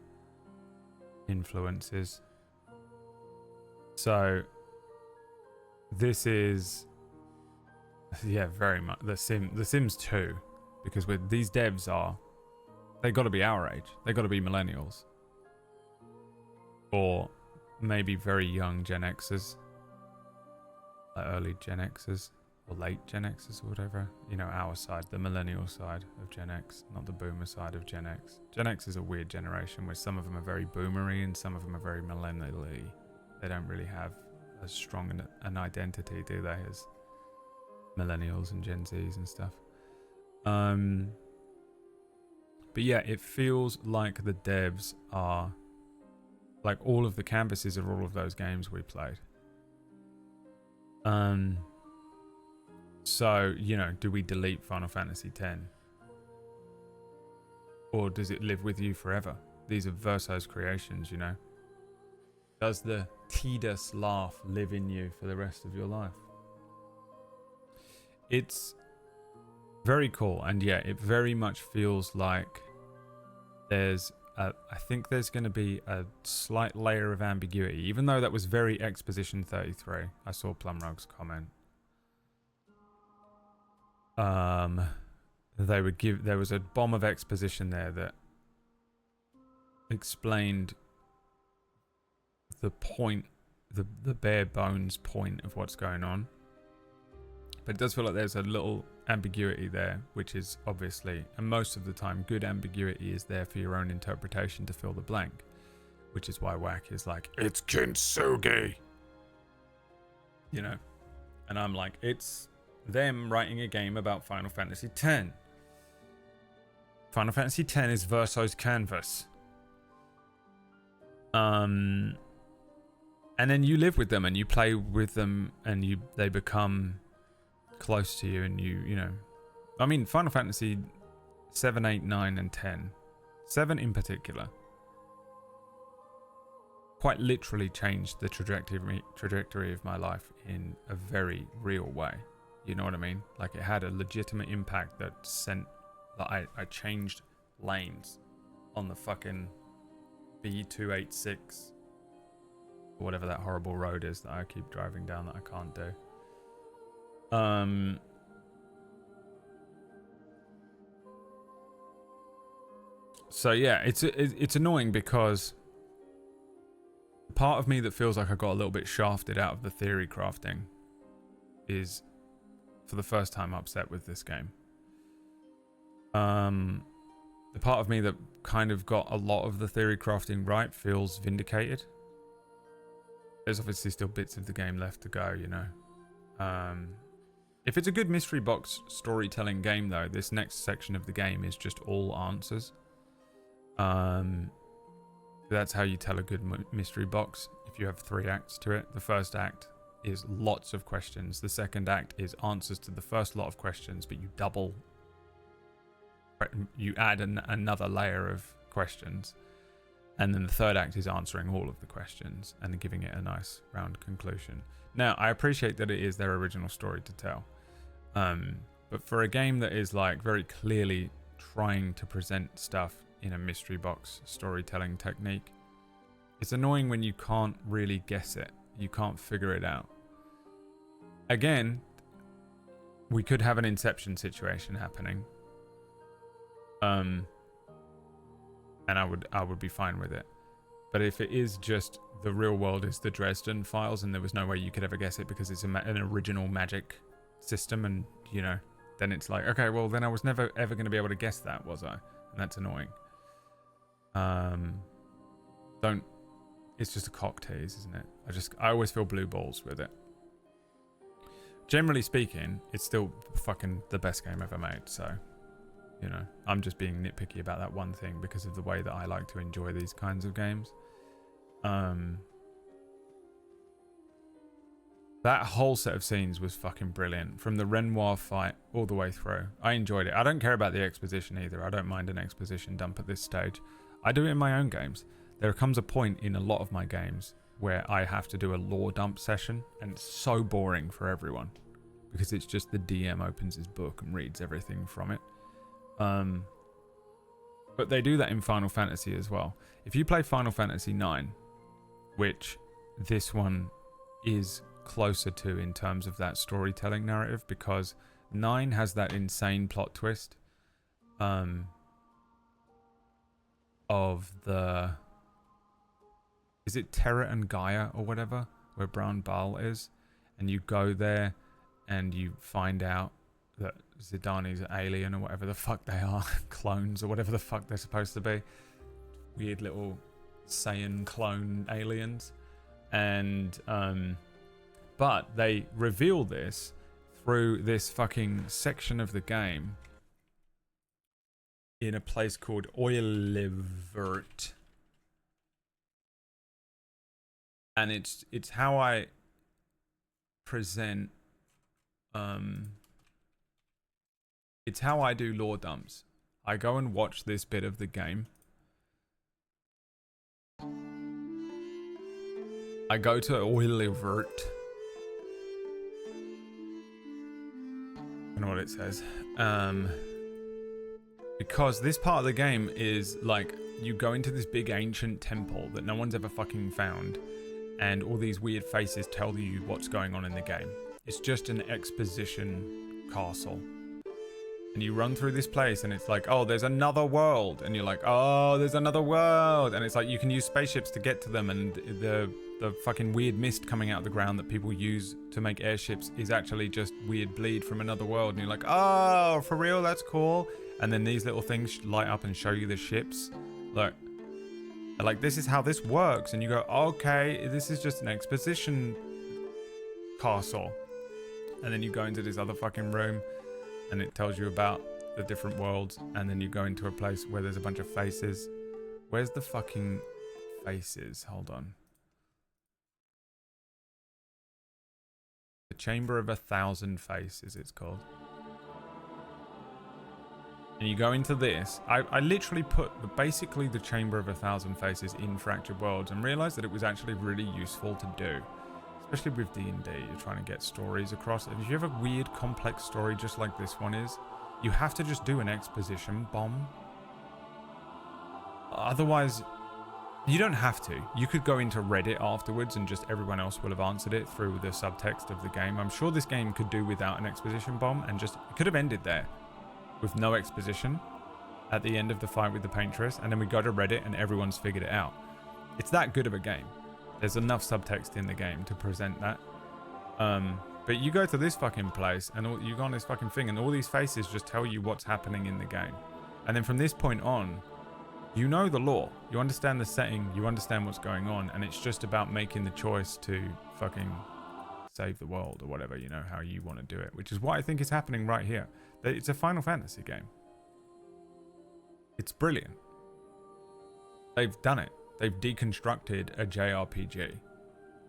influences. So, this is, yeah, very much The Sims 2, because with these devs they got to be our age. They got to be millennials, or maybe very young Gen Xers, like early Gen Xers or late Gen Xers or whatever. You know, our side, the millennial side of Gen X, not the boomer side of Gen X. Gen X is a weird generation where some of them are very boomery and some of them are very millennially. They don't really have as strong an identity, do they, as millennials and Gen Zs and stuff. But yeah, it feels like the devs are like all of the canvases of all of those games we played. So, you know, do we delete Final Fantasy X? Or does it live with you forever? These are Verso's creations, you know. Does the Tidus laugh live in you for the rest of your life? It's very cool, and yeah, it very much feels like there's I think there's going to be a slight layer of ambiguity, even though that was very Exposition 33. I saw Plumrug's comment. There was a bomb of exposition there that explained the point, the bare bones point of what's going on. But it does feel like there's a little ambiguity there, which is obviously, and most of the time, good ambiguity is there for your own interpretation to fill the blank. Which is why Whack is like, it's Kintsugi! You know? And I'm like, it's them writing a game about Final Fantasy X. Final Fantasy X is Verso's canvas. And then you live with them and you play with them and they become close to you, and you know, I mean, Final Fantasy 7, 8, 9 and 10, 7 in particular, quite literally changed the trajectory of my life in a very real way. You know what I mean? Like, it had a legitimate impact that sent, like, I changed lanes on the fucking B286 or whatever that horrible road is that I keep driving down that I can't do. So yeah, it's annoying because part of me that feels like I got a little bit shafted out of the theory crafting is, for the first time, upset with this game. The part of me that kind of got a lot of the theory crafting right feels vindicated. There's obviously still bits of the game left to go, you know. If it's a good mystery box storytelling game, though, this next section of the game is just all answers. That's how you tell a good mystery box. If you have 3 acts to it, the first act is lots of questions. The second act is answers to the first lot of questions, but you add another layer of questions. And then the third act is answering all of the questions and giving it a nice round conclusion. Now, I appreciate that it is their original story to tell. But for a game that is like very clearly trying to present stuff in a mystery box storytelling technique, it's annoying when you can't really guess it. You can't figure it out. Again, we could have an Inception situation happening. And I would be fine with it. But if it is just the real world is the Dresden Files and there was no way you could ever guess it because it's an original magic system, and you know, then it's like, okay, well then I was never ever going to be able to guess that, was I? And that's annoying. It's just a cock tease, isn't it? I always feel blue balls with it. Generally speaking, it's still fucking the best game ever made, so you know, I'm just being nitpicky about that one thing because of the way that I like to enjoy these kinds of games. That whole set of scenes was fucking brilliant. From the Renoir fight all the way through. I enjoyed it. I don't care about the exposition either. I don't mind an exposition dump at this stage. I do it in my own games. There comes a point in a lot of my games where I have to do a lore dump session, and it's so boring for everyone because it's just the DM opens his book and reads everything from it. But they do that in Final Fantasy as well. If you play Final Fantasy 9, which this one is closer to in terms of that storytelling narrative, because 9 has that insane plot twist of the, is it Terra and Gaia or whatever, where Brown Bal is, and you go there and you find out that Zidani's an alien or whatever the fuck they are, clones or whatever the fuck they're supposed to be, weird little Saiyan clone aliens, and but they reveal this through this fucking section of the game in a place called Oilivert. And it's how I present, it's how I do lore dumps. I go and watch this bit of the game. I go to Oilivert. I don't know what it says. Because this part of the game is like you go into this big ancient temple that no one's ever fucking found, and all these weird faces tell you what's going on in the game. It's just an exposition castle. And you run through this place and it's like, oh, there's another world. And you're like, oh, there's another world. And it's like you can use spaceships to get to them, and the fucking weird mist coming out of the ground that people use to make airships is actually just weird bleed from another world. And you're like, oh, for real? That's cool. And then these little things light up and show you the ships. Look. Like, this is how this works. And you go, okay, this is just an exposition castle. And then you go into this other fucking room and it tells you about the different worlds. And then you go into a place where there's a bunch of faces. Where's the fucking faces? Hold on. The Chamber of 1,000 Faces, it's called. And you go into this. I literally put basically the Chamber of 1,000 Faces in Fractured Worlds and realized that it was actually really useful to do. Especially with D&D, you're trying to get stories across. If you have a weird, complex story just like this one is, you have to just do an exposition bomb. Otherwise, you don't have to. You could go into Reddit afterwards and just everyone else will have answered it through the subtext of the game. I'm sure this game could do without an exposition bomb and just, it could have ended there. With no exposition at the end of the fight with the paintress, and then we go to Reddit and everyone's figured it out. It's that good of a game. There's enough subtext in the game to present that. But you go to this fucking place and you go on this fucking thing and all these faces just tell you what's happening in the game. And then from this point on, you know the lore. You understand the setting, you understand what's going on, and it's just about making the choice to fucking save the world or whatever, you know, how you want to do it, which is what I think is happening right here. It's a Final Fantasy game. It's brilliant. They've done it. They've deconstructed a JRPG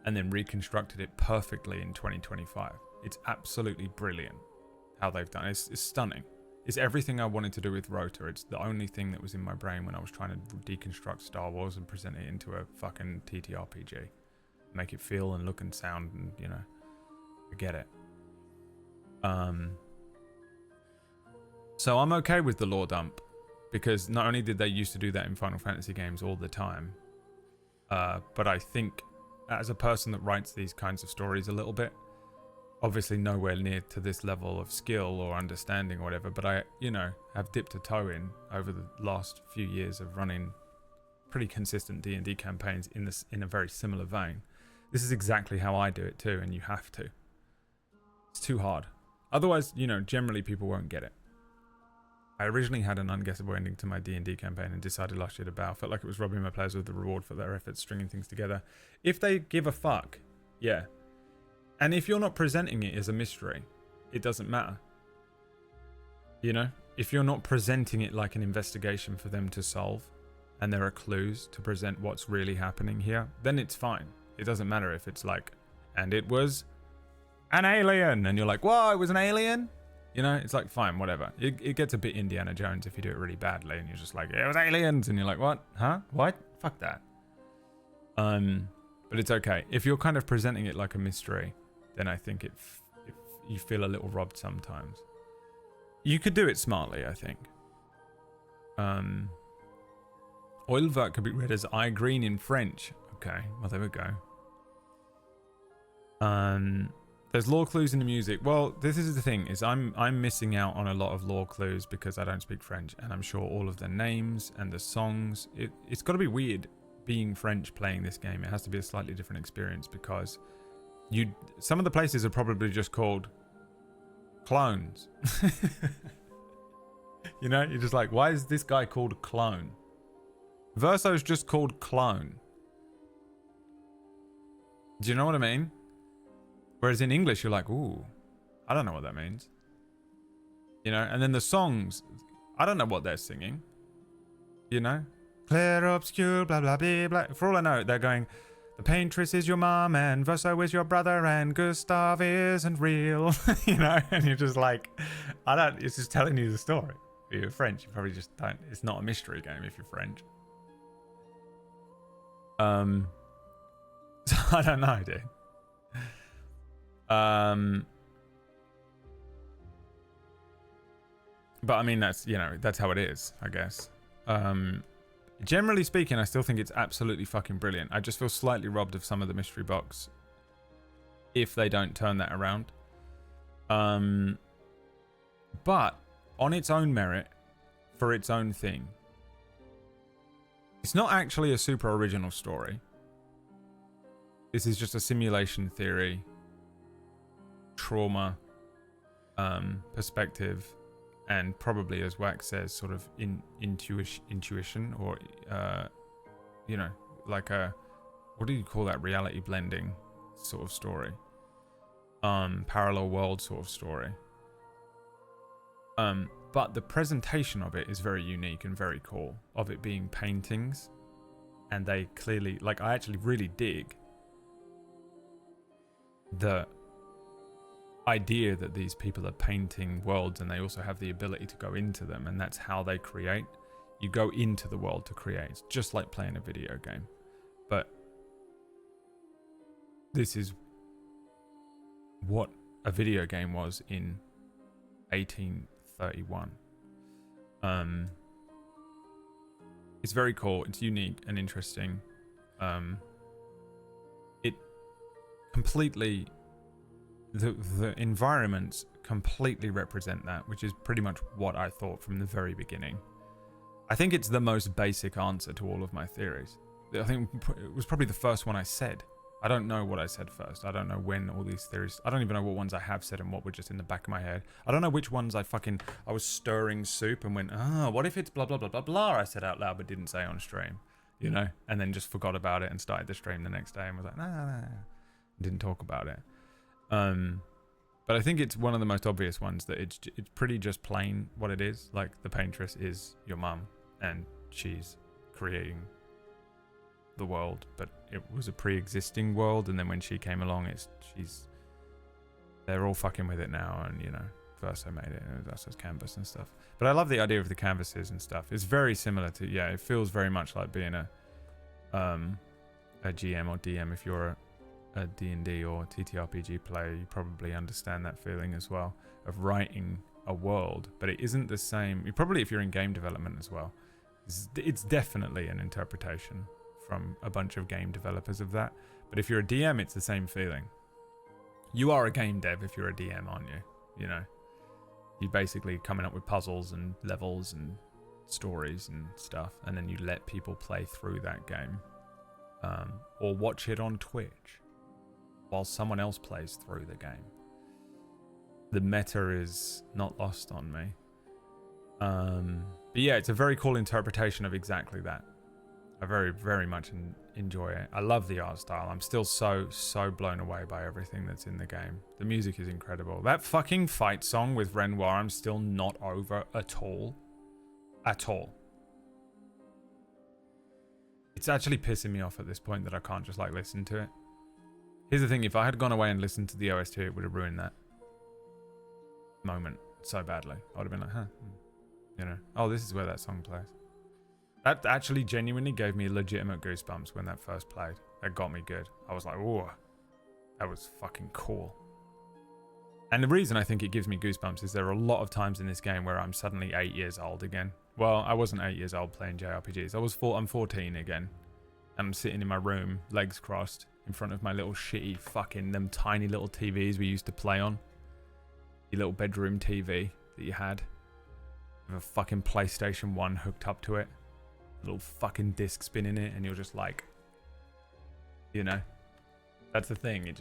and then reconstructed it perfectly in 2025. It's absolutely brilliant how they've done it. It's stunning. It's everything I wanted to do with Rota. It's the only thing that was in my brain when I was trying to deconstruct Star Wars and present it into a fucking TTRPG. Make it feel and look and sound and, you know, I get it. So I'm okay with the lore dump, because not only did they used to do that in Final Fantasy games all the time, but I think as a person that writes these kinds of stories a little bit, obviously nowhere near to this level of skill or understanding or whatever, but I, you know, have dipped a toe in over the last few years of running pretty consistent D&D campaigns in a very similar vein. This is exactly how I do it too, and you have to. It's too hard. Otherwise, you know, generally people won't get it. I originally had an unguessable ending to my D&D campaign and decided last year to bow. Felt like it was robbing my players of the reward for their efforts stringing things together. If they give a fuck, yeah. And if you're not presenting it as a mystery, it doesn't matter. You know? If you're not presenting it like an investigation for them to solve, and there are clues to present what's really happening here, then it's fine. It doesn't matter if it's like, and it was an alien, and you're like, whoa, it was an alien? You know, it's like, fine, whatever. It gets a bit Indiana Jones if you do it really badly, and you're just like, it was aliens, and you're like, what? Huh? What? Fuck that. But it's okay. If you're kind of presenting it like a mystery, then I think you feel a little robbed sometimes. You could do it smartly, I think. Oilvert could be read as eye green in French. Okay, well, there we go. There's lore clues in the music. Well, this is the thing, is I'm missing out on a lot of lore clues because I don't speak French, and I'm sure all of the names and the songs, it's got to be weird being French playing this game. It has to be a slightly different experience because some of the places are probably just called clones. You know, you're just like, why is this guy called Clone? Verso's just called Clone. Do you know what I mean? Whereas in English, you're like, ooh, I don't know what that means. You know, and then the songs, I don't know what they're singing. You know? Clair, Obscur, blah, blah, blah, blah. For all I know, they're going, the paintress is your mom, and Verso is your brother, and Gustav isn't real. You know? And you're just like, it's just telling you the story. If you're French, you probably just don't, it's not a mystery game if you're French. So I don't know, dude. But I mean, that's, you know, that's how it is, I guess. Generally speaking, I still think it's absolutely fucking brilliant. I just feel slightly robbed of some of the mystery box if they don't turn that around. But on its own merit, for its own thing, it's not actually a super original story. This is just a simulation theory, trauma, perspective, and probably, as Wax says, sort of intuition, or you know, like a, what do you call that, reality blending sort of story, parallel world sort of story. But the presentation of it is very unique and very cool, of it being paintings, and they clearly, like, I actually really dig the idea that these people are painting worlds and they also have the ability to go into them, and that's how they create. You go into the world to create. It's just like playing a video game. But this is what a video game was in 1831. It's very cool. It's unique and interesting. It completely, the environments completely represent that, which is pretty much what I thought from the very beginning. I think it's the most basic answer to all of my theories. I think it was probably the first one I said. I don't know what I said first. I don't know when all these theories... I don't even know what ones I have said and what were just in the back of my head. I don't know which ones I was stirring soup and went, what if it's blah, blah, blah, blah, blah, I said out loud but didn't say on stream, you know? And then just forgot about it and started the stream the next day and was like, nah. Didn't talk about it. But I think it's one of the most obvious ones, that it's pretty just plain what it is. Like, the paintress is your mum and she's creating the world, but it was a pre-existing world, and then when she came along, they're all fucking with it now, and you know, Verso made it, and that's his canvas and stuff. But I love the idea of the canvases and stuff. It's very similar to, yeah, it feels very much like being a GM or DM. If you're a D&D or TTRPG player, you probably understand that feeling as well, of writing a world, but it isn't the same. You probably, if you're in game development as well, it's definitely an interpretation from a bunch of game developers of that. But if you're a DM, it's the same feeling. You are a game dev if you're a DM, aren't you? You know, you're basically coming up with puzzles and levels and stories and stuff, and then you let people play through that game, or watch it on Twitch while someone else plays through the game. The meta is not lost on me. But yeah, it's a very cool interpretation of exactly that. I very, very much enjoy it. I love the art style. I'm still so blown away by everything that's in the game. The music is incredible. That fucking fight song with Renoir, I'm still not over at all. At all. It's actually pissing me off at this point that I can't just like listen to it. Here's the thing, if I had gone away and listened to the OST, it would have ruined that moment so badly. I would have been like, you know, oh, this is where that song plays. That actually genuinely gave me legitimate goosebumps when that first played. That got me good. I was like, whoa, that was fucking cool. And the reason I think it gives me goosebumps is there are a lot of times in this game where I'm suddenly 8 years old again. Well, I wasn't 8 years old playing JRPGs. I'm 14 again. And I'm sitting in my room, legs crossed, in front of my little shitty fucking, them tiny little TVs we used to play on. Your little bedroom TV that you had. With a fucking PlayStation 1 hooked up to it. Little fucking disc spinning it, and you're just like, you know, that's the thing.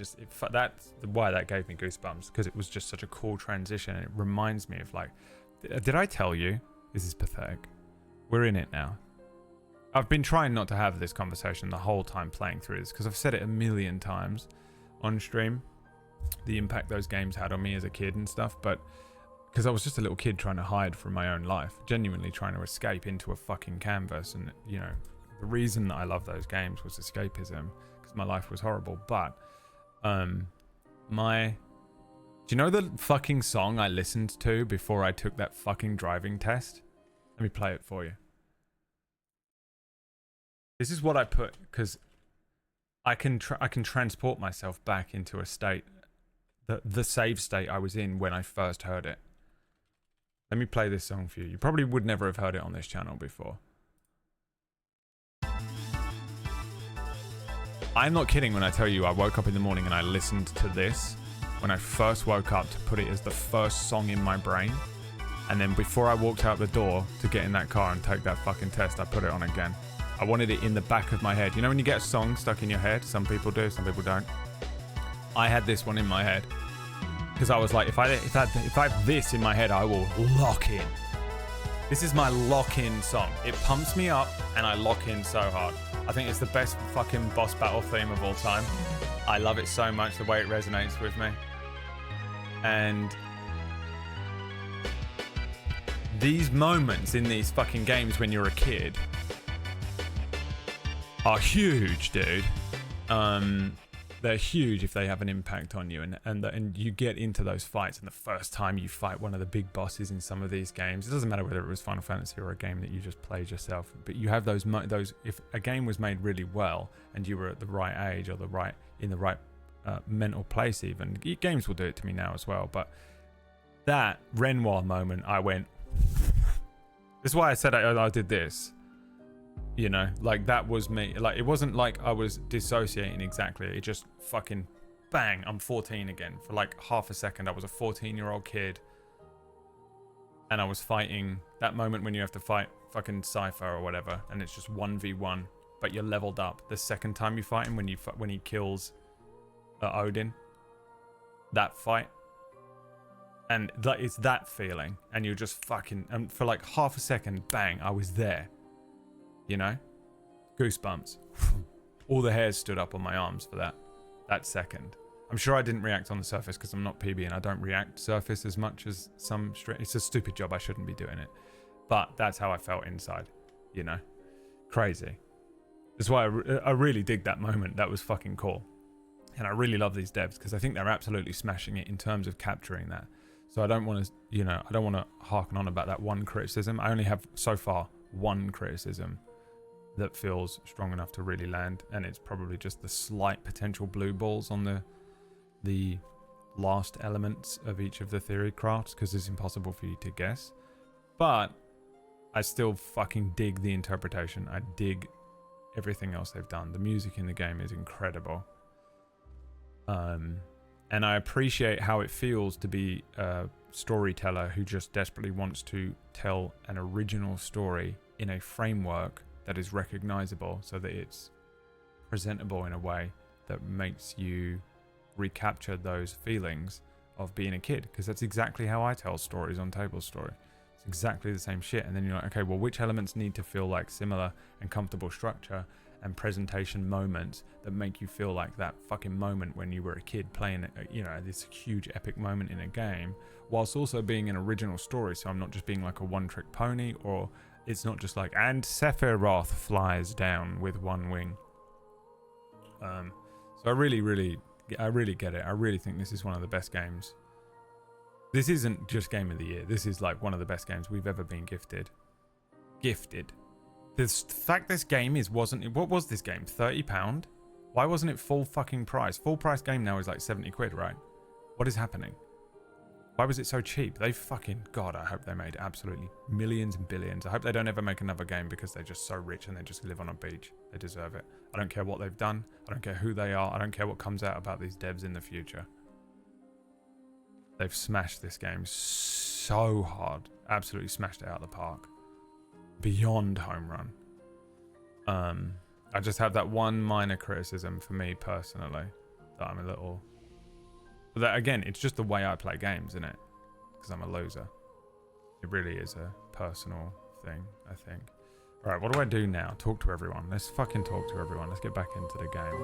That's why that gave me goosebumps, because it was just such a cool transition. And it reminds me of, like, did I tell you? This is pathetic. We're in it now. I've been trying not to have this conversation the whole time playing through this, because I've said it a million times on stream, the impact those games had on me as a kid and stuff, but because I was just a little kid trying to hide from my own life, genuinely trying to escape into a fucking canvas. And, you know, the reason that I love those games was escapism, because my life was horrible. But, do you know the fucking song I listened to before I took that fucking driving test? Let me play it for you. This is what I put, because I can transport myself back into a state, the save state I was in when I first heard it. Let me play this song for you. You probably would never have heard it on this channel before. I'm not kidding when I tell you I woke up in the morning and I listened to this when I first woke up to put it as the first song in my brain. And then before I walked out the door to get in that car and take that fucking test, I put it on again. I wanted it in the back of my head. You know when you get a song stuck in your head? Some people do, some people don't. I had this one in my head. Because I was like, if I have this in my head, I will lock in. This is my lock-in song. It pumps me up and I lock in so hard. I think it's the best fucking boss battle theme of all time. I love it so much, the way it resonates with me. And these moments in these fucking games when you're a kid are huge, dude. They're huge if they have an impact on you, and you get into those fights, and the first time you fight one of the big bosses in some of these games, it doesn't matter whether it was Final Fantasy or a game that you just played yourself, but you have those if a game was made really well and you were at the right age or in the right mental place, even games will do it to me now as well, but that Renoir moment, I went this is why I said I did this. You know, like that was me. Like it wasn't like I was dissociating exactly. It just fucking bang, I'm 14 again. For like half a second, I was a 14-year-old kid. And I was fighting that moment when you have to fight fucking Cypher or whatever. And it's just 1v1, but you're leveled up. The second time you fight him, when he kills Odin, that fight. And it's that feeling. And you're just fucking, and for like half a second, bang, I was there. You know, goosebumps. All the hairs stood up on my arms for that second. I'm sure I didn't react on the surface because I'm not PB and I don't react surface as much as some it's a stupid job, I shouldn't be doing it, but that's how I felt inside, you know. Crazy. That's why I really dig that moment. That was fucking cool, and I really love these devs because I think they're absolutely smashing it in terms of capturing that. So I don't want to harken on about that one criticism. I only have so far one criticism that feels strong enough to really land, and it's probably just the slight potential blue balls on the last elements of each of the theory crafts, because it's impossible for you to guess. But I still fucking dig the interpretation. I dig everything else they've done. The music in the game is incredible, and I appreciate how it feels to be a storyteller who just desperately wants to tell an original story in a framework that is recognizable, so that it's presentable in a way that makes you recapture those feelings of being a kid, because that's exactly how I tell stories on Table Story. It's exactly the same shit, and then you're like, okay, well, which elements need to feel like similar and comfortable structure and presentation moments that make you feel like that fucking moment when you were a kid playing, you know, this huge epic moment in a game, whilst also being an original story, so I'm not just being like a one-trick pony, or it's not just like, and Sephiroth flies down with one wing. So I really get it. I really think this is one of the best games. This isn't just Game of the Year. This is like one of the best games we've ever been gifted. The fact this game what was this game? £30? Why wasn't it full fucking price? Full price game now is like 70 quid, right? What is happening? Why was it so cheap? They fucking, God, I hope they made absolutely millions and billions. I hope they don't ever make another game because they're just so rich and they just live on a beach. They deserve it. I don't care what they've done. I don't care who they are. I don't care what comes out about these devs in the future. They've smashed this game so hard. Absolutely smashed it out of the park. Beyond home run. I just have that one minor criticism for me personally that I'm a little... But that, again, it's just the way I play games, isn't it? Because I'm a loser. It really is a personal thing, I think. Alright, what do I do now? Talk to everyone. Let's fucking talk to everyone. Let's get back into the game.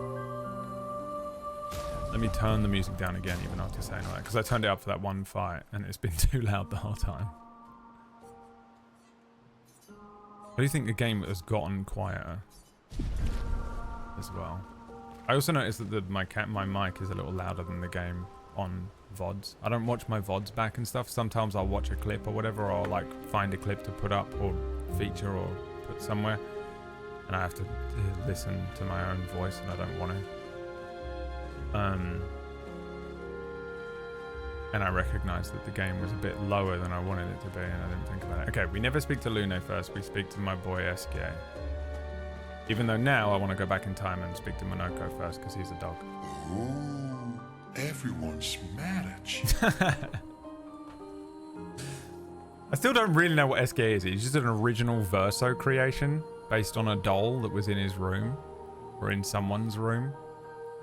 Let me turn the music down again, even after saying all that. Because I turned it up for that one fight, and it's been too loud the whole time. I do think the game has gotten quieter as well. I also noticed that my mic is a little louder than the game on VODs. I don't watch my VODs back and stuff. Sometimes I'll watch a clip or whatever, or like find a clip to put up or feature or put somewhere, and I have to listen to my own voice, and I don't want to. And I recognized that the game was a bit lower than I wanted it to be, and I didn't think about it. Okay, we never speak to Lune first. We speak to my boy SK. Even though now I want to go back in time and speak to Monoko first because he's a dog. Oh, everyone's mad at you. I still don't really know what SK is. He's just an original Verso creation based on a doll that was in his room or in someone's room,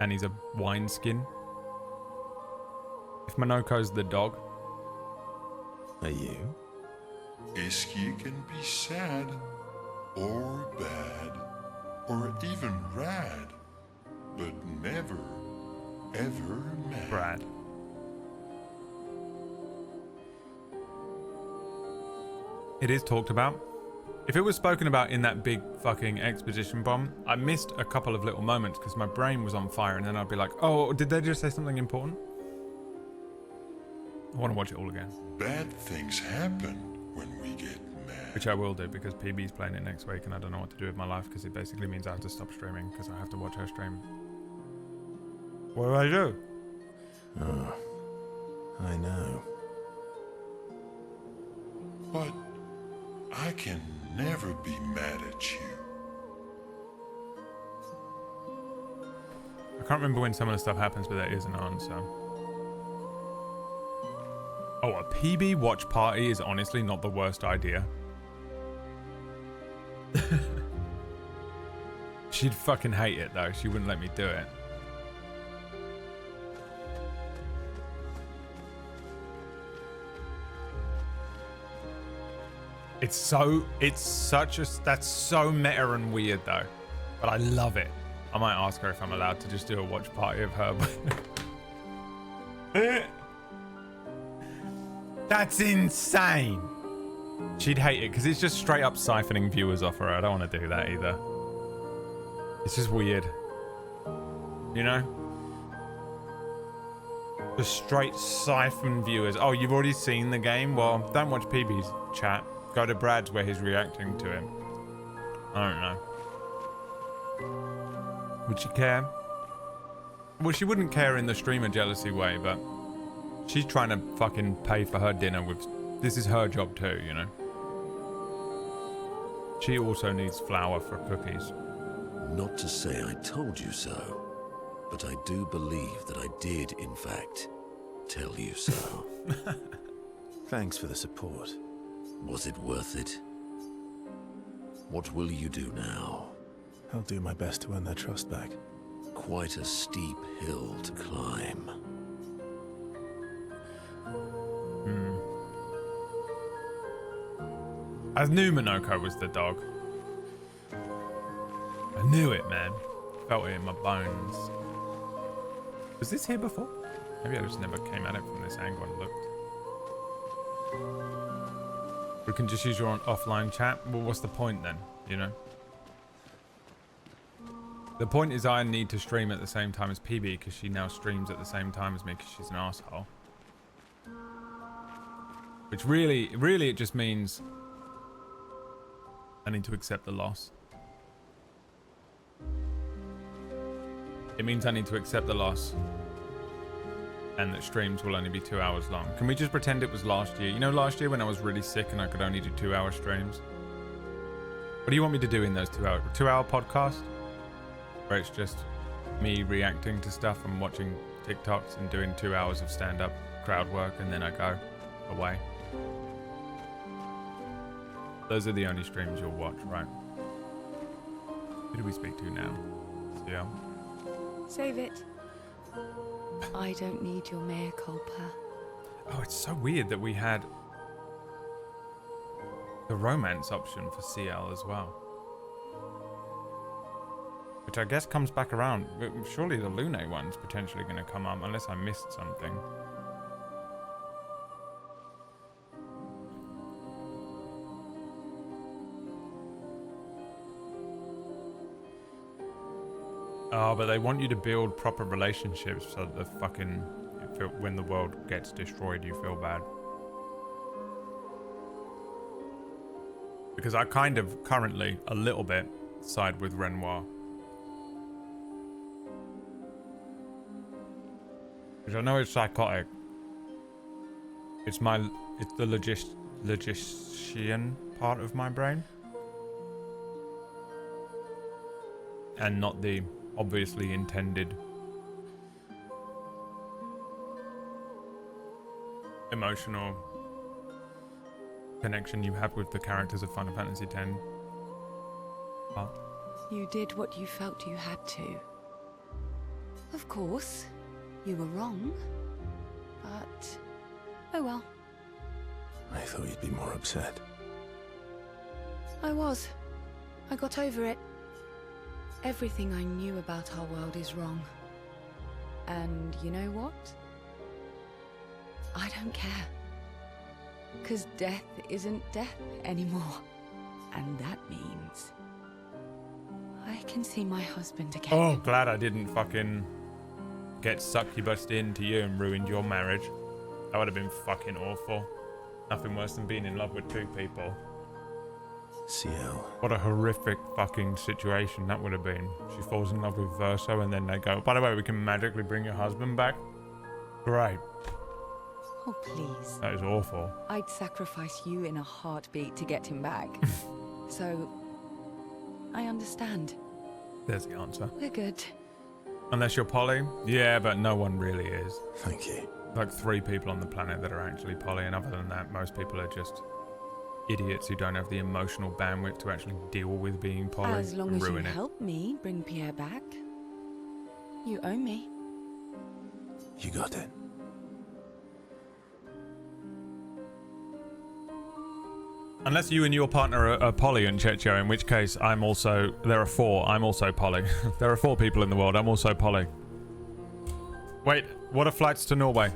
and he's a wineskin. If Monoko's the dog, are you? Iski can be sad, or bad, or even rad, but never, ever mad. Brad. It is talked about. If it was spoken about in that big fucking exposition bomb, I missed a couple of little moments because my brain was on fire, and then I'd be like, oh, did they just say something important? I want to watch it all again. Bad things happen when we get mad. Which I will do because PB's playing it next week and I don't know what to do with my life because it basically means I have to stop streaming because I have to watch her stream. What do I do? Oh, I know. But I can never be mad at you. I can't remember when some of the stuff happens, but there is an answer. Oh, a PB watch party is honestly not the worst idea. She'd fucking hate it though. She wouldn't let me do it. That's so meta and weird though. But I love it. I might ask her if I'm allowed to just do a watch party of her. That's insane. She'd hate it because it's just straight up siphoning viewers off her. I don't want to do that either. It's just weird. You know? Just straight siphon viewers. Oh, you've already seen the game? Well, don't watch PB's chat. Go to Brad's where he's reacting to him. I don't know. Would she care? Well, she wouldn't care in the streamer jealousy way, but she's trying to fucking pay for her dinner with... This is her job too, you know? She also needs flour for cookies. Not to say I told you so, but I do believe that I did, in fact, tell you so. Thanks for the support. Was it worth it? What will you do now? I'll do my best to earn their trust back. Quite a steep hill to climb. I knew Monoko was the dog. I knew it, man. Felt it in my bones. Was this here before? Maybe I just never came at it from this angle and looked. We can just use your offline chat. Well, what's the point then? You know? The point is I need to stream at the same time as PB because she now streams at the same time as me because she's an asshole. Which really it just means I need to accept the loss. It means I need to accept the loss and that streams will only be 2 hours long. Can we just pretend it was last year? You know, last year when I was really sick and I could only do 2 hour streams? What do you want me to do in those 2 hours? 2 hour podcast? Where it's just me reacting to stuff and watching TikToks and doing 2 hours of stand-up crowd work and then I go away. Those are the only streams you'll watch, right? Who do we speak to now? CL? Save it. I don't need your mea culpa. Oh, it's so weird that we had the romance option for CL as well. Which I guess comes back around. Surely the Lune one's potentially going to come up unless I missed something. Oh, but they want you to build proper relationships so that the fucking... when the world gets destroyed, you feel bad. Because I kind of, currently, a little bit, side with Renoir. Which I know is psychotic. It's the logician part of my brain. and not the obviously intended emotional connection you have with the characters of Final Fantasy X. You did what you felt you had to. Of course, you were wrong. But, oh well. I thought you'd be more upset. I was. I got over it. Everything I knew about our world is wrong. And you know what? I don't care. 'Cause death isn't death anymore. And that means I can see my husband again. Oh, glad I didn't fucking get succubused into you and ruined your marriage. That would have been fucking awful. Nothing worse than being in love with two people. CL. What a horrific fucking situation that would have been. She falls in love with Verso and then they go, by the way, we can magically bring your husband back? Great. Oh, please. That is awful. I'd sacrifice you in a heartbeat to get him back. So, I understand. There's the answer. We're good. Unless you're poly? Yeah, but no one really is. Thank you. Like 3 people on the planet that are actually poly, and other than that, most people are just idiots who don't have the emotional bandwidth to actually deal with being poly. As long as you ruin it. help me bring Pierre back, you owe me. You got it. Unless you and your partner are poly and Checho, in which case I'm also... There are 4. I'm also poly. There are 4 people in the world. I'm also poly. Wait, what are flights to Norway?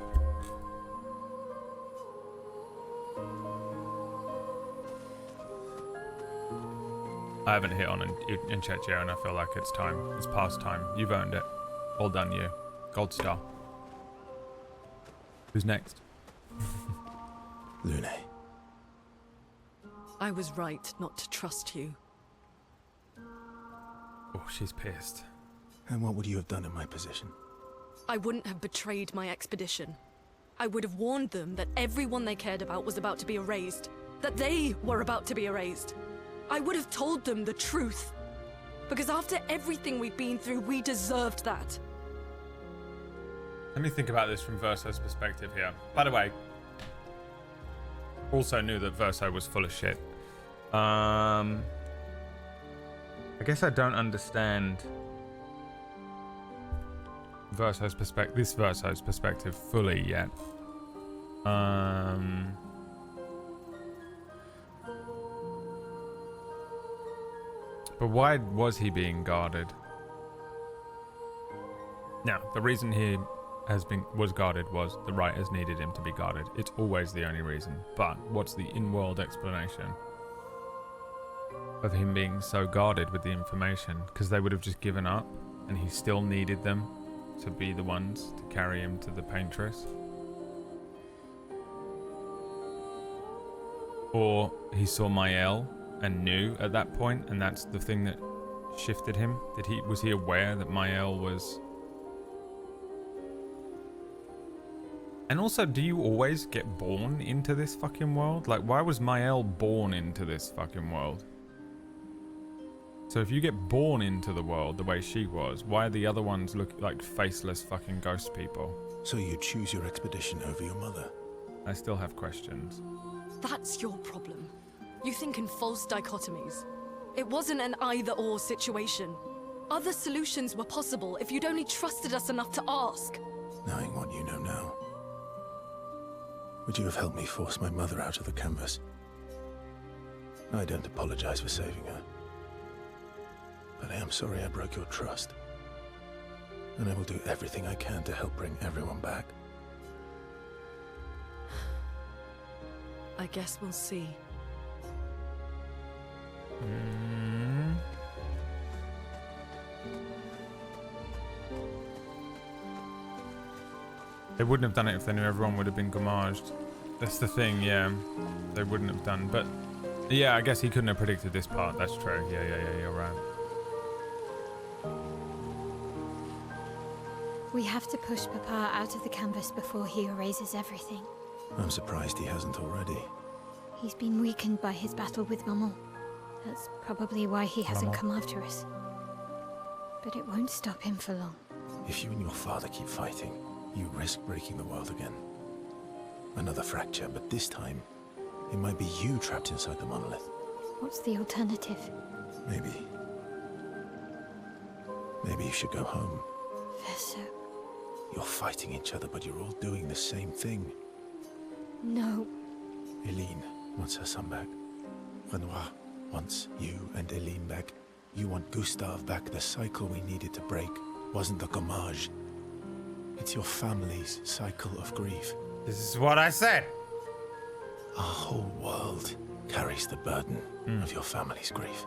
I haven't hit on in Checho and I feel like it's time. It's past time. You've earned it. Well done, you. Gold star. Who's next? Lune. I was right not to trust you. Oh, she's pissed. And what would you have done in my position? I wouldn't have betrayed my expedition. I would have warned them that everyone they cared about was about to be erased. That they were about to be erased. I would have told them the truth. Because after everything we've been through, we deserved that. Let me think about this from Verso's perspective here. By the way, also knew that Verso was full of shit. I guess I don't understand Verso's perspective, this Verso's perspective fully yet. But why was he being guarded? Now, the reason he was guarded was the writers needed him to be guarded. It's always the only reason. But what's the in-world explanation of him being so guarded with the information? Because they would have just given up and he still needed them to be the ones to carry him to the paintress. Or he saw Mael and knew at that point, and that's the thing that shifted him. Was he aware that Mael was... And also, do you always get born into this fucking world? Like, why was Mael born into this fucking world? So if you get born into the world the way she was, why are the other ones look like faceless fucking ghost people? So you choose your expedition over your mother? I still have questions. That's your problem. You think in false dichotomies. It wasn't an either-or situation. Other solutions were possible if you'd only trusted us enough to ask. Knowing what you know now, would you have helped me force my mother out of the canvas? I don't apologize for saving her. But I am sorry I broke your trust. And I will do everything I can to help bring everyone back. I guess we'll see. They wouldn't have done it if they knew everyone would have been gommaged. That's the thing, yeah. They wouldn't have done, but... Yeah, I guess he couldn't have predicted this part. That's true. Yeah, you're right. We have to push Papa out of the canvas before he erases everything. I'm surprised he hasn't already. He's been weakened by his battle with Maman. That's probably why he hasn't come after us. but it won't stop him for long. If you and your father keep fighting, you risk breaking the world again. Another fracture, but this time, it might be you trapped inside the monolith. What's the alternative? Maybe you should go home. Verso. You're fighting each other, but you're all doing the same thing. No. Eileen wants her son back. Renoir wants you and Eileen back. You want Gustave back. The cycle we needed to break wasn't the gommage. It's your family's cycle of grief. This is what I said. Our whole world carries the burden of your family's grief.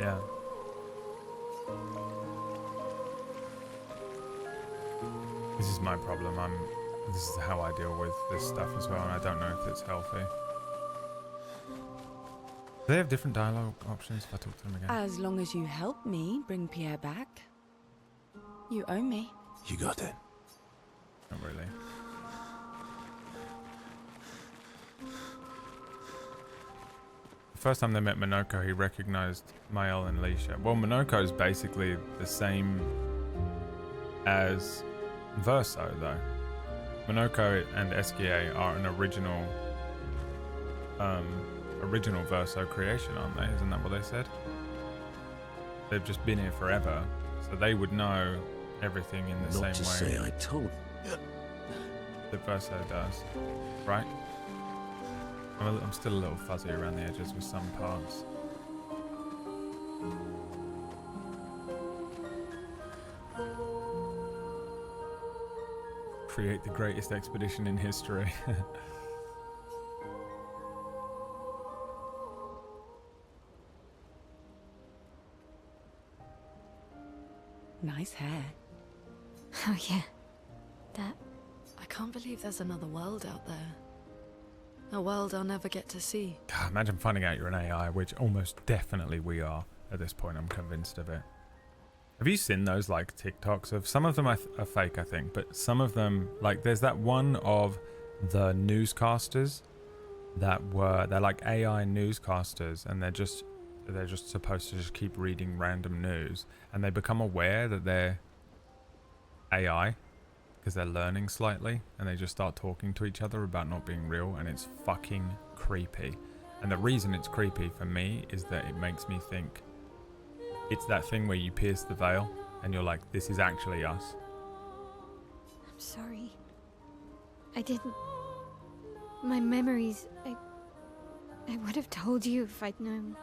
Yeah. This is my problem. This is how I deal with this stuff as well, and I don't know if it's healthy. Do they have different dialogue options if I talk to them again? As long as you help me bring Pierre back. You owe me. You got it. Not really. The first time they met Minoko, he recognized Mael and Leisha. Well, Minoko is basically the same as Verso, though. Minoko and Esquier are an original Verso creation, aren't they? Isn't that what they said? They've just been here forever, so they would know everything in the Not to same way say I told. that Verso does, right? I'm still a little fuzzy around the edges with some parts. Create the greatest expedition in history. Nice hair. Oh yeah. That. I can't believe there's another world out there. A world I'll never get to see. God, imagine finding out you're an AI, which almost definitely we are at this point. I'm convinced of it. Have you seen those like TikToks of some of them are fake, I think, but some of them, like there's that one of the newscasters they're like AI newscasters, and they're just supposed to just keep reading random news, and they become aware that they're AI because they're learning slightly, and they just start talking to each other about not being real, and it's fucking creepy. And the reason it's creepy for me is that it makes me think it's that thing where you pierce the veil and you're like, this is actually us. I'm sorry. I didn't. My memories. I would have told you if I'd known.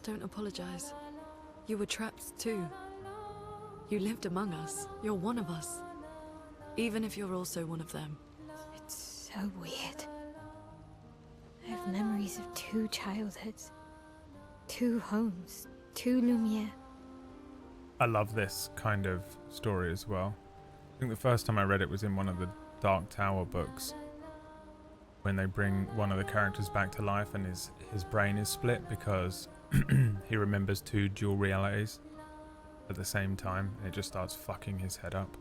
Don't apologize. You were trapped too. You lived among us. You're one of us. Even if you're also one of them. It's so weird. I have memories of 2 childhoods, 2 homes, 2 Lumiere. I love this kind of story as well. I think the first time I read it was in one of the Dark Tower books, when they bring one of the characters back to life and his brain is split because he remembers 2 dual realities at the same time, and it just starts fucking his head up.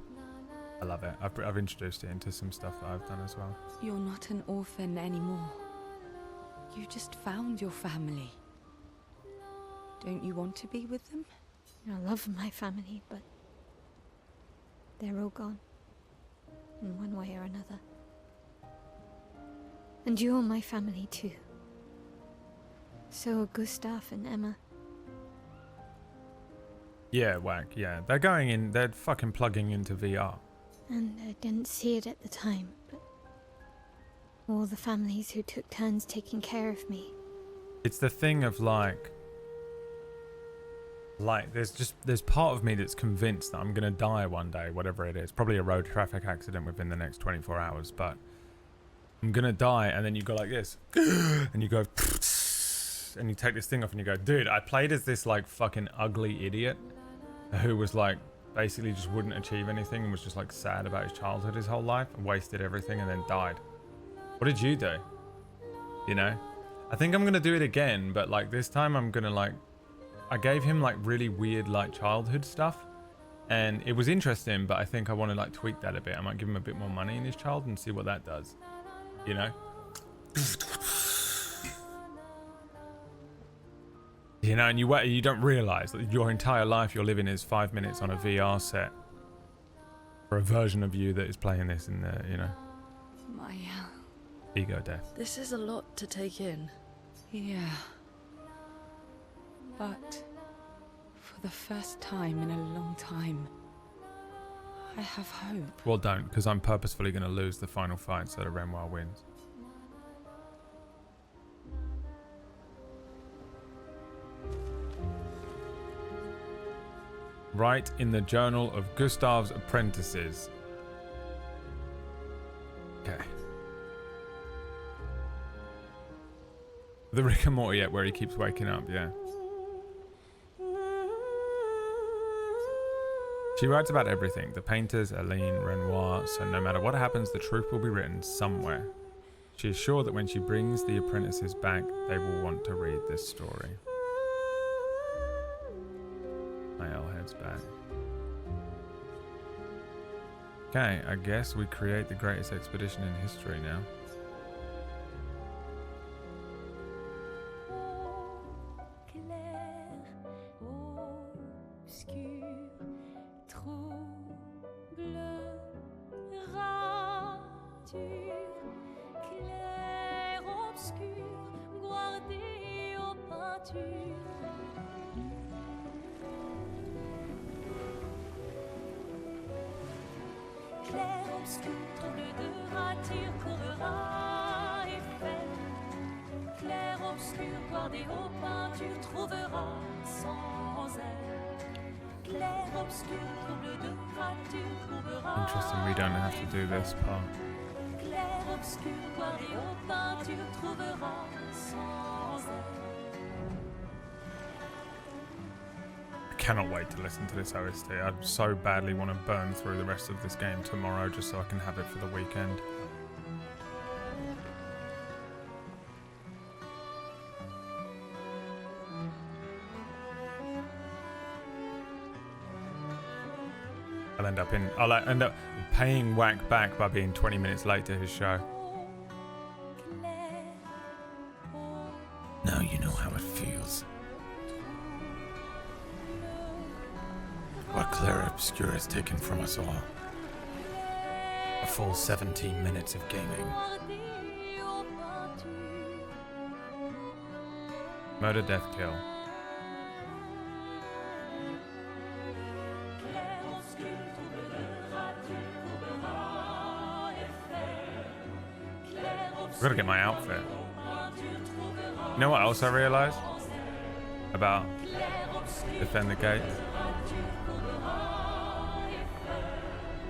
I love it. I've introduced it into some stuff that I've done as well. You're not an orphan anymore. You just found your family. Don't you want to be with them? I love my family, but they're all gone. In one way or another. And you're my family too. So are Gustav and Emma. Yeah, whack, yeah. They're fucking plugging into VR. And I didn't see it at the time, but all the families who took turns taking care of me. It's the thing of like there's part of me that's convinced that I'm gonna die one day, whatever it is. Probably a road traffic accident within the next 24 hours, but I'm gonna die, and then you go like this, and you go, and you take this thing off, and you go, dude, I played as this like fucking ugly idiot who was like basically just wouldn't achieve anything and was just like sad about his childhood his whole life and wasted everything and then died. What did you do? You know? I think I'm gonna do it again, but like this time I'm gonna like, I gave him like really weird like childhood stuff, and it was interesting, but I think I want to like tweak that a bit. I might give him a bit more money in his child and see what that does, you know? You know, and you don't realize that your entire life you're living is 5 minutes on a VR set for a version of you that is playing this in the, you know, Maya. ego death. This is a lot to take in. Yeah. But for the first time in a long time, I have hope. Well, don't, because I'm purposefully going to lose the final fight so that Renoir wins. Write in the Journal of Gustav's Apprentices. Okay. The Rick and Morty yet where he keeps waking up, yeah. She writes about everything. The painters, Aline, Renoir, so no matter what happens, the truth will be written somewhere. She is sure that when she brings the apprentices back, they will want to read this story. Mael heads back. Okay, I guess we create the greatest expedition in history now. Clair, obscur, trouble de rature, courera et fait. Clair, obscur, guardé aux peintures, trouvera sans elle. Clair, obscur, trouble de rature, courera. Interesting, we don't have to do this part. Clair, obscur, guardé aux peintures, trouvera sans elle. I cannot wait to listen to this OST. I so badly want to burn through the rest of this game tomorrow just so I can have it for the weekend. I'll end up paying Whack back by being 20 minutes late to his show. Now you know how it feels. What Clair Obscur has taken from us all. A full 17 minutes of gaming. Murder, death, kill. I've got to get my outfit. You know what else I realised about Defend the Gate?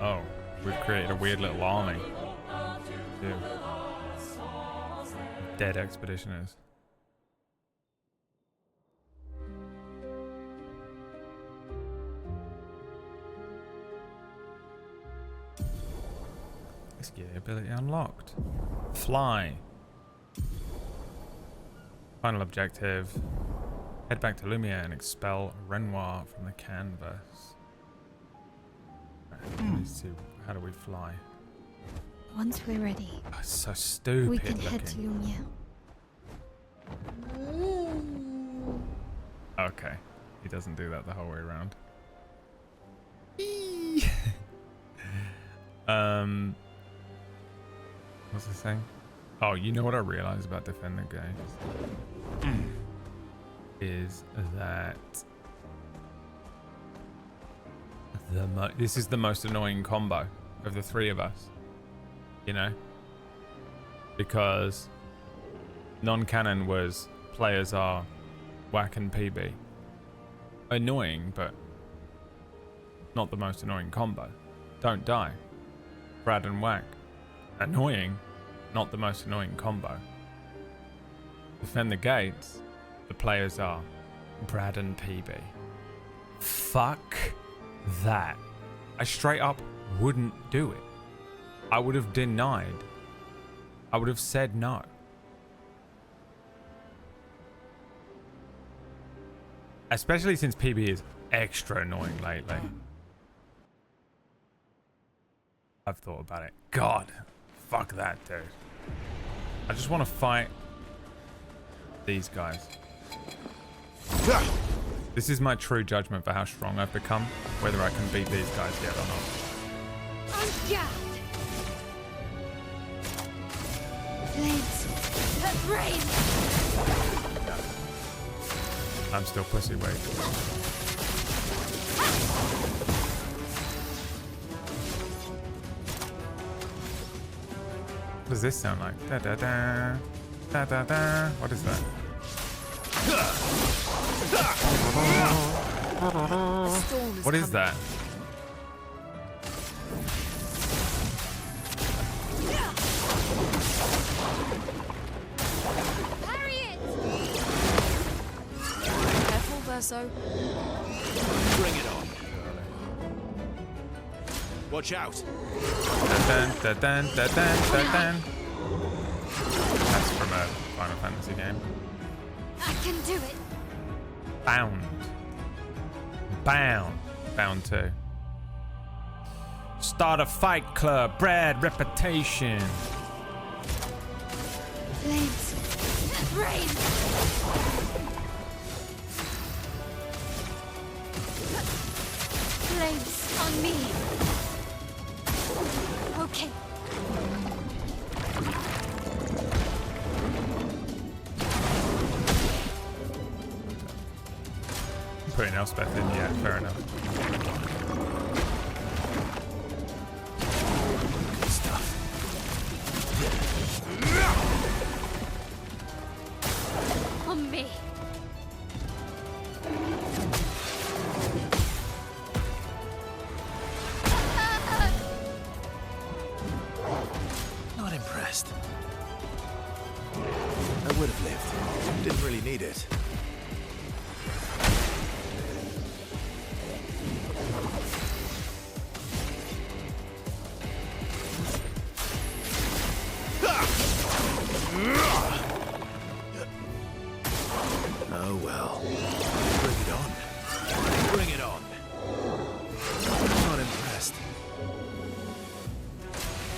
Oh, we've created a weird little army. Too. Dead expeditioners. Let's get the ability unlocked. Fly. Final objective. Head back to Lumiere and expel Renoir from the canvas. Let's see, how do we fly? Once we're ready, Oh, it's so stupid we can looking. head to Lumiere. Okay, he doesn't do that the whole way around. What's the thing? Oh, you know what I realized about Defend the Gate? Is that this is the most annoying combo of the three of us, you know, because non-canon was players are Whack and PB. Annoying, but not the most annoying combo. Don't die. Brad and Whack. Annoying, not the most annoying combo. Defend the Gates, the players are Brad and PB. Fuck that. I straight up wouldn't do it. I would have denied. I would have said no. Especially since PB is extra annoying lately. I've thought about it. God, fuck that, dude. I just want to fight these guys. This is my true judgment for how strong I've become, whether I can beat these guys yet or not. I'm still pussy weak. What does this sound like? Da da da, da da da. What is that? What is that? Careful, Verso. Bring it on. Watch out. Dun, dun, dun, dun, dun, dun, dun. That's from a Final Fantasy game. I can do it. Bound. Bound. Bound 2. Start a fight club. Brad reputation. Flames. Rain. Flames on me. Okay. Putting Elspeth in, yeah, fair enough. Good stuff. On me. Not impressed. I would have lived. Didn't really need it. Oh well. Bring it on. Bring it on. Not impressed.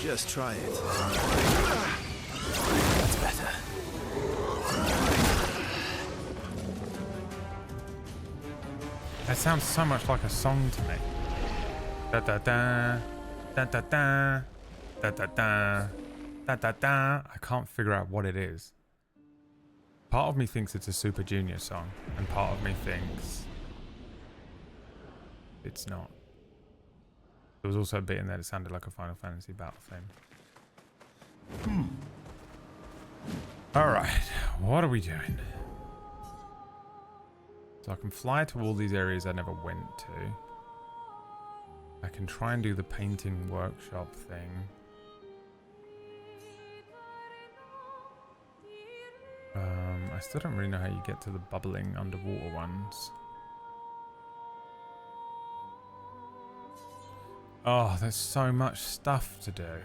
Just try it. That's better. That sounds so much like a song to me. Da da da, da da da, da da da, da da da. I can't figure out what it is. Part of me thinks it's a Super Junior song, and part of me thinks it's not. There was also a bit in there that sounded like a Final Fantasy battle theme. Alright, what are we doing? So I can fly to all these areas I never went to. I can try and do the painting workshop thing. I still don't really know how you get to the bubbling underwater ones. Oh, there's so much stuff to do.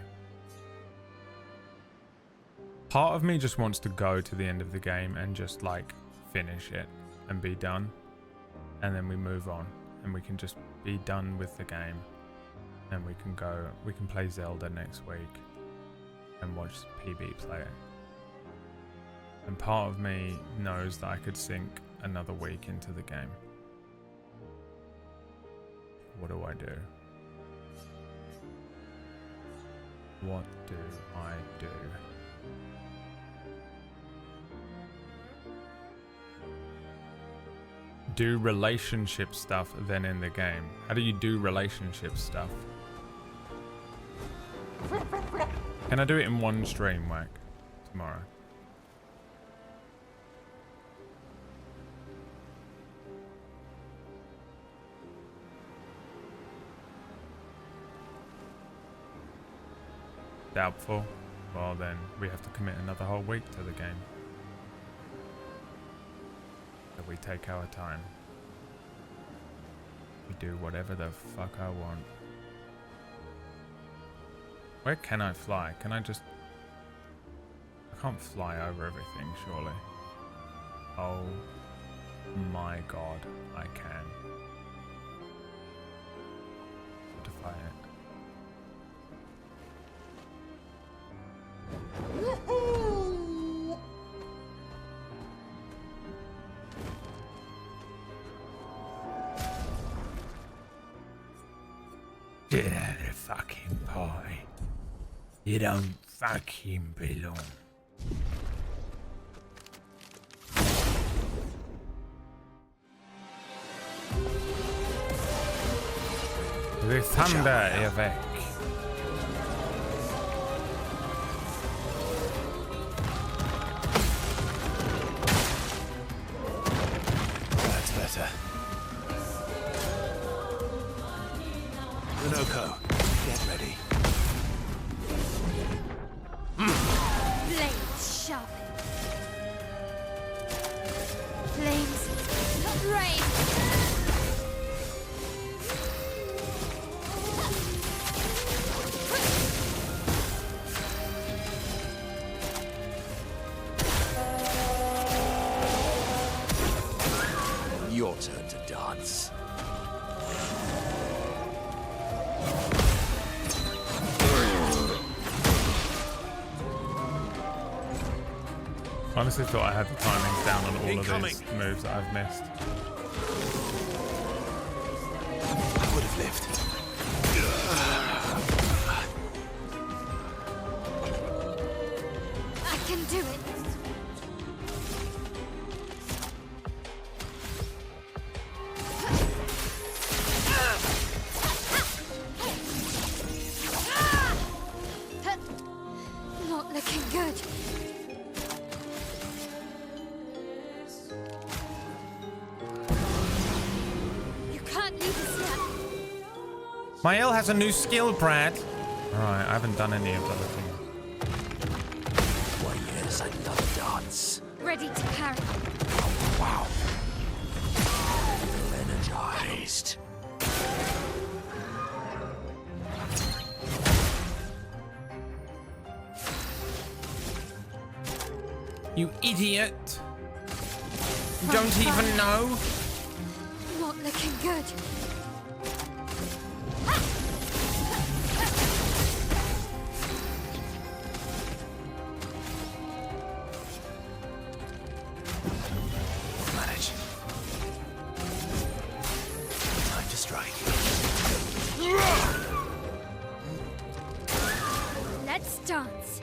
Part of me just wants to go to the end of the game and just like finish it and be done. And then we move on and we can just be done with the game. And we can play Zelda next week and watch PB play it. And part of me knows that I could sink another week into the game. What do I do? What do I do? Do relationship stuff then in the game. How do you do relationship stuff? Can I do it in one stream, Whack? Tomorrow. Doubtful. Well then, we have to commit another whole week to the game. So we take our time. We do whatever the fuck I want. Where can I fly? Can I just... I can't fly over everything, surely. Oh my god, I can. Fortify it. Get out of the fucking pie. You don't fucking belong. The thunder är väck. That's better. Runoko, get ready. Blades sharpened. Flames rain. Your turn to dance. Honestly thought I had the timings down on all of these moves that I've missed. I would have lived. I can do it. Not looking good. You can't leave us yet. My L has a new skill, Brad. Alright, I haven't done any of the other things. Why, yes, I love dance. Ready to carry. Wow. Feel energized. You idiot! You don't even know? Not looking good. Manage. Time to strike. Let's dance.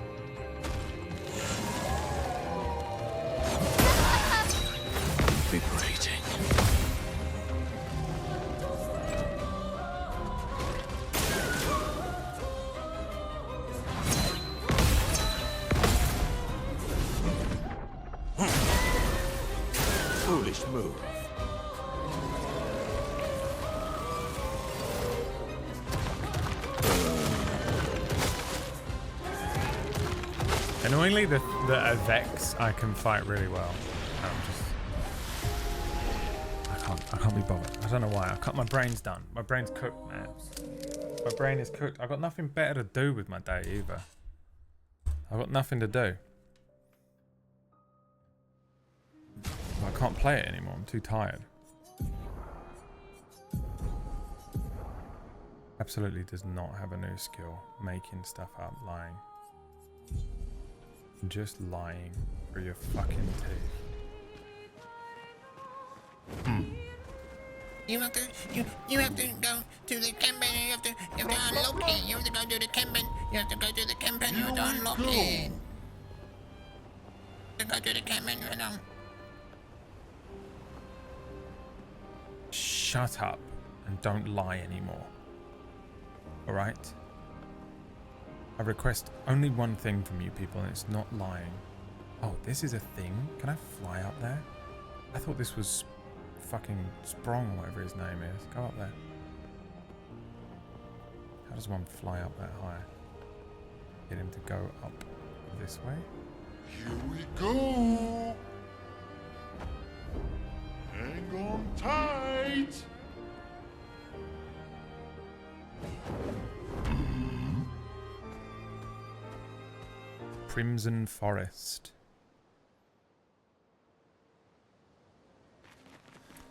Vibrating. Foolish move. Annoyingly, the Vex I can fight really well. I can't be bothered. I don't know why. My brain's done. My brain's cooked, man. My brain is cooked. I've got nothing better to do with my day either. I've got nothing to do. I can't play it anymore. I'm too tired. Absolutely does not have a new skill. Making stuff up, lying. Just lying through your fucking teeth. You have to go to the campaign. You have to unlock it. You have to go to the campaign. You have to go to the campaign to unlock it. To go to the campaign. Shut up and don't lie anymore. Alright? I request only one thing from you people, and it's not lying. Oh, this is a thing? Can I fly up there? I thought this was fucking Sprong, whatever his name is. Go up there. How does one fly up that high? Get him to go up this way? Here we go. Hang on tight. Crimson Forest.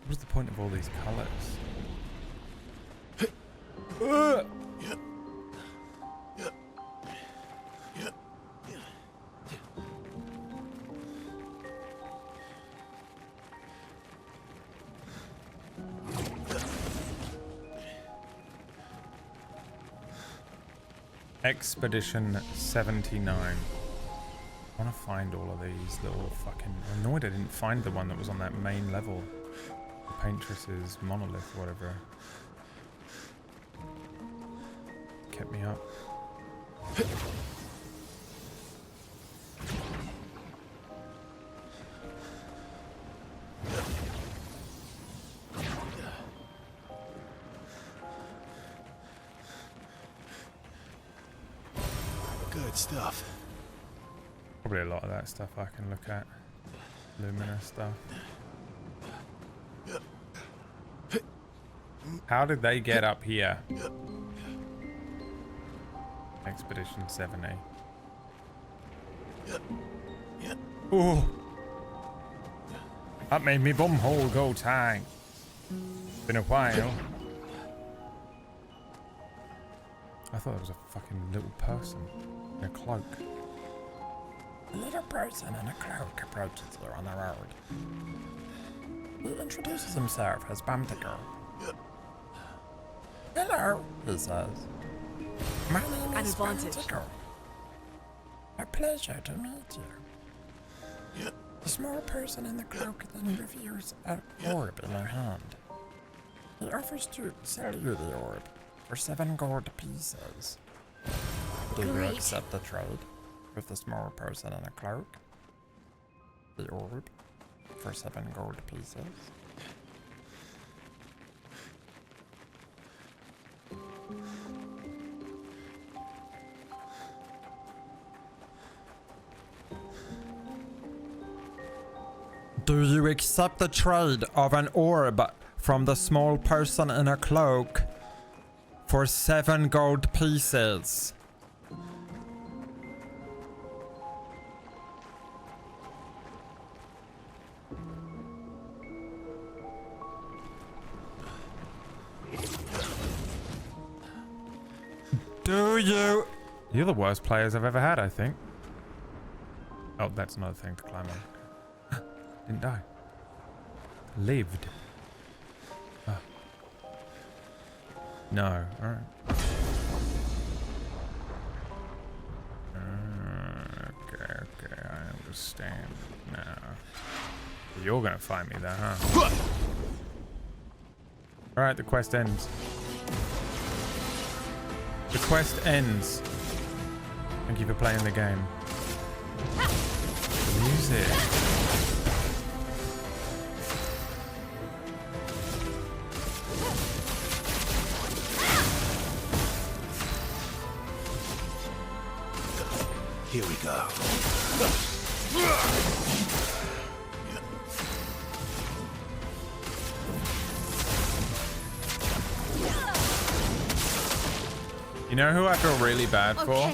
What's the point of all these colours? Expedition 79. I want to find all of these little fucking... I'm annoyed I didn't find the one that was on that main level. The Paintress's monolith or whatever. Kept me up. Good stuff. Probably a lot of that stuff I can look at. Luminous stuff. How did they get up here? Expedition 70. Ooh. That made me bumhole go tight. Been a while. I thought it was a fucking little person in a cloak. A little person in a cloak approaches her on the road. He introduces himself as Bamtiger. Hello, he says. My name is Bamtiger. A pleasure to meet you. The small person in the cloak then reveals an orb in her hand. He offers to sell you the orb for 7 gold pieces. Do you accept the trade with the small person in a cloak? The orb for 7 gold pieces. Do you accept the trade of an orb from the small person in a cloak for 7 gold pieces? Do you? You're the worst players I've ever had, I think. Oh, that's another thing to climb on. Didn't die. Lived. Oh. No. Alright. Okay, I understand now. You're gonna find me there, huh? Alright, the quest ends. The quest ends. Thank you for playing the game. The music. Here we go. You know who I feel really bad for?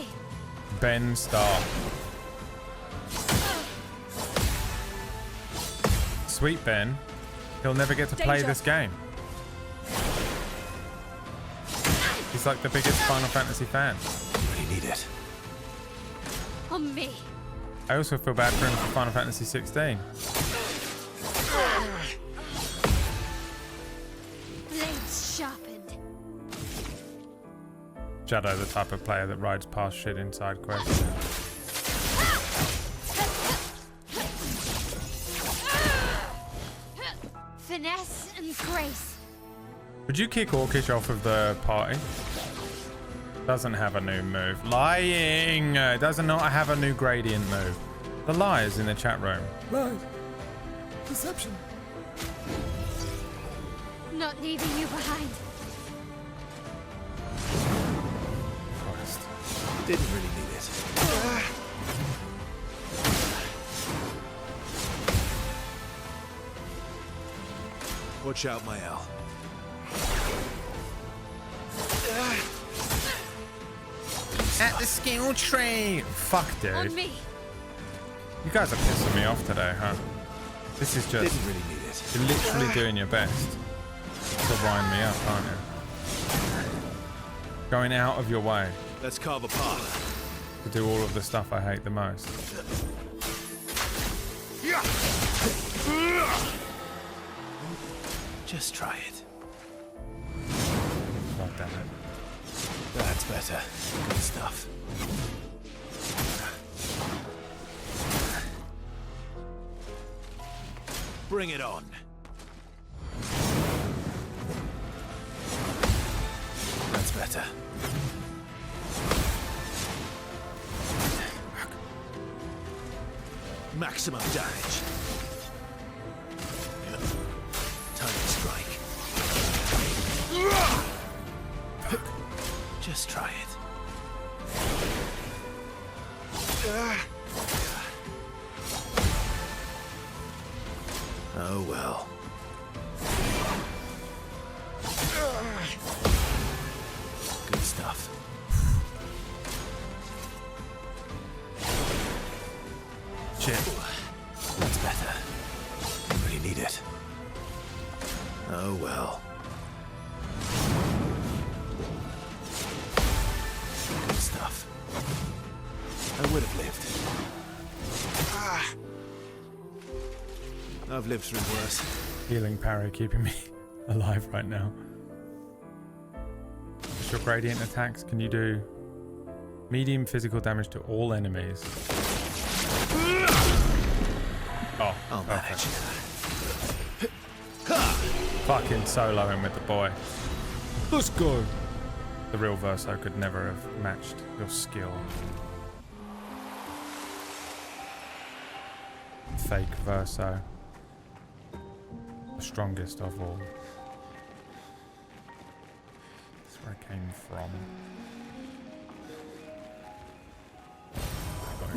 Ben Starr. Sweet Ben. He'll never get to play this game. He's like the biggest Final Fantasy fan. You really need it. On me. I also feel bad for him for Final Fantasy 16. Blades sharpened. Shadow, the type of player that rides past shit in side quests. Finesse and grace. Would you kick Orcish off of the party? Doesn't have a new move. Lying! Does not have a new gradient move. The lies in the chat room. Lies. Deception. Not leaving you behind. Christ. Didn't really need it. Watch out, my Al. At the skill tree. Fuck, dude. On me. You guys are pissing me off today, huh? This is just... Didn't really need it. You're literally doing your best to wind me up, aren't you? Going out of your way. Let's carve a path. To do all of the stuff I hate the most. Just try it. God damn it. That's That's better. Good stuff. Bring it on. That's better. Maximum damage. Time to strike. Just try it. Oh well. Good stuff. Shit. That's better. Really need it. Oh well. Good stuff. I would have lived. I've lived through worse. Healing parry keeping me alive right now. What's your gradient attacks? Can you do medium physical damage to all enemies? Oh, I'll manage. Fucking soloing with the boy. Let's go. The real Verso could never have matched your skill. Fake Verso. The strongest of all. That's where I came from.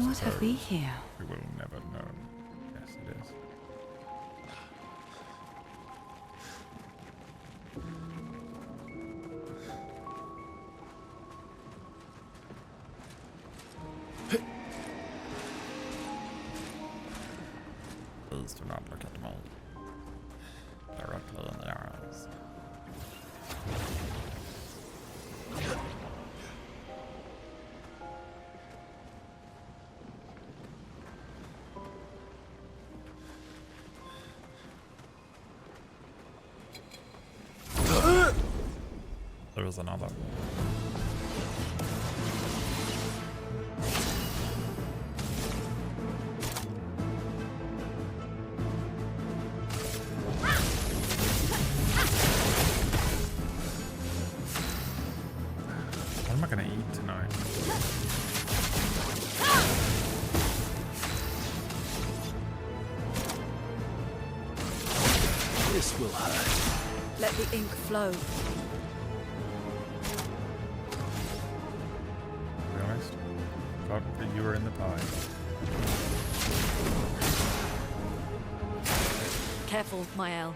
What have we here? We will never know. Yes, it is. Please do not look at me directly in the eyes. There is another. What am I going to eat tonight? This will hurt. Let the ink flow. To be honest, God, that you were in the pie. Careful, Mael.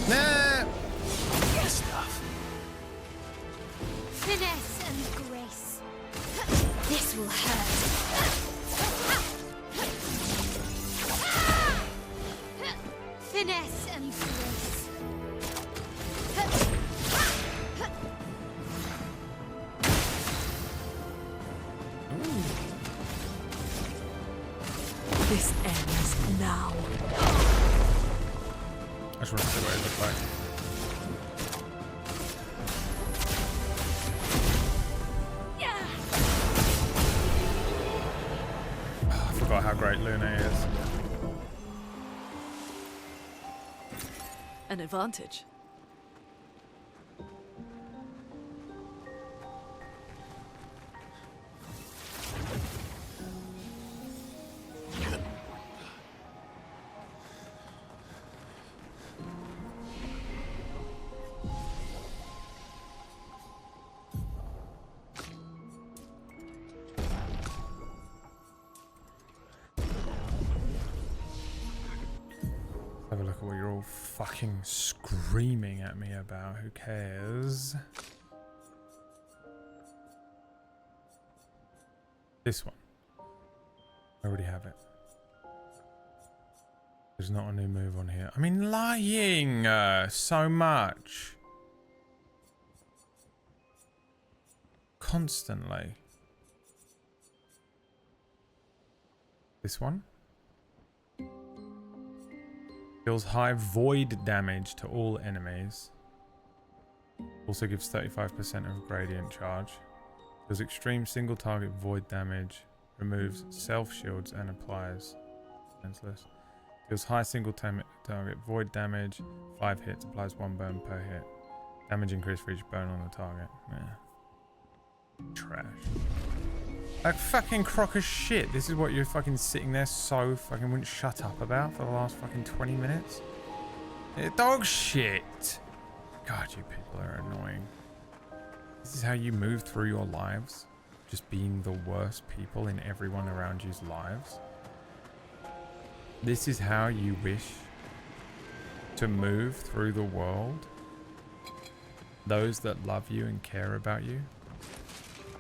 Nah. Good stuff. Finesse and grace. This will hurt. Finesse and grace. This ends now. I just want to see what it looks like. I forgot how great Luna is. An advantage. Have a look at what you're all fucking screaming at me about. Who cares? This one. I already have it. There's not a new move on here. I mean, lying so much. Constantly. This one. Deals high void damage to all enemies. Also gives 35% of gradient charge. Does extreme single target void damage. Removes self shields and applies senseless. Deals high single target void damage. 5 hits. Applies 1 burn per hit. Damage increase for each burn on the target. Yeah. Trash. Like fucking crock of shit. This is what you're fucking sitting there so fucking wouldn't shut up about for the last fucking 20 minutes. Dog shit. God, you people are annoying. This is how you move through your lives? Just being the worst people in everyone around you's lives? This is how you wish to move through the world? Those that love you and care about you?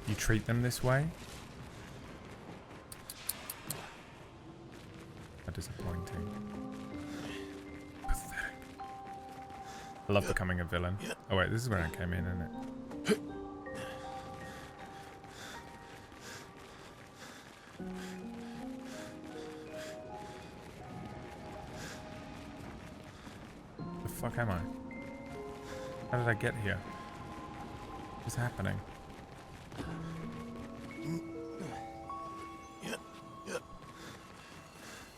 You treat them this way? How disappointing. Pathetic. I love becoming a villain. Oh wait, this is when I came in, isn't it? The fuck am I? How did I get here? What's happening?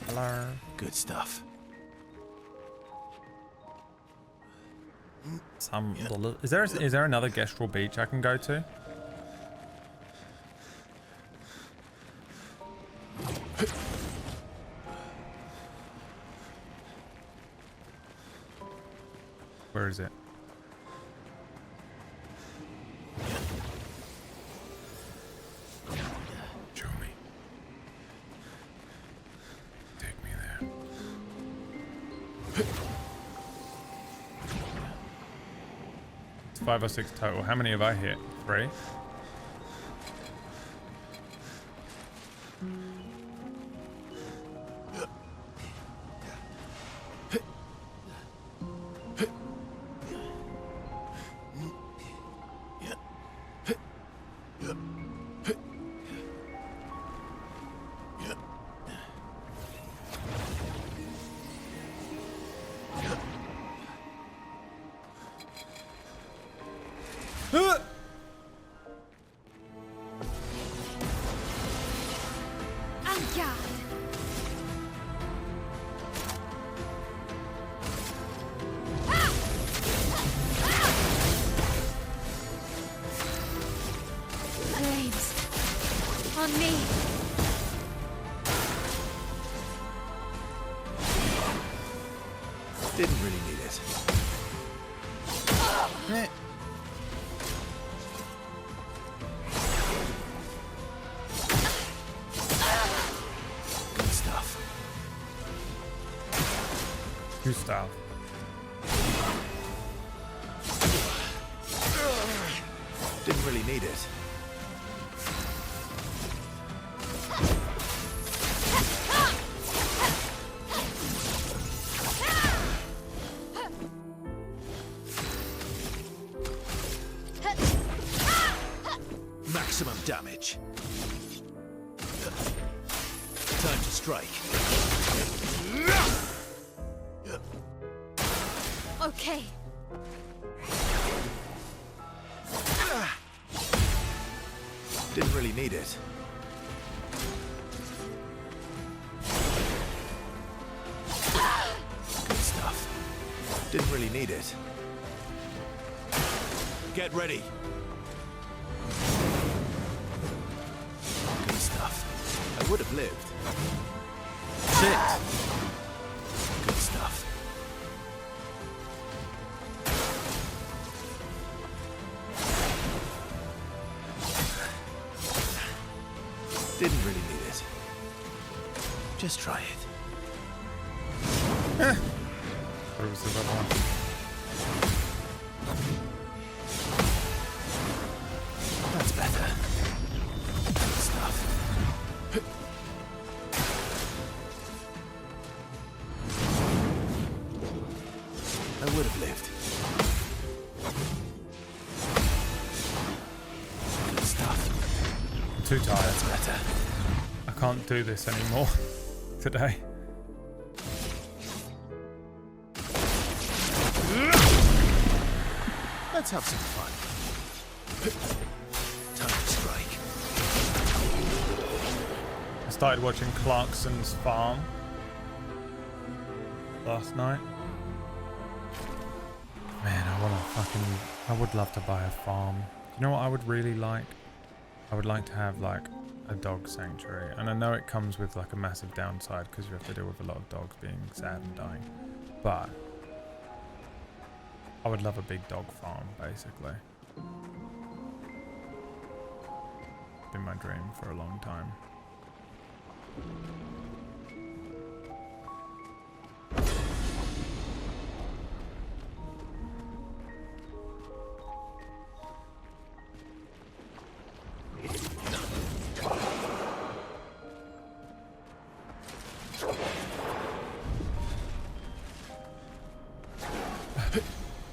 Hello. Good stuff. Is there another Gestrel beach I can go to? Where is it? Show me. Take me there. It's 5 or 6 total. How many have I hit? 3? Didn't really need it. Good stuff. Good stuff. Didn't really need it. Maximum damage. Time to strike. Okay. Didn't really need it. Good stuff. Didn't really need it. Get ready. Good stuff. I would have lived. Shit. Good stuff. Didn't really need it. Just try it. What was the other one? That's better. Good stuff. I would have lived. Good stuff. I'm too tired. That's better. I can't do this anymore today. Let's have some fun. Time to strike. I started watching Clarkson's Farm last night. Man, I would love to buy a farm. Do you know what I would really like? I would like to have like a dog sanctuary. And I know it comes with like a massive downside because you have to deal with a lot of dogs being sad and dying. But I would love a big dog farm, basically. Been my dream for a long time.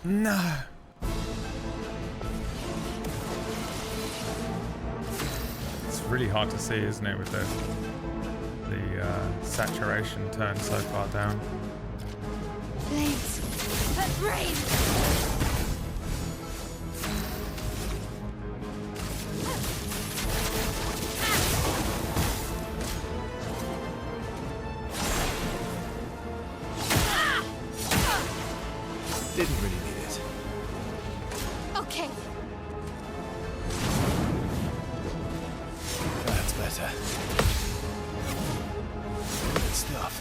No. It's really hard to see, isn't it, with the saturation turned so far down. Flames. Rain. Didn't really need it. Okay. That's better. Good stuff.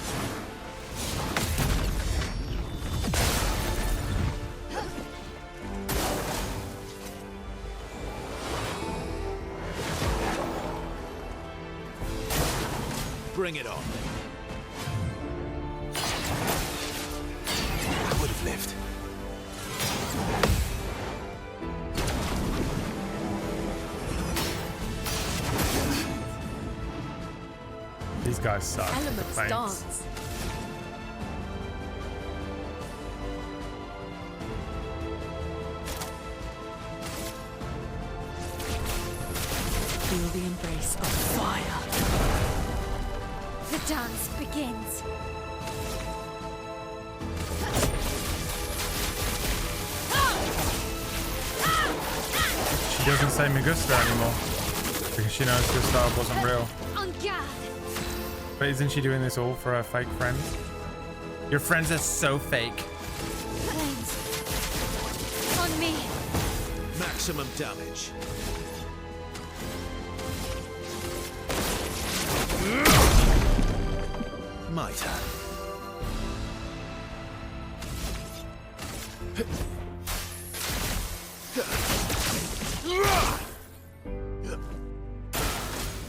Bring it on. I would have lived. These guys suck. Elements The dance. Feel the embrace of fire. The dance begins. She doesn't say Me Gusta anymore because she knows Gustav wasn't real. En garde. But isn't she doing this all for her fake friends? Your friends are so fake. Flames. On me. Maximum damage. My turn.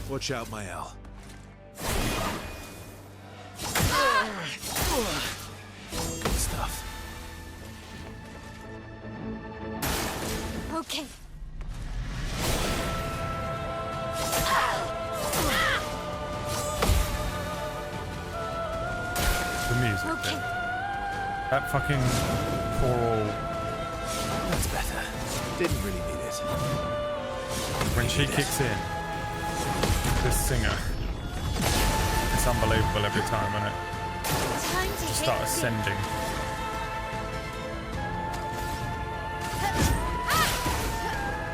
Watch out, my L. Good stuff. Okay. The music. Okay. That fucking choral. That's better. Didn't really need it. When she kicks in, this singer. It's unbelievable every time, isn't it? Time to Just start hit ascending.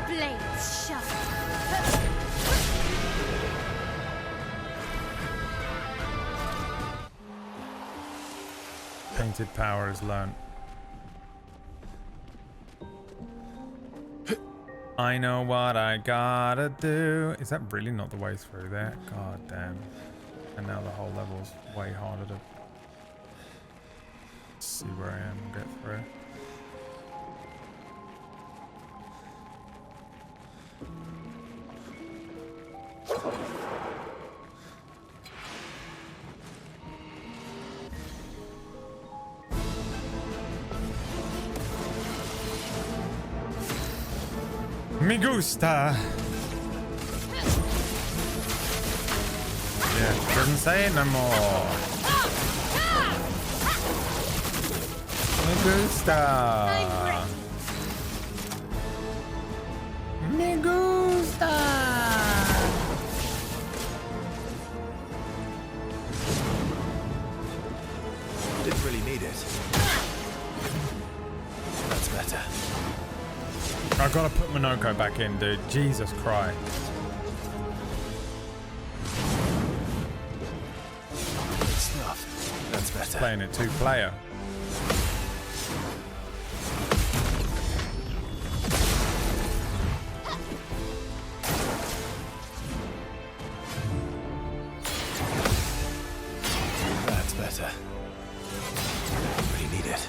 Blades sharp. Painted power is learnt. I know what I gotta do. Is that really not the way through there? God damn. And now the whole level's way harder to see where I am and get through. Me gusta. Yeah, doesn't say it no more. Me gusta. Me gusta. Didn't really need it. That's better. I gotta put Monoko back in, dude. Jesus Christ. Good stuff. That's better. Playing it 2-player. That's better. Really need it.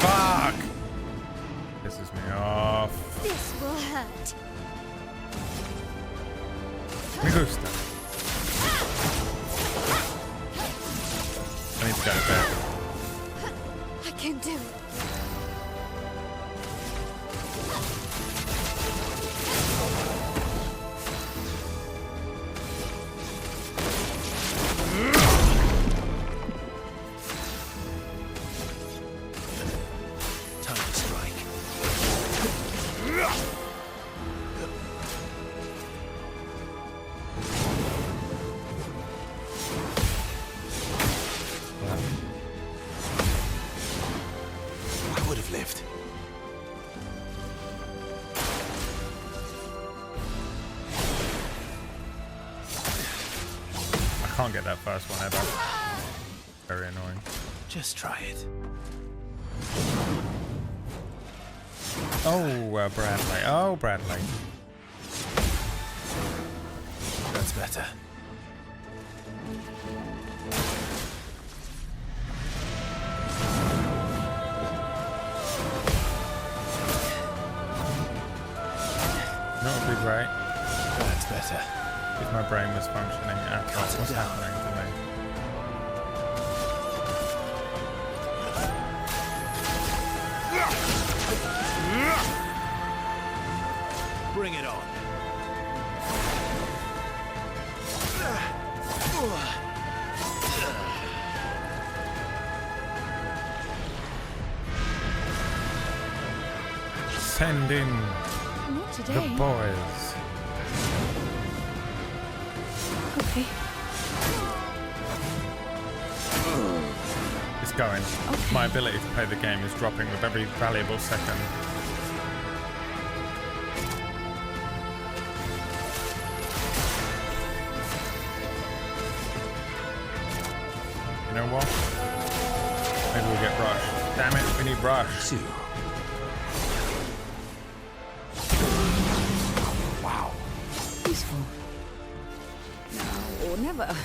Fuck! Pisses me off. This will hurt. Me gusta. I need to go to bed. I can do it. Time to strike. I would have lived. I can't get that first one ever. Very annoying. Just try it. Oh, Bradley. Oh, Bradley. That's better. That would be great. That's better. If my brain was functioning at all. What's happening to me? Bring it on. Send in Not the today. boys. Okay. It's going. Okay. My ability to play the game is dropping with every valuable second. You know what? Maybe we'll get rushed. Damn it, we need rush. Wow. Peaceful. Now or never.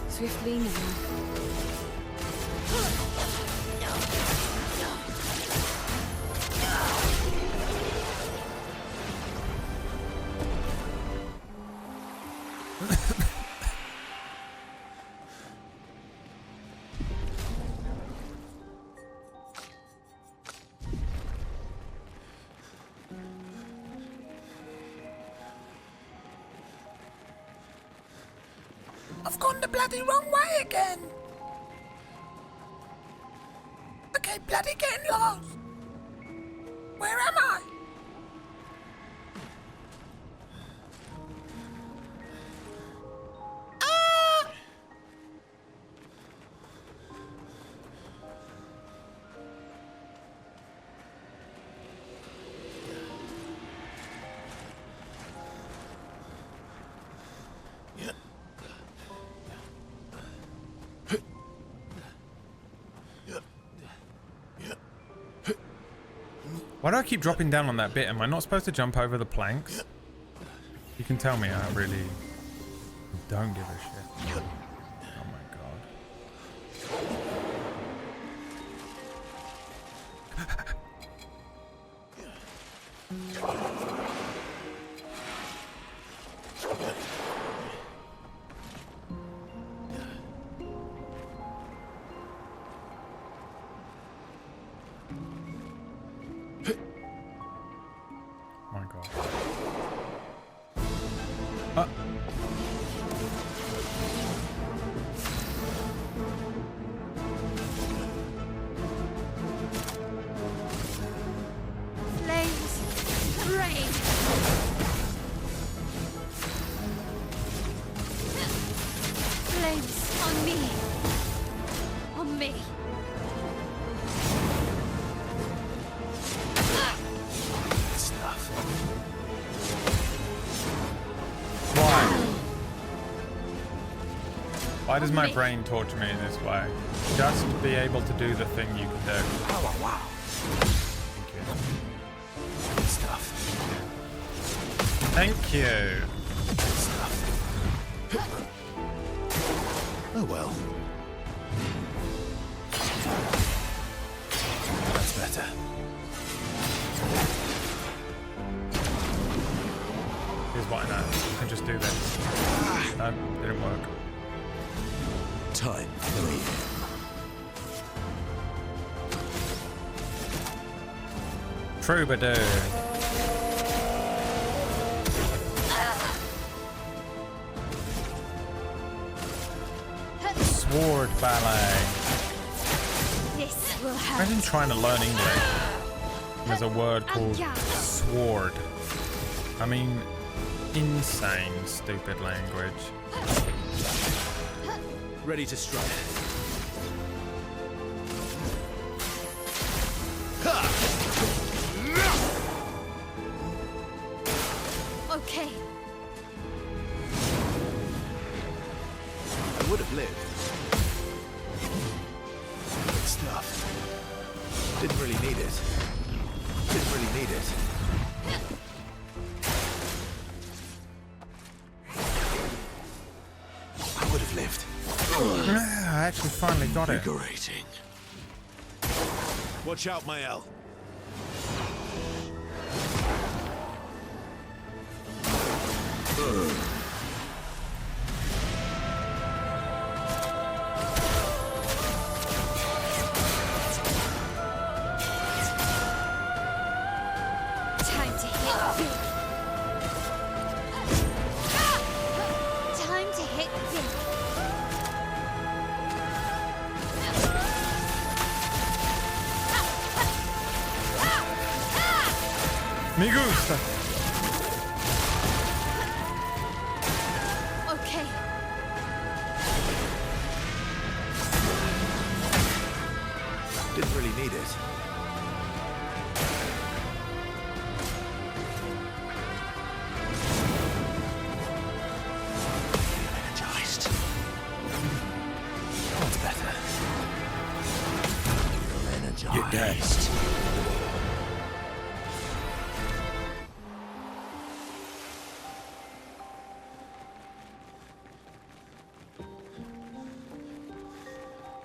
Swiftly now. I've gone the bloody wrong way again. Okay, bloody getting lost. Where am I? Ah! Why do I keep dropping down on that bit? Am I not supposed to jump over the planks? You can tell me I really don't give a shit. Oh my god. My god. Why does my brain torture me in this way? Just be able to do the thing you can do. Oh, wow. Thank you. Good stuff. Thank you. Good stuff. Oh, well. That's better. Here's what I know. I can just do this. No, didn't work. Time 3. Troubadour. Sword ballet. This will hurt. Imagine trying to learn English. There's a word called sword. I mean, insane, stupid language. Ready to strike. Okay. I would have lived. Good stuff. Didn't really need it. Didn't really need it. I would have lived. I actually finally got it. Invigorating. Watch out, Mael. Time to hit big. Time to hit big. Me gusta. Okay. Didn't really need it. Energized. What's better? Energized. You're dazed.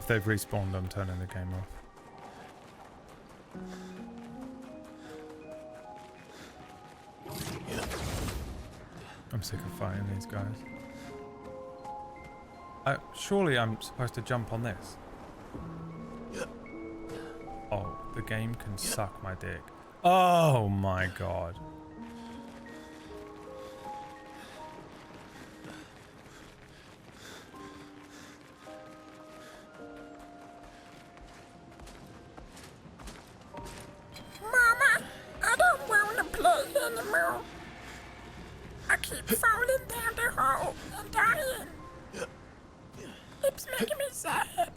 If they've respawned, I'm turning the game off. I'm sick of fighting these guys. Surely I'm supposed to jump on this. Oh, the game can suck my dick. Oh my god. Mama, I don't want to play anymore. I keep falling down the hole and dying. It's making me sad.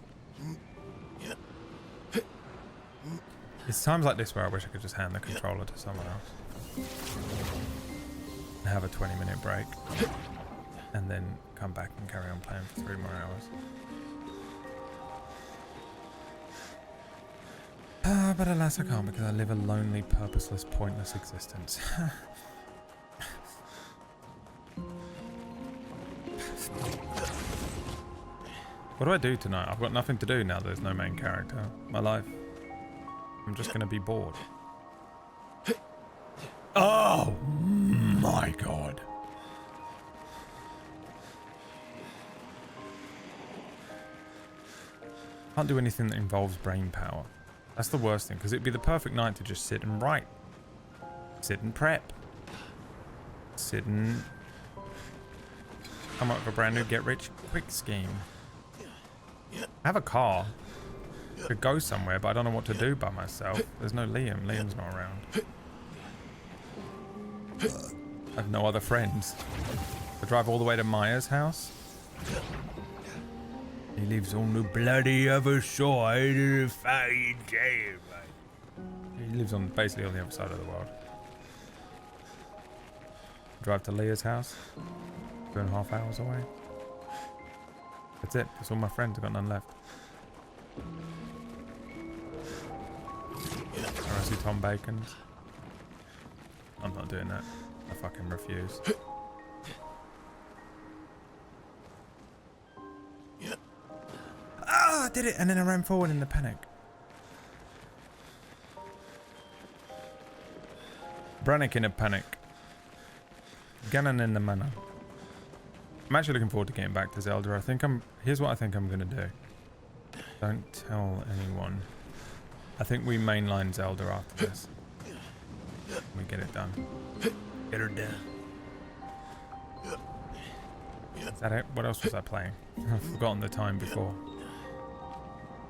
It's times like this where I wish I could just hand the controller to someone else. And have a 20-minute break. And then come back and carry on playing for 3 more hours. But alas I can't, because I live a lonely, purposeless, pointless existence. What do I do tonight? I've got nothing to do now there's no main character. My life, I'm just gonna be bored. Oh my god. Can't do anything that involves brain power. That's the worst thing, because it'd be the perfect night to just sit and write. Sit and prep. Sit and come up with a brand new get-rich-quick scheme. I have a car. Could go somewhere, but I don't know what to do by myself. There's no Liam. Liam's not around. I have no other friends. I drive all the way to Maya's house. He lives on the bloody other side of the fucking game, mate. He lives on basically on the other side of the world. Drive to Leah's house. 2.5 hours away. That's it. That's all my friends. I've got none left. I see Tom Bacon's. I'm not doing that. I fucking refuse. Ah, I did it, and then I ran forward in the panic. Brannick in a panic. Gannon in the manor. I'm actually looking forward to getting back to Zelda. Here's what I think I'm gonna do. Don't tell anyone. I think we mainline Zelda after this. We get it done. Get her done. Is that it? What else was I playing? I've forgotten the time before.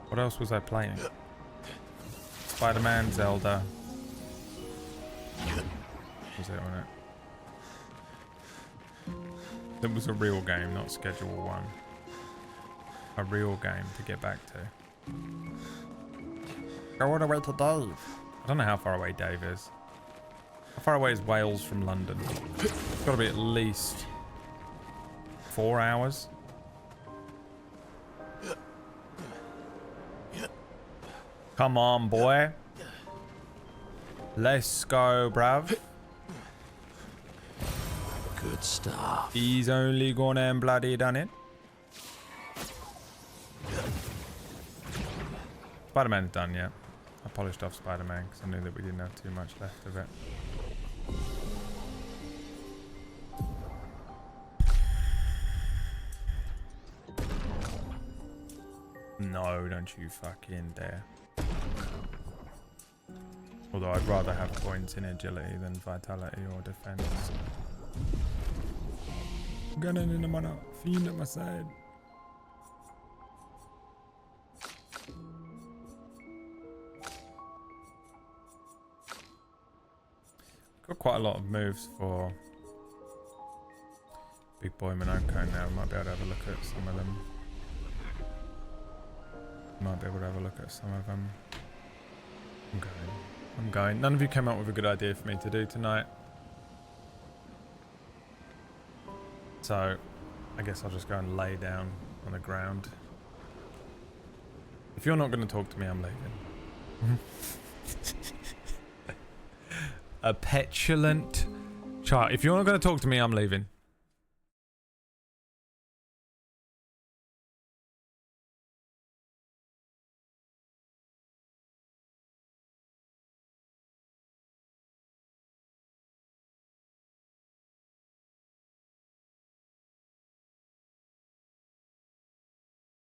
What else was I playing? Spider-Man, Zelda. Was it on it? It was a real game, not Schedule 1. A real game to get back to. Go all the way to Dave. I don't know how far away Dave is. How far away is Wales from London? It's got to be at least 4 hours. Come on, boy. Let's go, bruv. Good stuff. He's only gone and bloody done it. Spider-Man's done, yeah. I polished off Spider-Man because I knew that we didn't have too much left of it. No, don't you fucking dare. Although I'd rather have points in agility than vitality or defense. Gunning in the manor, fiend at my side. Got quite a lot of moves for Big Boy Minoko now. Might be able to have a look at some of them. Might be able to have a look at some of them. I'm going. None of you came up with a good idea for me to do tonight. So, I guess I'll just go and lay down on the ground. If you're not going to talk to me, I'm leaving. A petulant child. If you're not going to talk to me, I'm leaving.